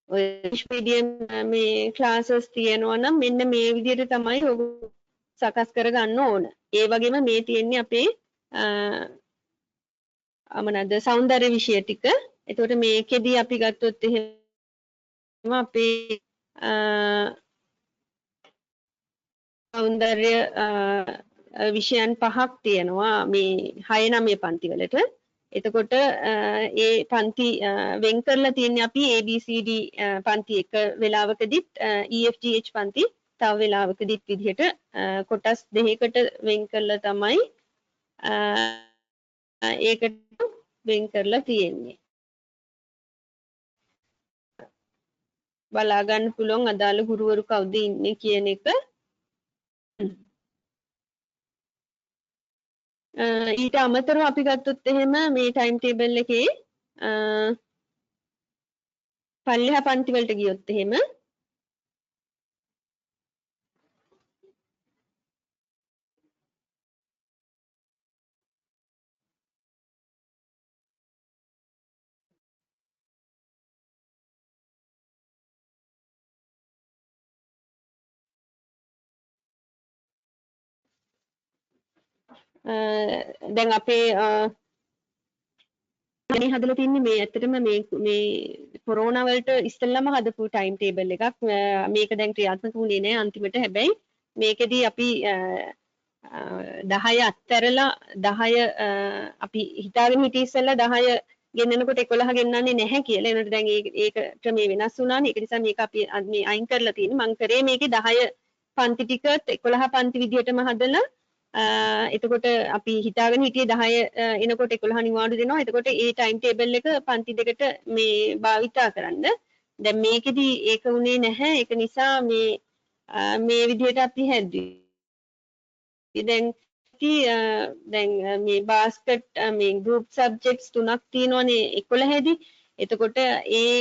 ඔය මීඩියම් මේ ක්ලාසස් තියෙනවා නම් මෙන්න මේ විදිහට තමයි ඔයගොල්ලෝ සකස් කරගන්න ඕන. ඒ වගේම මේ තියෙන්නේ අපේ මොනවාද සෞන්දර්ය විෂය ටික. එතකොට මේකෙදි අපි ගත්තොත් එහෙම අපේ සෞන්දර්ය විෂයන් පහක් තියෙනවා මේ 6 9 පන්ති වලට. එතකොට ඒ පන්ති වෙන් කරලා තියෙන්නේ අපි ABCD පන්ති එක වෙලාවකදීත් EFGH පන්ති තව වෙලාවකදීත් විදිහට කොටස් දෙකකට වෙන් කරලා තමයි ඒකට වෙන් කරලා තියෙන්නේ. බලා ගන්න පුළුවන් අදාළ ගුරුවරු කවුද ඉන්නේ කියන එක. ඊට අමතරව අපි ගත්තොත් එහෙම මේ ටයිම් ටේබල් එකේ පල්ලෙහා පන්ති වලට ගියොත් එහෙම දැන් අපේ මේ හදලා තින්නේ මේ ඇත්තටම මේ කොරෝනා වලට ඉස්සෙල්ලාම හදපු ටයිම් ටේබල් එකක්. මේක දැන් ක්‍රියාත්මක වුණේ නෑ අන්තිමට. හැබැයි මේකෙදී අපි 10 අත්තරලා 10 අපි හිතාගෙන හිටිය ඉස්සෙල්ලා 10 ගෙන්නනකොට 11 ගෙන්නන්නේ නැහැ කියලා. ඒනට දැන් ඒක ක්‍රමේ වෙනස් වුණානේ. ඒක නිසා මේක අපි මේ අයින් කරලා තියෙන්නේ. මම කරේ මේකේ 10 පන්ති ටිකත් 11 පන්ති විදියටම හදලා එතකොට අපි හිතාගෙන හිටියේ 10 එනකොට 11 නිවාඩු දෙනවා. එතකොට ඒ ටයිම් ටේබල් එක පන්ති දෙකට මේ භාවිතා කරන්න. දැන් මේකෙදි ඒක උනේ නැහැ. ඒක නිසා මේ විදිහට අපි හැදුවේ. දැන් මේ බාස්කට් මේ ගෲප් සබ්ජෙක්ට්ස් 3ක් තියෙනවනේ 11 දී. එතකොට ඒ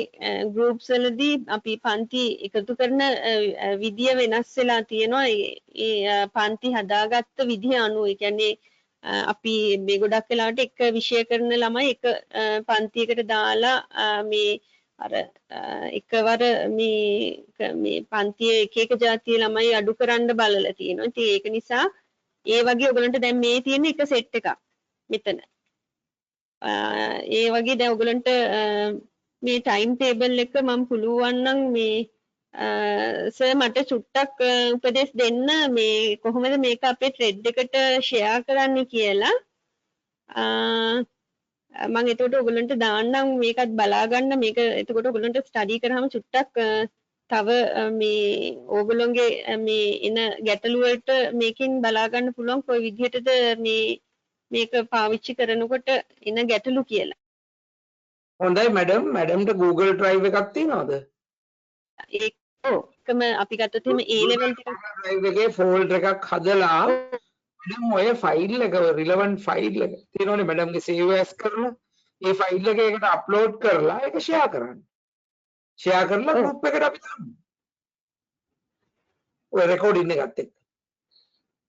ගෲප්ස් වලදී අපි පන්ති එකතු කරන විදිය වෙනස් වෙලා තියෙනවා. ඒ පන්ති හදාගත්ත විදිය අනුව. ඒ කියන්නේ අපි මේ ගොඩක් වෙලාවට එක විෂය කරන ළමයි එක පන්තියකට දාලා මේ අර එකවර මේ පන්තියේ එක જાතිය ළමයි අඩු කරන්න බලලා තියෙනවා. ඉතින් ඒක නිසා ඒ වගේ ඔයගලන්ට දැන් මේ තියෙන එක සෙට් එකක් මෙතන. ඒ වගේ දැන් ඔයගලන්ට මේ ටයිම් ටේබල් එක මම පුළුවන් නම් මේ සර් මට චුට්ටක් උපදෙස් දෙන්න මේ කොහොමද මේක අපේ ත්‍රෙඩ් එකට ෂෙයා කරන්න කියලා. මම එතකොට ඔයගලන්ට දාන්නම් මේකත් බලා ගන්න. මේක එතකොට ඔයගලන්ට ස්ටඩි කරාම චුට්ටක් තව මේ ඕගොල්ලෝගේ මේ එන ගැටලු වලට මේකෙන් බලා ගන්න පුළුවන් කොයි විදිහටද මේක පාවිච්චි කරනකොට එන ගැටලු කියලා. හොඳයි මැඩම්ට Google Drive එකක් තියෙනවද? ඒකම අපි ගත්තොත් එහෙම A level drive එකේ folder එකක් හදලා මැඩම් ඔය ෆයිල් එක relevant ෆයිල් එක තියෙනවනේ මැඩම්ගේ save as කරලා ඒ ෆයිල් එක ඒකට අප්ලෝඩ් කරලා ඒක ෂෙයා කරන්න. ෂෙයා කරලා group එකට අපි දාමු. ඔය රෙකෝඩින් එකත් එක්ක.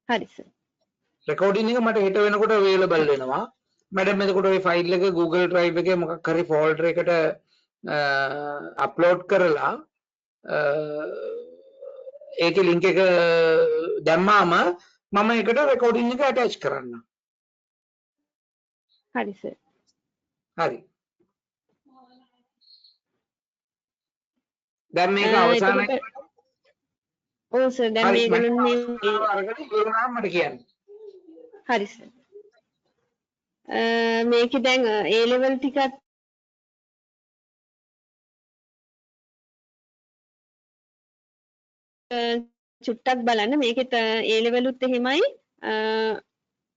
හරි සර්. රෙකෝඩින් එක මට හෙට වෙනකොට available වෙනවා. මැඩම් එතකොට ওই ෆයිල් එක Google Drive එකේ මොකක් හරි folder එකට අප්ලෝඩ් කරලා ඒකේ link එක දැම්මාම මම ඒකට රෙකෝඩින් එක attach කරන්න. හරි සර්. හරි. දැන් මේක අවසానයි. ඔව් සර් දැන් මේගොල්ලෝ අරගෙන ඉවරනම් මට කියන්න. හරි සර්. මේකේ දැන් A level ටිකක් චුට්ටක් බලන්න. මේකෙත් A level උත් එහෙමයි.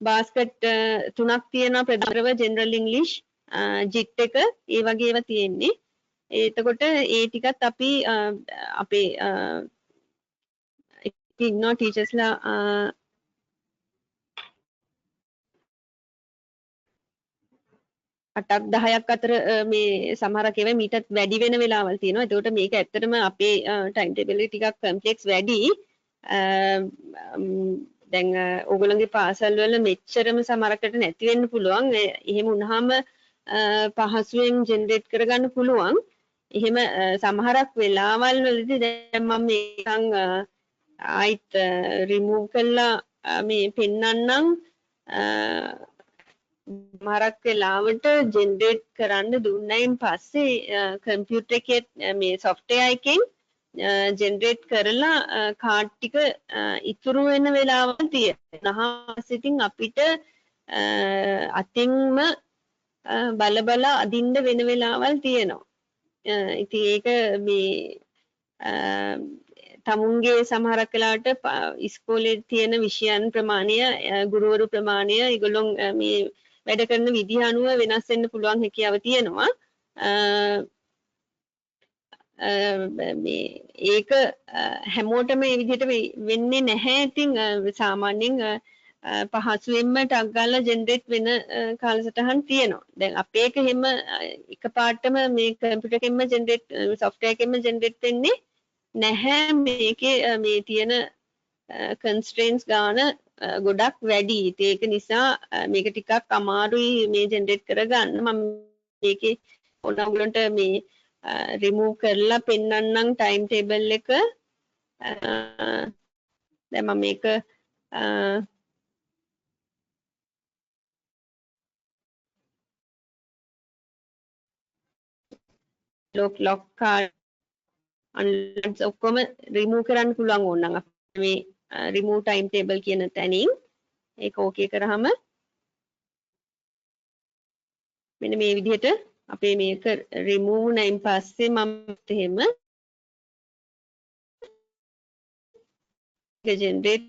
බාස්කට් 3ක් තියෙනවා ප්‍රධානව ජෙනරල් ඉංග්ලිෂ් ජිට් එක ඒ වගේ ඒවා තියෙන්නේ. එතකොට ඒ ටිකත් අපි අපේ ඉන්නවා ටීචර්ස්ලා 8ක් 10ක් අතර මේ සමහරක් ඒවා මීටත් වැඩි වෙන වෙලාවල් තියෙනවා. ඒකට මේක ඇත්තටම අපේ ටයිම් ටේබල් එක ටිකක් කම්ප්ලෙක්ස් වැඩි. දැන් ඕගොල්ලෝගේ පාසල් වල මෙච්චරම සමහරකට නැති වෙන්න පුළුවන්. එහෙම වුණාම පහසුවෙන් ජෙනරේට් කරගන්න පුළුවන්. එහෙම සමහරක් වෙලාවල් වලදී දැන් මම මේකන් ආයිත් රිමූව් කරලා මේ පෙන්නන්නම්. සමහරක් වෙලාවට ජෙනරේට් කරන්න දුන්නයින් පස්සේ කම්පියුටර් එකේ මේ software එකෙන් ජෙනරේට් කරලා කාඩ් ටික ඉතුරු වෙන වෙලාවල් තියෙනවා. ඉතින් අපිට අතින්ම බල අදින්න වෙන වෙලාවල් තියෙනවා. ඉතින් ඒක මේ තමුන්ගේ සමහරක් වෙලාවට ඉස්කෝලේ තියෙන විෂයන් ප්‍රමාණය ගුරුවරු ප්‍රමාණය ඒගොල්ලෝ මේ වැඩ කරන විදිහ අනුව වෙනස් වෙන්න පුළුවන් හැකියාව තියෙනවා. මේ ඒක හැමෝටම මේ විදිහට වෙන්නේ නැහැ. ඉතින් සාමාන්‍යයෙන් පහසුවෙන්ම ටක් ගාලා ජෙනරේට් වෙන කාලසටහන් තියෙනවා. දැන් අපේ එක හැම එකපාරටම මේ කම්පියුටර් එකෙන්ම ජෙනරේට් software එකෙන්ම ජෙනරේට් වෙන්නේ නැහැ. මේකේ මේ තියෙන constraints ගාන ගොඩක් වැඩි. ඒක නිසා මේක ටිකක් අමාරුයි මේ ජෙනරේට් කරගන්න. මම මේකේ ඕනගලන්ට මේ රිමූව් කරලා පෙන්නන්නම් ටයිම් ටේබල් එක. දැන් මම මේක lock card unlocks ඔක්කොම remove කරන්න පුළුවන් ඕනනම් අපි මේ remove timetable කියන තැනින් ඒක ඕකේ කරාම මෙන්න මේ විදිහට අපේ මේක remove වුණයින් පස්සේ මම එහෙම generate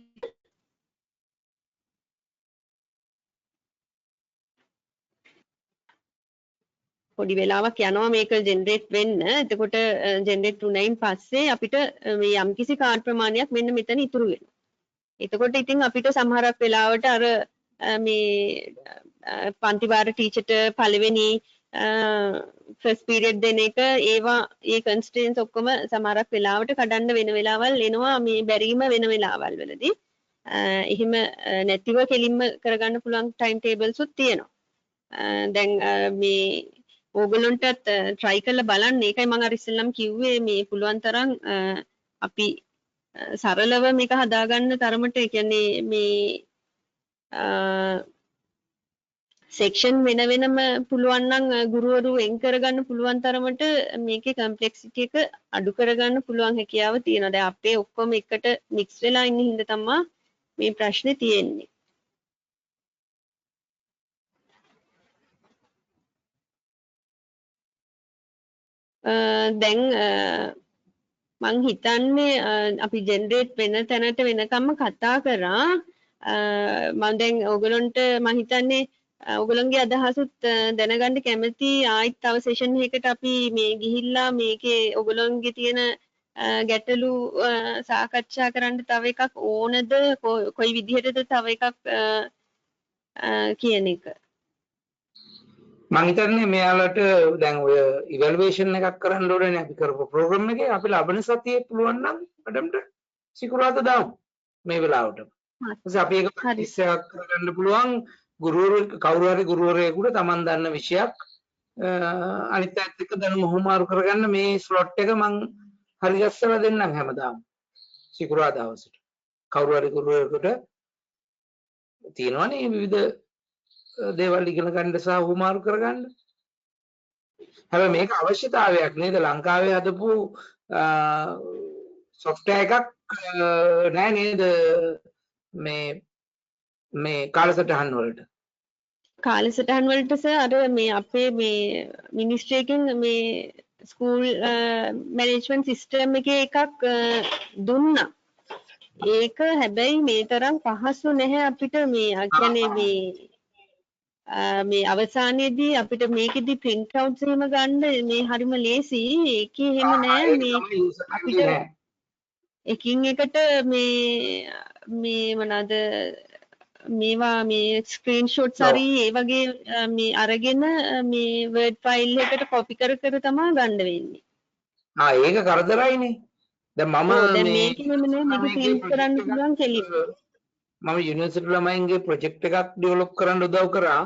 පොඩි වෙලාවක් යනවා මේක ජෙනරේට් වෙන්න. එතකොට ජෙනරේට් වුණයින් පස්සේ අපිට මේ යම්කිසි කාඩ් ප්‍රමාණයක් මෙන්න මෙතන ඉතුරු වෙනවා. එතකොට ඉතින් අපිට සමහරක් වෙලාවට අර මේ පන්ති වාර ටීචර්ට පළවෙනි ෆස්ට් පීරියඩ් දෙන එක ඒවා ඒ කන්ස්ට්‍රේන්ස් ඔක්කොම සමහරක් වෙලාවට කඩන්න වෙන වෙලාවල් එනවා මේ බැරිම වෙන වෙලාවල් වලදී. එහෙම නැතිව කෙලින්ම කරගන්න පුළුවන් ටයිම් ටේබල්ස් උත් තියෙනවා. දැන් මේ ඕගලොන්ටත් try කරලා බලන්න. ඒකයි මම අර ඉස්සෙල්ලම කිව්වේ මේ පුළුවන් තරම් අපි සරලව මේක හදාගන්න තරමට ඒ කියන්නේ මේ section වෙන වෙනම පුළුවන් නම් ගුරුවරු වෙන් කරගන්න පුළුවන් තරමට මේකේ complexity එක අඩු කරගන්න පුළුවන් හැකියාව තියෙනවා. දැන් අපේ ඔක්කොම එකට mix වෙලා ඉන්න හින්දා තමයි මේ ප්‍රශ්නේ තියෙන්නේ. දැන් මං හිතන්නේ අපි ජෙනරේට් වෙන තැනට වෙනකම්ම කතා කරා. මම දැන් ඔයගලොන්ට මම හිතන්නේ ඔයගලොන්ගේ අදහසුත් දැනගන්න කැමති. ආයිත් තව සෙෂන් එකකට අපි මේ ගිහිල්ලා මේකේ ඔයගලොන්ගේ තියෙන ගැටලු සාකච්ඡා කරන්න තව එකක් ඕනද කොයි විදිහටද තව එකක් කියන එක. මම හිතන්නේ මෙයාලට දැන් ඔය ඉවැලුවේෂන් එකක් කරන්න ඕනේ අපි කරපු ප්‍රෝග්‍රෑම් එකේ අපි ලබන සතියේ පුළුවන් නම් මඩම්ට සිකුරාදා දාමු මේ වෙලාවට. ඊට අපි ඒක ප්‍රැක්ටිස් එකක් කරගන්න පුළුවන් ගුරුවරු කවුරු හරි ගුරුවරයෙකුට Taman දන්න විෂයක් අනිත් පැත්ත එක්ක දැනුම හුමාරු කරගන්න මේ ස්ලොට් එක මං හරි ගැස්සලා දෙන්නම් හැමදාම සිකුරාදා දවසට. කවුරු හරි ගුරුවරයෙකුට තියෙනවනේ විවිධ දේවල් ඉගෙන ගන්න සහ හුමාරු කරගන්න. හැබැයි මේක අවශ්‍යතාවයක් නේද? ලංකාවේ හදපු software එකක් නෑ නේද මේ කාලසටහන් වලට. කාලසටහන් වලට අර මේ අපේ මේ මිනිස්ට්‍රි එකෙන් මේ ස්කූල් මැනේජ්මන්ට් සිස්ටම් එකේ එකක් දුන්නා. ඒක හැබැයි මේ තරම් පහසු නැහැ අපිට මේ කියන්නේ මේ අවසානයේදී අපිට මේකෙදි print outs එහෙම ගන්න මේ හරිම ලේසි. ඒකේ එහෙම නෑ මේ අපිට එකින් එකට මේ මොනවාද මේවා මේ ස්ක්‍රීන්ෂොට්ස් හරි ඒ වගේ මේ අරගෙන මේ වර්ඩ් ෆයිල් එකට කොපි කර කර තමයි ගන්න වෙන්නේ. ඒක කරදරයිනේ. දැන් දැන් මේකෙම නේ මේක print කරන්න පුළුවන් කෙලින්. මම යුනිවර්සිටි ළමයින්ගේ ප්‍රොජෙක්ට් එකක් ඩෙවලොප් කරන්න උදව් කරා.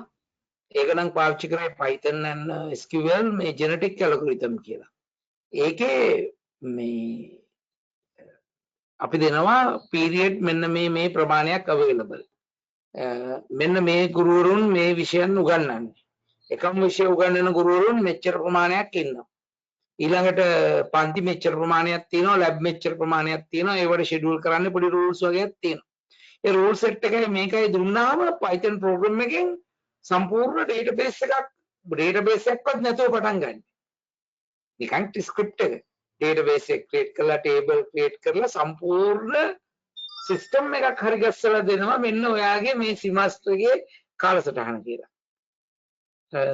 ඒක නම් පාවිච්චි කරේ Python and SQL මේ genetic algorithm කියලා. ඒකේ මේ අපි දෙනවා period මෙන්න මේ ප්‍රමාණයක් available. මෙන්න මේ ගුරුවරුන් මේ විෂයන් උගන්වන්නේ. එකම විෂය උගන්වන ගුරුවරුන් මෙච්චර ප්‍රමාණයක් ඉන්නවා. ඊළඟට පන්ති මෙච්චර ප්‍රමාණයක් තියෙනවා, ලැබ් මෙච්චර ප්‍රමාණයක් තියෙනවා. ඒවට ෂෙඩියුල් කරන්න පොඩි rules වගේක් තියෙනවා. ඒ rule set එකයි මේකයි දුන්නාම Python program එකෙන් සම්පූර්ණ database එකක්වත් නැතුව පටන් ගන්න. නිකන් script එක. database එක create කරලා table create කරලා සම්පූර්ණ system එකක් හරි ගස්සලා දෙනවා මෙන්න ඔයාගේ මේ semester එකේ කාලසටහන කියලා.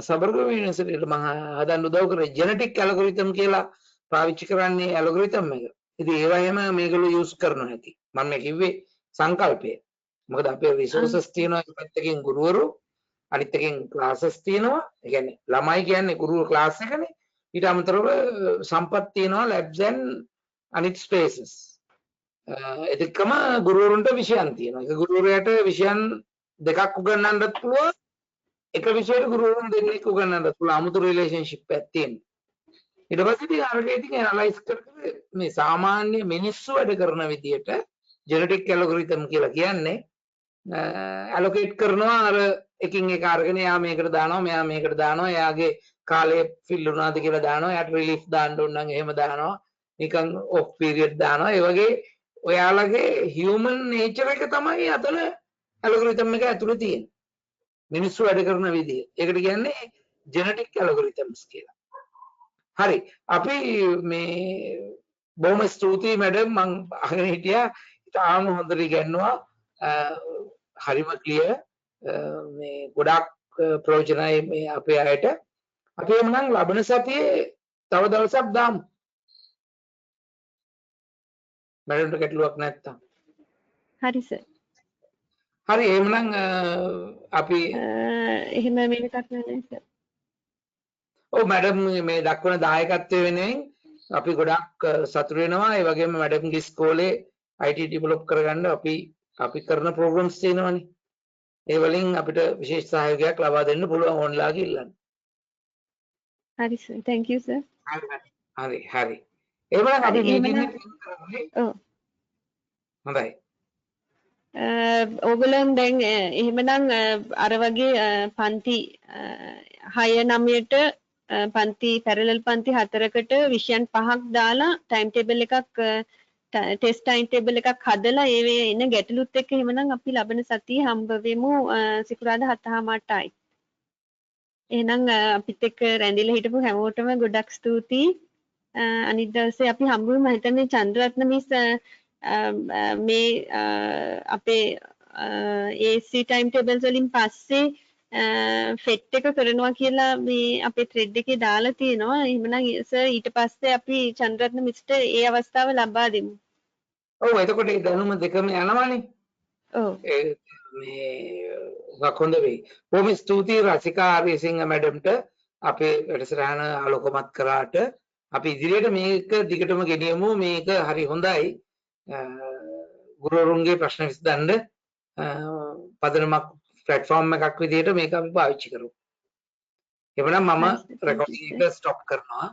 සබර්ගම යුනිවර්සිටියට මම හදන්න උදව් කරේ genetic algorithm කියලා පාවිච්චි කරන්නේ algorithm එක. ඉතින් ඒවා එහෙම මේගොල්ලෝ use කරනවා ඇති. මම මේ කිව්වේ සංකල්පය. මොකද අපේ resources තියෙනවා එක පැත්තකින් ගුරුවරු අනිත් එකෙන් classes තියෙනවා. ඒ කියන්නේ ළමයි කියන්නේ ගුරුවරු class එකනේ. ඊට අමතරව සම්පත් තියෙනවා labs and අනිත් spaces. එතකම ගුරුවරුන්ට විෂයන් තියෙනවා. ඒක ගුරුවරයාට විෂයන් දෙකක් උගන්වන්නත් පුළුවන්. එක විෂයකට ගුරුවරුන් දෙන්නෙක් උගන්වන්නත් පුළුවන්. 아무තු රිලේෂන්ෂිප් එකක් තියෙනවා. ඊට පස්සේ ඉතින් අරක ඉතින් ඇනලයිස් කරලා මේ සාමාන්‍ය මිනිස්සු වැඩ කරන විදියට ජෙනටික් ඇල්ගොරිතම් කියලා කියන්නේ allocate කරනවා අර එකින් එක අරගෙන එයා මේකට දානවා මෙයා මේකට දානවා එයාගේ කාලය ෆිල් වුණාද කියලා දානවා එයාට රිලීෆ් දාන්න ඕන නම් එහෙම දානවා නිකන් ඔෆ් පීරියඩ් දානවා ඒ වගේ ඔයාලගේ හියුමන් නේචර් එක තමයි අතන ඇල්ගොරිතම් එක ඇතුලේ තියෙන්නේ මිනිස්සු වැඩ කරන විදිය ඒකට කියන්නේ ජෙනටික් ඇල්ගොරිතම්ස් කියලා හරි අපි මේ බොහොම ස්තුතියි මැඩම් මං අහගෙන හිටියා ඉතාලම හොඳට ඉගෙනුවා හරිම ක්ලියර් මේ ගොඩාක් ප්‍රයෝජනයි මේ අපේ අයට අපි එමුනම් ලබන සතියේ තව දවසක් දාමු මැඩම්ට ගැටලුවක් නැත්තම් හරි සර් හරි එමුනම් අපි එහෙම මේකක් නෑ සර් ඔව් මැඩම් මේ දක්වන දායකත්වය වෙනුවෙන් අපි ගොඩාක් සතුටු වෙනවා ඒ වගේම මැඩම්ගේ ඉස්කෝලේ IT ඩෙවලොප් කරගන්න අපි කරන ප්‍රෝග්‍රෑම්ස් තියෙනවානේ ඒ වලින් අපිට විශේෂ සහයෝගයක් ලබා දෙන්න පුළුවන් ඕන්ලාගේ ඉල්ලන්න හරි සර් thank you sir හරි එහෙනම් අපි මීටින් එක කරන්නේ ඔව් හොඳයි ඕගොල්ලන් දැන් එහෙමනම් අර වගේ පන්ති 6 9ට පන්ති පැරලල් පන්ති 4කට විෂයන් 5ක් දාලා ටයිම් ටේබල් එකක් ටෙස්ට් ටයිම් ටේබල් එකක් හදලා ඒ එන ගැටලුත් එක්ක එහෙමනම් අපි ලබන සතියේ හම්බ වෙමු සිකුරාදා 7:00ටයි. එහෙනම් අපිත් එක්ක රැඳිලා හිටපු හැමෝටම ගොඩක් ස්තුතියි. අනිත් දවසේ අපි හම්බ වෙමු මම හිතන්නේ චන්ද්‍රරත්න මිස් මේ අපේ AC ටයිම් ටේබල්ස් වලින් පස්සේ ෆෙට් එක කරනවා කියලා මේ අපේ ත්‍රෙඩ් එකේ දාලා තියෙනවා. එහෙමනම් සර් ඊට පස්සේ අපි චන්ද්‍රරත්න මිස්ට ඒ අවස්ථාව ලබා දෙමු. ඔව් එතකොට ඒ දැනුම දෙකම යනවානේ. ඔව්. මේ වකොන්ද වෙයි. බොහොම ස්තුතියි රසිකා ආර්යසිංහ මැඩම්ට අපේ වැඩසටහන ආලෝකමත් කරාට අපි ඉදිරියට මේක දිගටම ගෙනියමු මේක හරි හොඳයි. ගුරුවරුන්ගේ ප්‍රශ්න විසඳන්න පදනමක් platform එකක් විදිහට මේක අපි පාවිච්චි කරමු. එවනම් මම රෙකෝඩින් එක ස්ටොප් කරනවා.